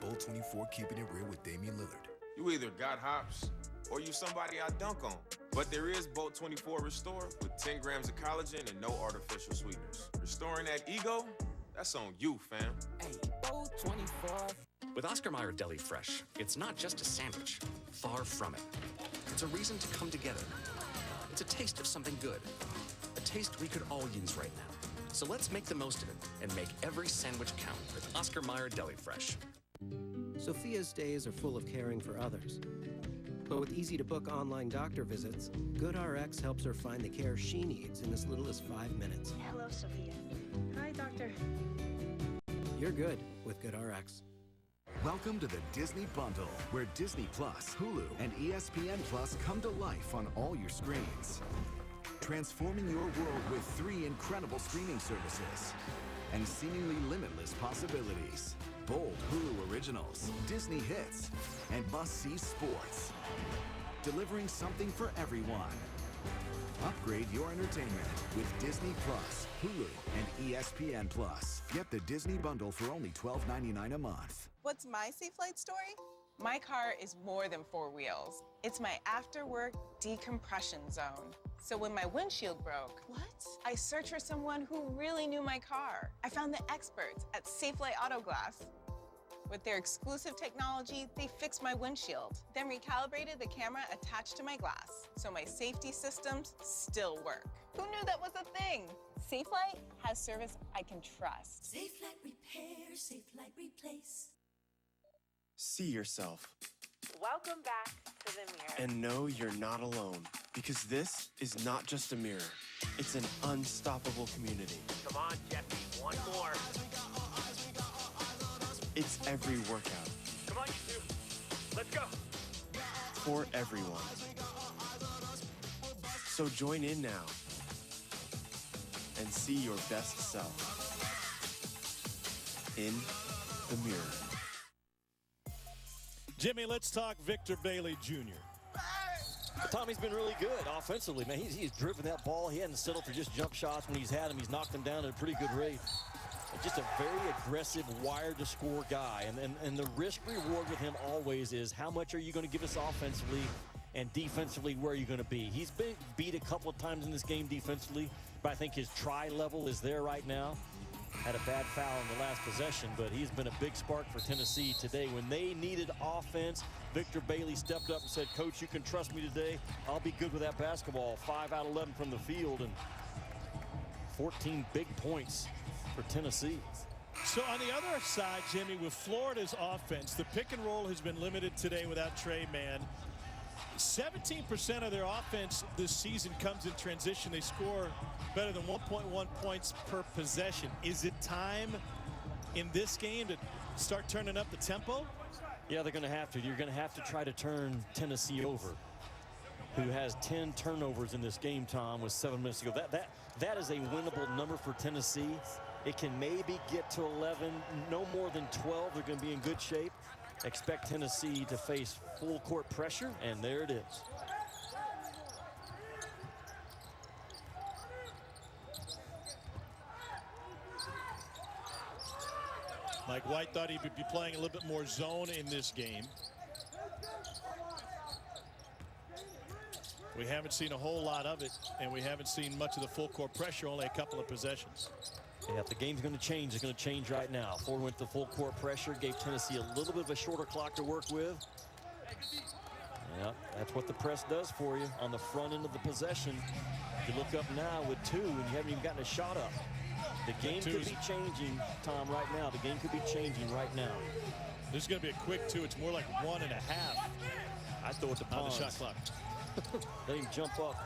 Bolt 24 keeping it real with Damian Lillard. You either got hops or you somebody I dunk on. But there is Bolt 24 Restore with 10 grams of collagen and no artificial sweeteners. Restoring that ego, that's on you, fam. Hey, Bolt 24. With Oscar Mayer Deli Fresh, it's not just a sandwich. Far from it. It's a reason to come together. It's a taste of something good. A taste we could all use right now. So let's make the most of it and make every sandwich count with Oscar Mayer Deli Fresh. Sophia's days are full of caring for others. But with easy-to-book online doctor visits, GoodRx helps her find the care she needs in as little as 5 minutes. Hello, Sophia. Hi, doctor. You're good with GoodRx. Welcome to the Disney Bundle, where Disney Plus, Hulu, and ESPN Plus come to life on all your screens. Transforming your world with 3 incredible streaming services and seemingly limitless possibilities. Bold Hulu originals, Disney hits, and must-see sports. Delivering something for everyone. Upgrade your entertainment with Disney Plus, Hulu, and ESPN Plus. Get the Disney Bundle for only $12.99 a month. What's my safe flight story? My car is more than 4 wheels. It's my after-work decompression zone. So when my windshield broke, I searched for someone who really knew my car. I found the experts at Safelite Auto Glass. With their exclusive technology, they fixed my windshield, then recalibrated the camera attached to my glass, so my safety systems still work. Who knew that was a thing? Safelite has service I can trust. Safelite Repair, Safelite Replace. See yourself. Welcome back to the mirror. And know you're not alone. Because this is not just a mirror. It's an unstoppable community. Come on, Jesse, one more. It's every workout. Come on, you two. Let's go. For everyone. So join in now. And see your best self. In the mirror. Jimmy, let's talk Victor Bailey Jr. Tommy's been really good offensively, man. He's driven that ball. He hasn't settled for just jump shots when he's had them. He's knocked them down at a pretty good rate. Just a very aggressive, wired-to-score guy. And the risk-reward with him always is how much are you going to give us offensively and defensively, where are you going to be? He's been beat a couple of times in this game defensively, but I think his try level is there right now. Had a bad foul in the last possession, but he's been a big spark for Tennessee today. When they needed offense, Victor Bailey stepped up and said, Coach, you can trust me today. I'll be good with that basketball. 5 out of 11 from the field and 14 big points for Tennessee. So on the other side, Jimmy, with Florida's offense, the pick and roll has been limited today without Trey Mann. 17% of their offense this season comes in transition. They score better than 1.1 points per possession. Is it time in this game to start turning up the tempo? Yeah, they're going to have to. You're going to have to try to turn Tennessee over, who has 10 turnovers in this game, Tom, with 7 minutes to go. That is a winnable number for Tennessee. It can maybe get to 11, no more than 12. They're going to be in good shape. Expect Tennessee to face full court pressure, and there it is. Mike White thought he would be playing a little bit more zone in this game. We haven't seen a whole lot of it, and we haven't seen much of the full court pressure, only a couple of possessions. Yeah, if the game's going to change, it's going to change right now. Florida went to full court pressure, gave Tennessee a little bit of a shorter clock to work with. Yeah, that's what the press does for you on the front end of the possession. You look up now with 2, and you haven't even gotten a shot up. The game could be changing, Tom, right now. The game could be changing right now. This is going to be a quick 2. It's more like 1.5. I throw it to Pons. On the shot clock. Let him jump up.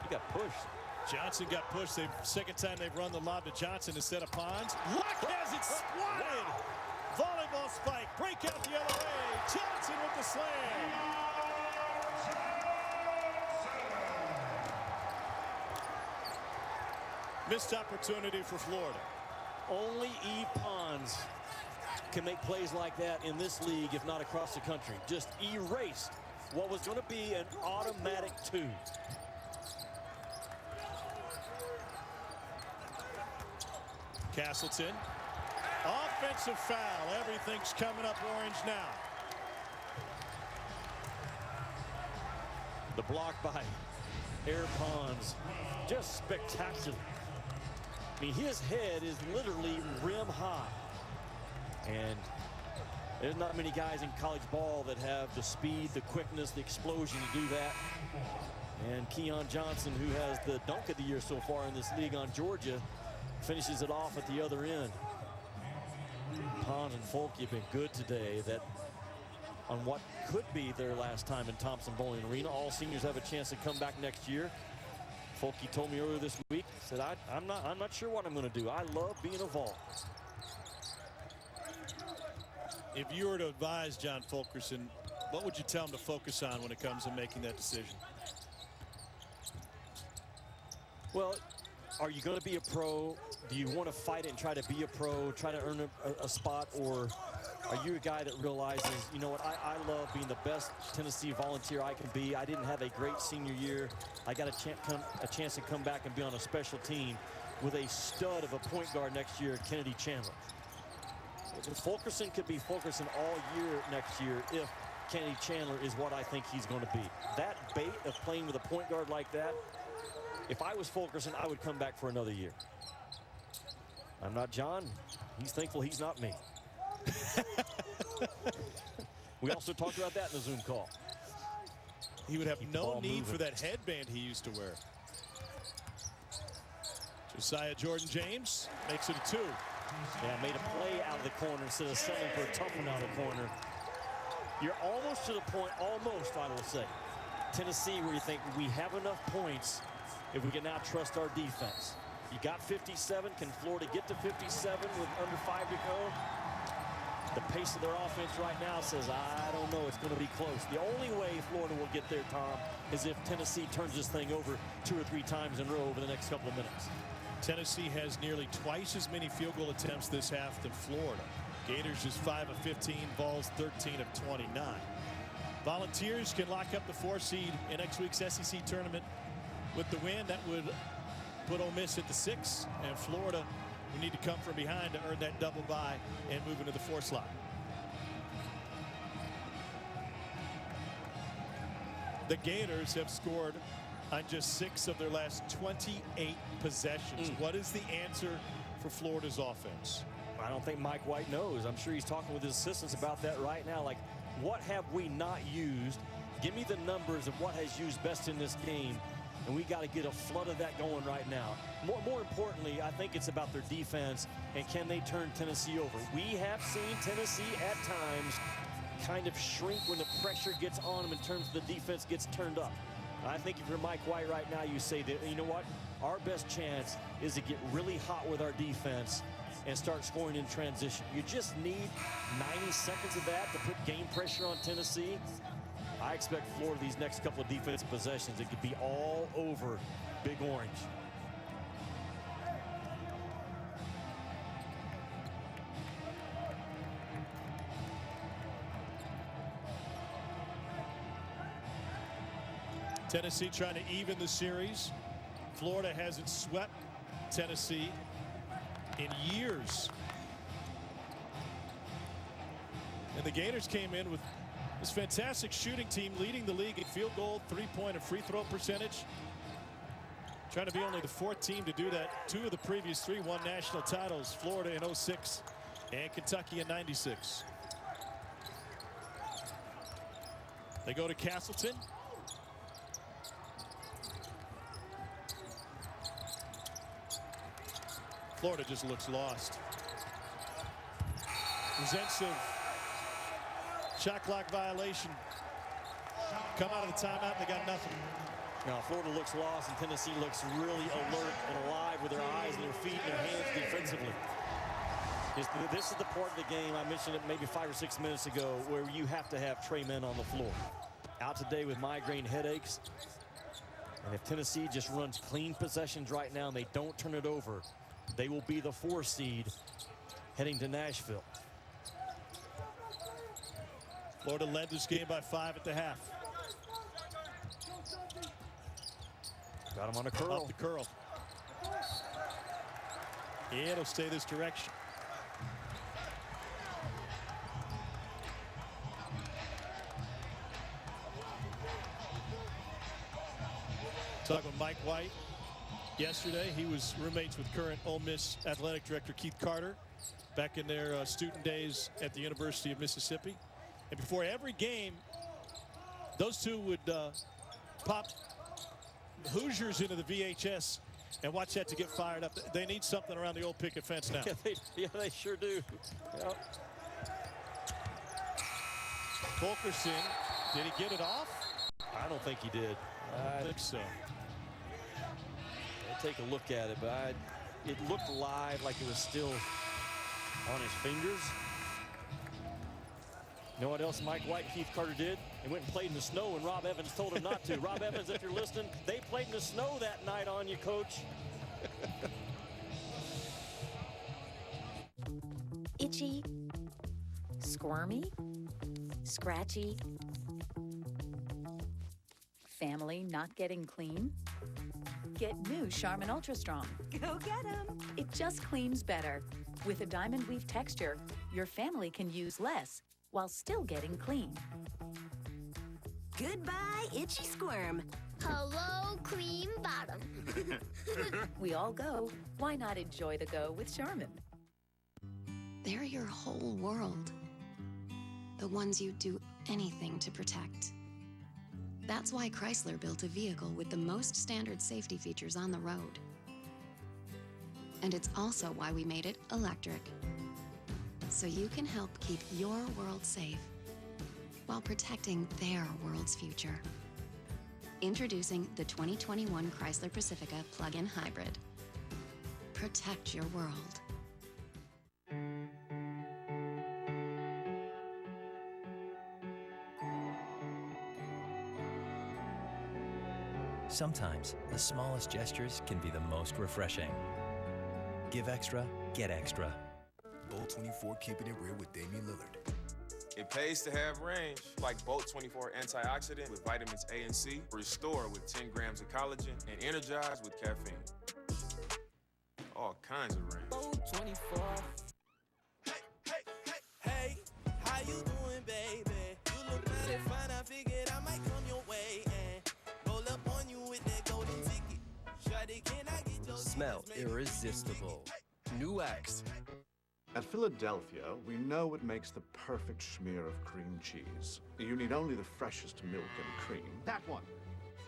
He got pushed. Johnson got pushed. Second time they've run the lob to Johnson instead of Pons. Luck has it swatted. Volleyball spike. Break out the other way. Johnson with the slam. Missed opportunity for Florida. Only E. Pons can make plays like that in this league, if not across the country. Just erased what was going to be an automatic 2. Castleton. Offensive foul. Everything's coming up orange now. The block by Air Pons. Just spectacular. I mean, his head is literally rim high. And there's not many guys in college ball that have the speed, the quickness, the explosion to do that. And Keon Johnson, who has the dunk of the year so far in this league on Georgia, finishes it off at the other end. Pons and Folke have been good today. That on what could be their last time in Thompson-Boling Arena. All seniors have a chance to come back next year. Folke told me earlier this week, said, I'm not sure what I'm going to do. I love being involved. If you were to advise John Fulkerson, what would you tell him to focus on when it comes to making that decision? Well, are you going to be a pro? Do you want to fight it and try to be a pro, try to earn a spot? Or are you a guy that realizes, you know what, I love being the best Tennessee Volunteer I can be. I didn't have a great senior year. I got a chance to come back and be on a special team with a stud of a point guard next year, Kennedy Chandler. Fulkerson could be Fulkerson all year next year if Kennedy Chandler is what I think he's going to be. That bait of playing with a point guard like that, if I was Fulkerson, I would come back for another year. I'm not John. He's thankful he's not me. We also talked about that in the Zoom call. He would have no need for that headband he used to wear. Josiah Jordan-James makes it a 2. Yeah, made a play out of the corner instead of settling for a tough one out of the corner. You're almost to the point, almost, I will say, Tennessee, where you think we have enough points if we can now trust our defense. You got 57. Can Florida get to 57 with under 5 to go? The pace of their offense right now says, I don't know, it's going to be close. The only way Florida will get there, Tom, is if Tennessee turns this thing over 2 or 3 times in a row over the next couple of minutes. Tennessee has nearly twice as many field goal attempts this half than Florida. Gators is 5 of 15, Vols 13 of 29. Volunteers can lock up the 4 seed in next week's SEC tournament with the win. That would put Ole Miss at the 6, and Florida we need to come from behind to earn that double bye and move into the 4 slot. The Gators have scored on just 6 of their last 28 possessions. What is the answer for Florida's offense? I don't think Mike White knows. I'm sure he's talking with his assistants about that right now. Like, what have we not used? Give me the numbers of what has used best in this game, and we got to get a flood of that going right now. More importantly, I think it's about their defense and can they turn Tennessee over. We have seen Tennessee at times kind of shrink when the pressure gets on them in terms of the defense gets turned up. I think if you're Mike White right now, you say that, you know what, our best chance is to get really hot with our defense and start scoring in transition. You just need 90 seconds of that to put game pressure on Tennessee. I expect Florida these next couple of defensive possessions, it could be all over Big Orange. Tennessee trying to even the series. Florida hasn't swept Tennessee in years. And the Gators came in with this fantastic shooting team leading the league in field goal, 3-point, and free throw percentage. Trying to be only the 4th team to do that. 2 of the previous 3 won national titles, Florida in 06 and Kentucky in 96. They go to Castleton. Florida just looks lost. Resents a shot clock violation. Come out of the timeout, they got nothing. Now Florida looks lost and Tennessee looks really alert and alive with their eyes and their feet and their hands defensively. This is the part of the game, I mentioned it maybe 5 or 6 minutes ago, where you have to have Trey men on the floor. Out today with migraine headaches. And if Tennessee just runs clean possessions right now and they don't turn it over, they will be the 4 seed heading to Nashville. Florida led this game by 5 at the half. Got him on a curl. Off the curl. It'll stay this direction. Talking with Mike White yesterday. He was roommates with current Ole Miss athletic director Keith Carter back in their student days at the University of Mississippi. And before every game, those two would pop Hoosiers into the VHS and watch that to get fired up. They need something around the old picket fence now. Yeah, they sure do. Yep. Fulkerson, did he get it off? I don't think he did. I think so. I'll take a look at it, but it looked live like it was still on his fingers. You know what else Mike White and Keith Carter did? They went and played in the snow when Rob Evans told them not to. Rob Evans, if you're listening, they played in the snow that night on you, Coach. Itchy, squirmy, scratchy, family not getting clean? Get new Charmin Ultra Strong. Go get them. It just cleans better. With a diamond weave texture, your family can use less while still getting clean. Goodbye, itchy squirm. Hello, cream bottom. We all go. Why not enjoy the go with Charmin? They're your whole world. The ones you'd do anything to protect. That's why Chrysler built a vehicle with the most standard safety features on the road. And it's also why we made it electric. So you can help keep your world safe while protecting their world's future. Introducing the 2021 Chrysler Pacifica plug-in hybrid. Protect your world. Sometimes the smallest gestures can be the most refreshing. Give extra, get extra. Bolt 24 keeping it real with Damian Lillard. It pays to have range, like Bolt 24 antioxidant with vitamins A and C, Restore with 10 grams of collagen, and Energize with caffeine. All kinds of range. Bolt 24. Hey, how you doing, baby? You look mighty fine, I figured I might come your way and roll up on you with that golden ticket. Shawty, can I get your Smell irresistible. New X. At Philadelphia, we know what makes the perfect smear of cream cheese. You need only the freshest milk and cream. That one.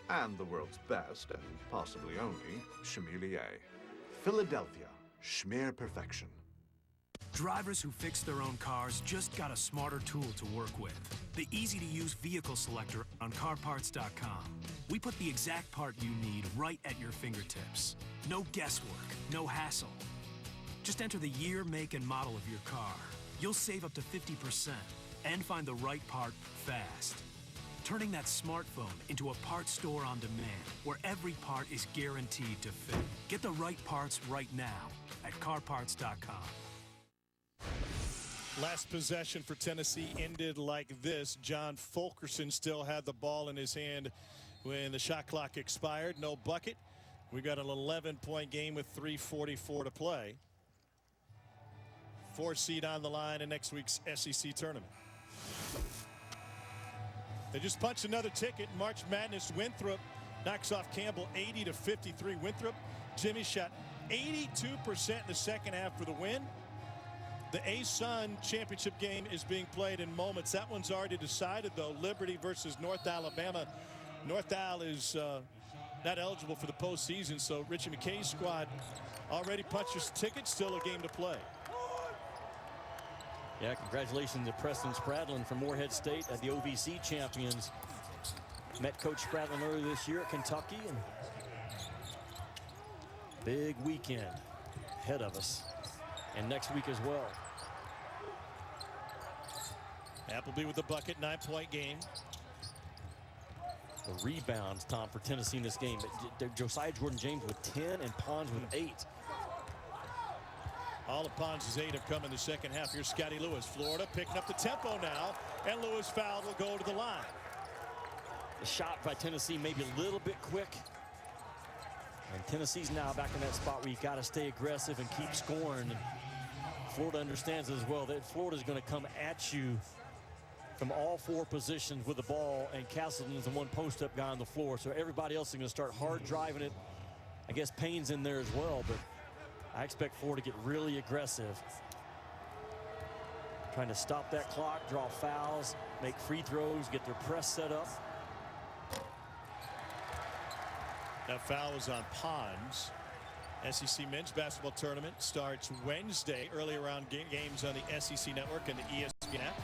And the world's best, and possibly only, Chamelier. Philadelphia. Schmear perfection. Drivers who fix their own cars just got a smarter tool to work with. The easy-to-use vehicle selector on CarParts.com. We put the exact part you need right at your fingertips. No guesswork, no hassle. Just enter the year, make, and model of your car. You'll save up to 50% and find the right part fast. Turning that smartphone into a parts store on demand where every part is guaranteed to fit. Get the right parts right now at CarParts.com. Last possession for Tennessee ended like this. John Fulkerson still had the ball in his hand when the shot clock expired. No bucket. We got an 11-point game with 3:44 to play. 4 seed on the line in next week's SEC tournament. They just punched another ticket. March Madness. Winthrop knocks off Campbell 80-53. Winthrop, Jimmy shot 82% in the second half for the win. The A-Sun championship game is being played in moments. That one's already decided, though. Liberty versus North Alabama. North Al is not eligible for the postseason, so Richie McKay's squad already punched his ticket. Still a game to play. Yeah, congratulations to Preston Spradlin from Morehead State at the OVC champions. Met Coach Spradlin earlier this year at Kentucky, and big weekend ahead of us, and next week as well. Appleby with the bucket, 9-point game. The rebounds, Tom, for Tennessee in this game. Josiah Jordan-James with 10 and Pons with 8. All of Pons' 8 have come in the second half. Here's Scotty Lewis. Florida picking up the tempo now, and Lewis fouled will go to the line. The shot by Tennessee maybe a little bit quick. And Tennessee's now back in that spot where you got to stay aggressive and keep scoring. And Florida understands as well that Florida's going to come at you from all 4 positions with the ball, and Castleton's the one post-up guy on the floor. So everybody else is going to start hard driving it. I guess Payne's in there as well, but I expect Florida to get really aggressive. Trying to stop that clock, draw fouls, make free throws, get their press set up. That foul was on Pons. SEC men's basketball tournament starts Wednesday. Early round games on the SEC network and the ESPN app.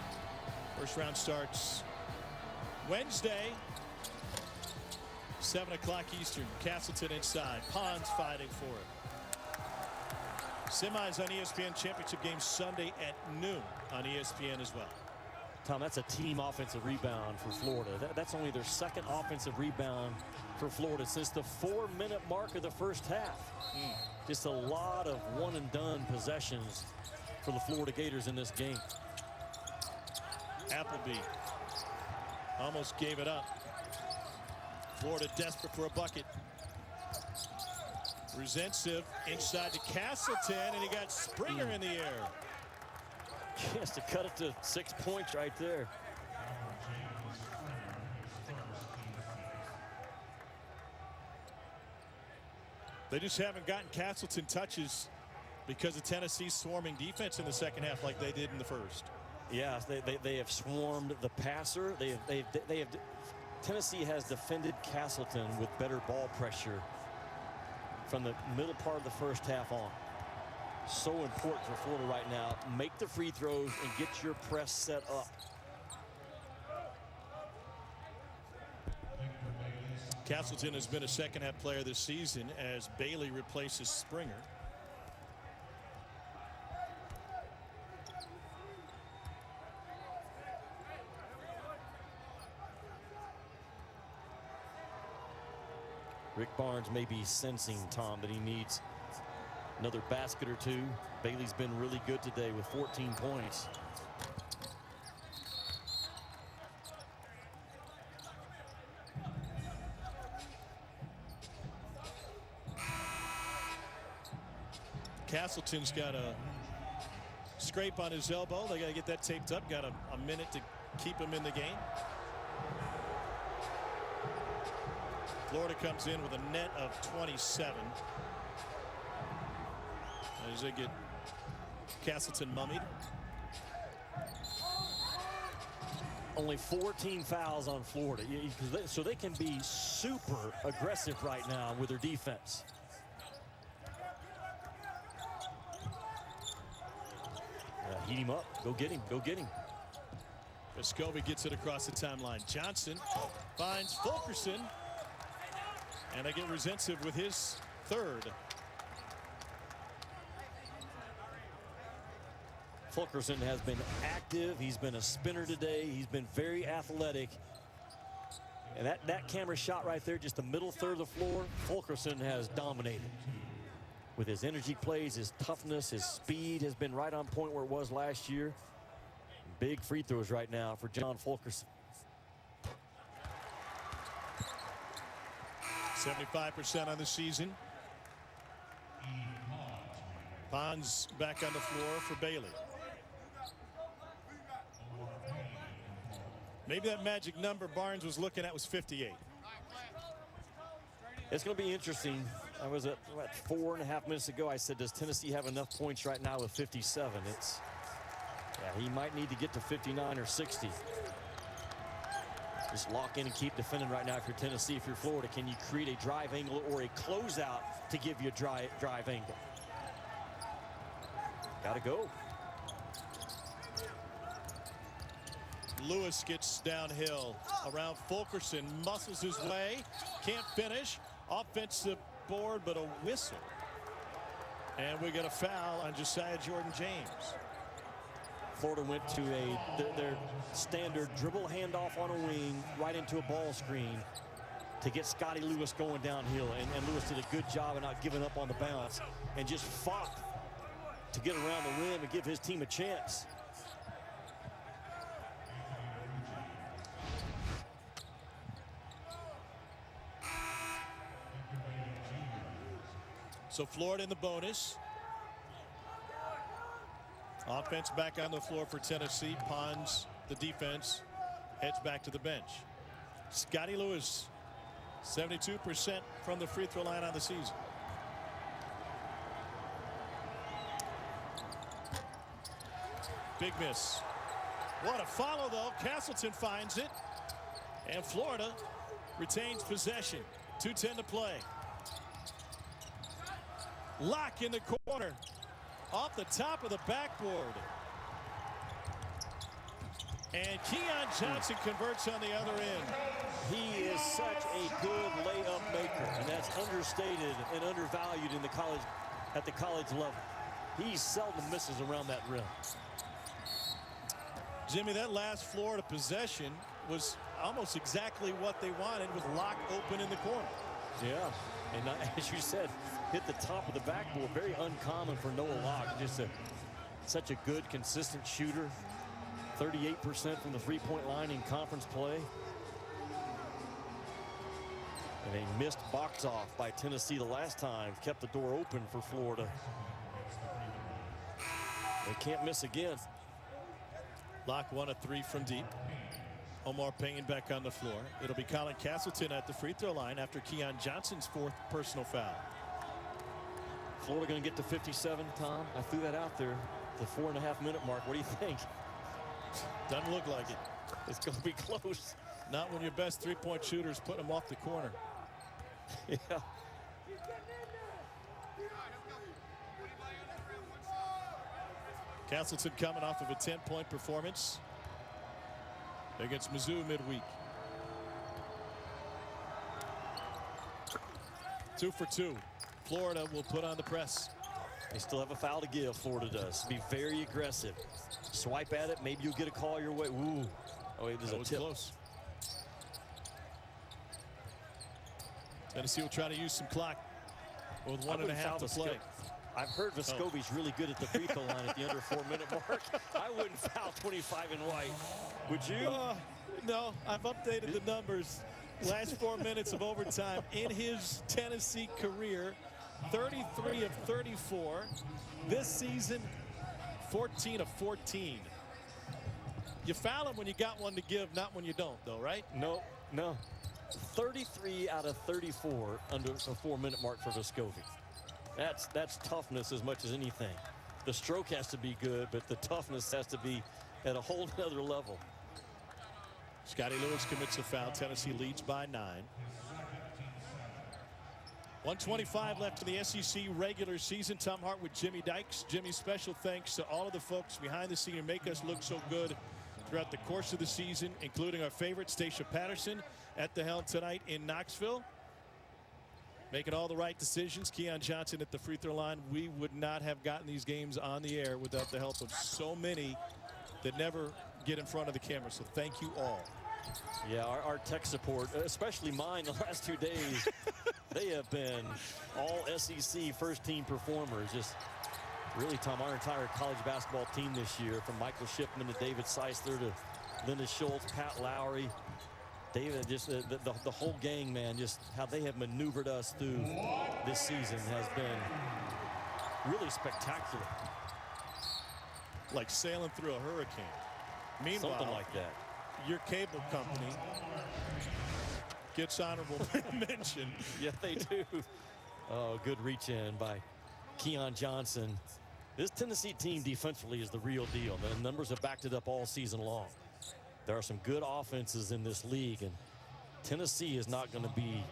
First round starts Wednesday, 7 o'clock Eastern. Castleton inside. Pons fighting for it. Semis on ESPN, championship game Sunday at noon on ESPN as well. Tom, that's a team offensive rebound for Florida. That's only their second offensive rebound for Florida since the 4-minute mark of the first half. Just a lot of one-and-done possessions for the Florida Gators in this game. Appleby almost gave it up. Florida desperate for a bucket. Rezensiv inside to Castleton, and he got Springer in the air. Chance to cut it to 6 points right there. They just haven't gotten Castleton touches because of Tennessee's swarming defense in the second half like they did in the first. Yeah, they have swarmed the passer. Tennessee has defended Castleton with better ball pressure from the middle part of the first half on. So important for Florida right now. Make the free throws and get your press set up. Castleton has been a second-half player this season as Bailey replaces Springer. Rick Barnes may be sensing, Tom, that he needs another basket or two. Bailey's been really good today with 14 points. Castleton's got a scrape on his elbow. They got to get that taped up. Got a minute to keep him in the game. Florida comes in with a net of 27. As they get Castleton mummied. Only 14 fouls on Florida, so they can be super aggressive right now with their defense. Heat him up. Go get him. Go get him. Vescovi gets it across the timeline. Johnson finds Fulkerson. And they get Rezensiv with his third. Fulkerson has been active. He's been a spinner today. He's been very athletic. And that camera shot right there, just the middle third of the floor, Fulkerson has dominated. With his energy plays, his toughness, his speed has been right on point where it was last year. Big free throws right now for John Fulkerson. 75% on the season. Bonds back on the floor for Bailey. Maybe that magic number Barnes was looking at was 58. It's going to be interesting. I was at 4.5 minutes ago. I said, does Tennessee have enough points right now with 57? Yeah, he might need to get to 59 or 60. Just lock in and keep defending right now if you're Tennessee. If you're Florida, can you create a drive angle or a closeout to give you a drive angle? Got to go. Lewis gets downhill around Fulkerson, muscles his way, can't finish. Offensive board, but a whistle. And we get a foul on Josiah Jordan-James. Florida went to their standard dribble handoff on a wing right into a ball screen to get Scotty Lewis going downhill. And Lewis did a good job of not giving up on the bounce and just fought to get around the rim and give his team a chance. So Florida in the bonus. Offense back on the floor for Tennessee. Pons, the defense, heads back to the bench. Scotty Lewis, 72% from the free throw line on the season. Big miss. What a follow, though. Castleton finds it. And Florida retains possession. 2:10 to play. Lock in the corner. Off the top of the backboard. And Keon Johnson converts on the other end. He is such a good layup maker, and that's understated and undervalued in the college, at the college level. He seldom misses around that rim. Jimmy, that last Florida possession was almost exactly what they wanted, with Locke open in the corner. Yeah, and as you said, hit the top of the backboard. Very uncommon for Noah Locke. Just such a good, consistent shooter. 38% from the three-point line in conference play. And a missed box off by Tennessee the last time kept the door open for Florida. They can't miss again. Locke 1 of 3 from deep. Omar Payne back on the floor. It'll be Colin Castleton at the free throw line after Keon Johnson's 4th personal foul. Florida going to get to 57, Tom? I threw that out there. The 4.5 minute mark. What do you think? Doesn't look like it. It's going to be close. Not when your best three-point shooter is putting them off the corner. Yeah. Castleton coming off of a 10-point performance against Mizzou midweek. 2 for 2. Florida will put on the press. They still have a foul to give, Florida does. Be very aggressive. Swipe at it, maybe you'll get a call your way. Ooh. Oh, wait, there's a tip. Close. Tennessee will try to use some clock with 1.5 to play. I've heard Vescovi's really good at the free throw line at the under 4-minute mark. I wouldn't foul 25 in white. Would you? No, I've updated the numbers. Last 4 minutes of overtime in his Tennessee career, 33 of 34. This season, 14 of 14. You foul him when you got one to give, not when you don't, though, right? No. 33 out of 34 under a 4-minute mark for Vescovi. That's toughness as much as anything. The stroke has to be good, but the toughness has to be at a whole other level. Scotty Lewis commits a foul. Tennessee leads by 9. 1:25 left in the SEC regular season. Tom Hart with Jimmy Dykes. Jimmy, special thanks to all of the folks behind the scene who make us look so good throughout the course of the season, including our favorite, Stacia Patterson, at the helm tonight in Knoxville. Making all the right decisions. Keon Johnson at the free throw line. We would not have gotten these games on the air without the help of so many that never get in front of the camera. So thank you all. Yeah, our tech support, especially mine the last 2 days, they have been all SEC first-team performers. Just really, Tom, our entire college basketball team this year, from Michael Shipman to David Seisler to Linda Schultz, Pat Lowry, David, just the whole gang, man, just how they have maneuvered us through this season has been really spectacular. Like sailing through a hurricane. Meanwhile, something like that. Your cable company gets honorable mention. Yeah, they do. Oh, good reach in by Keon Johnson. This Tennessee team defensively is the real deal. The numbers have backed it up all season long. There are some good offenses in this league, and Tennessee is not going to be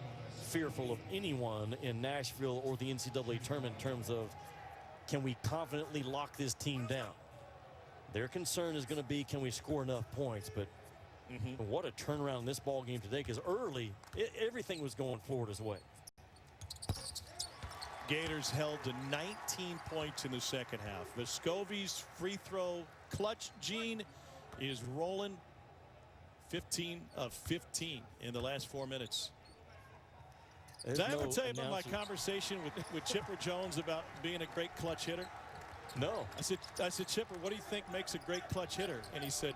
fearful of anyone in Nashville or the NCAA tournament in terms of, can we confidently lock this team down? Their concern is going to be, can we score enough points? But what a turnaround in this ball game today, because early, everything was going Florida's way. Gators held to 19 points in the second half. Vescovi's free throw clutch gene is rolling. 15 of 15 in the last 4 minutes. Did I ever tell you about my conversation with Chipper Jones about being a great clutch hitter? No. I said, Chipper, what do you think makes a great clutch hitter? And he said,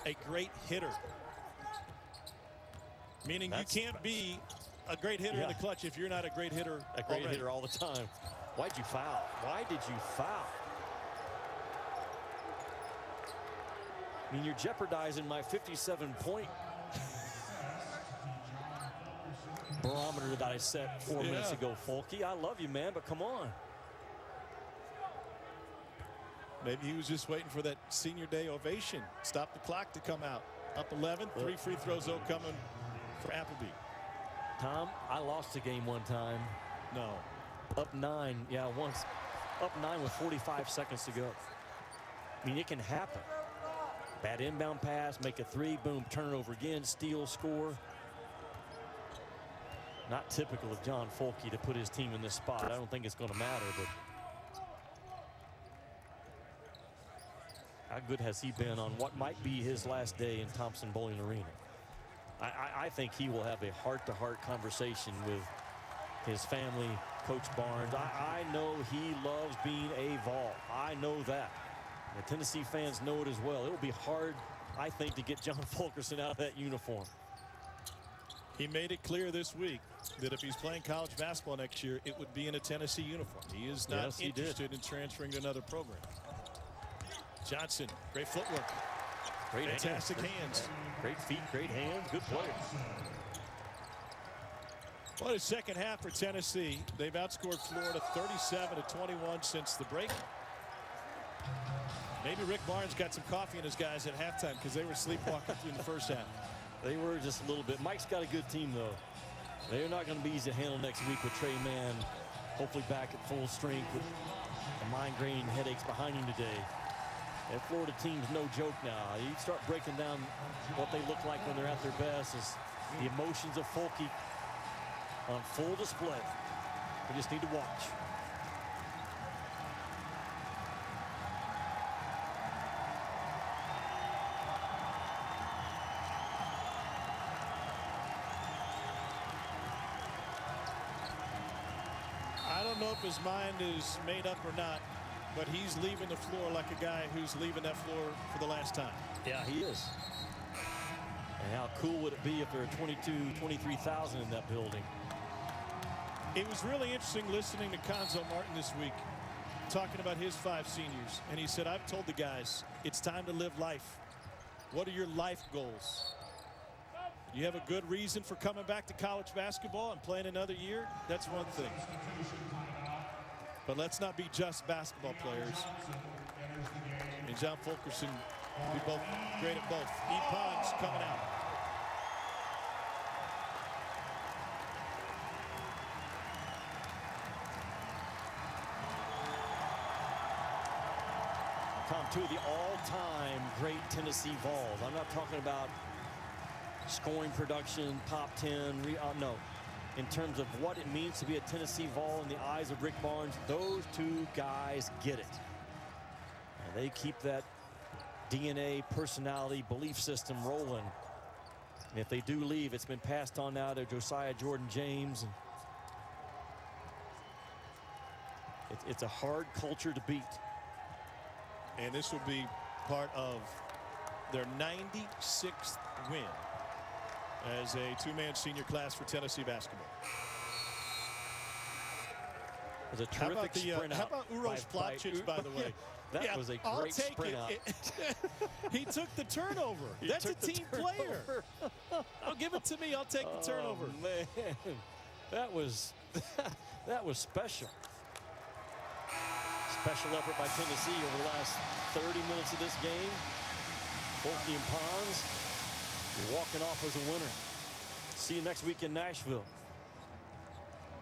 a great hitter. Meaning you can't be a great hitter in the clutch if you're not a great hitter. A great hitter all the time. Why'd you foul? Why did you foul? I mean, you're jeopardizing my 57-point barometer that I set 4 minutes ago, Folky. I love you, man, but come on. Maybe he was just waiting for that senior day ovation. Stop the clock to come out. Up 11, 3 free throws though coming for Appleby. Tom, I lost a game one time. No. Up 9, yeah, once. Up 9 with 45 seconds to go. I mean, it can happen. Bad inbound pass, make a 3, boom, turnover again, steal, score. Not typical of John Folky to put his team in this spot. I don't think it's going to matter, but how good has he been on what might be his last day in Thompson-Boling Arena? I think he will have a heart-to-heart conversation with his family, Coach Barnes. I know he loves being a Vol. I know that. The Tennessee fans know it as well. It will be hard, I think, to get John Fulkerson out of that uniform. He made it clear this week that if he's playing college basketball next year, it would be in a Tennessee uniform. He is not interested in transferring to another program. Johnson, great footwork. Great fantastic hands. Great feet, great hands, good player. What a second half for Tennessee. They've outscored Florida 37-21 since the break. Maybe Rick Barnes got some coffee in his guys at halftime because they were sleepwalking through the first half. They were just a little bit. Mike's got a good team, though. They're not going to be easy to handle next week with Trey Mann, hopefully back at full strength with the migraine headaches behind him today. That Florida team's no joke now. You start breaking down what they look like when they're at their best, is the emotions of Folky on full display. We just need to watch. I don't know if his mind is made up or not, but he's leaving the floor like a guy who's leaving that floor for the last time. Yeah, he is. And how cool would it be if there were 23,000 in that building? It was really interesting listening to Cuonzo Martin this week talking about his 5 seniors. And he said, I've told the guys, it's time to live life. What are your life goals? You have a good reason for coming back to college basketball and playing another year? That's one thing. But let's not be just basketball players. And John Fulkerson will be both great at both. E. Pons coming out. Tom, 2 of the all-time great Tennessee Vols. I'm not talking about scoring production, top 10, no. In terms of what it means to be a Tennessee Vol in the eyes of Rick Barnes, those 2 guys get it. And they keep that DNA, personality, belief system rolling. And if they do leave, it's been passed on now to Josiah Jordan-James. It's a hard culture to beat. And this will be part of their 96th win as a 2-man senior class for Tennessee basketball. It was a terrific sprint out. How about Uros Plavsic, by the way? That was a great sprint out. He took the turnover. That's a team player. I'll give it to me. I'll take the turnover. Man, that was special. Special effort by Tennessee over the last 30 minutes of this game. Fulke and Pons walking off as a winner. See you next week in Nashville.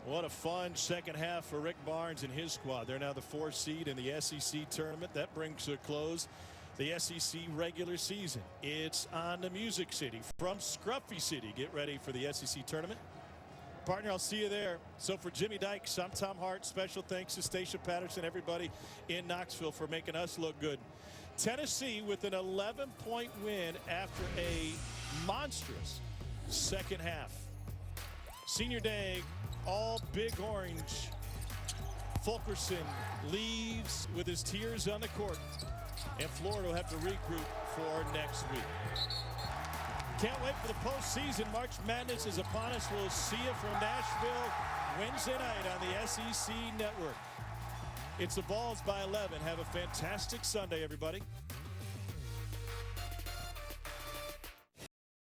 What a fun second half for Rick Barnes and his squad. They're now the 4th seed in the SEC tournament. That brings to a close the SEC regular season. It's on to Music City from Scruffy City. Get ready for the SEC tournament. Partner, I'll see you there. So for Jimmy Dykes, I'm Tom Hart. Special thanks to Stacia Patterson, everybody in Knoxville for making us look good. Tennessee with an 11-point win after a monstrous second half. Senior day, all big orange. Fulkerson leaves with his tears on the court, and Florida will have to regroup for next week. Can't wait for the postseason. March Madness is upon us. We'll see you from Nashville Wednesday night on the SEC Network. It's the Vols by 11. Have a fantastic Sunday, everybody.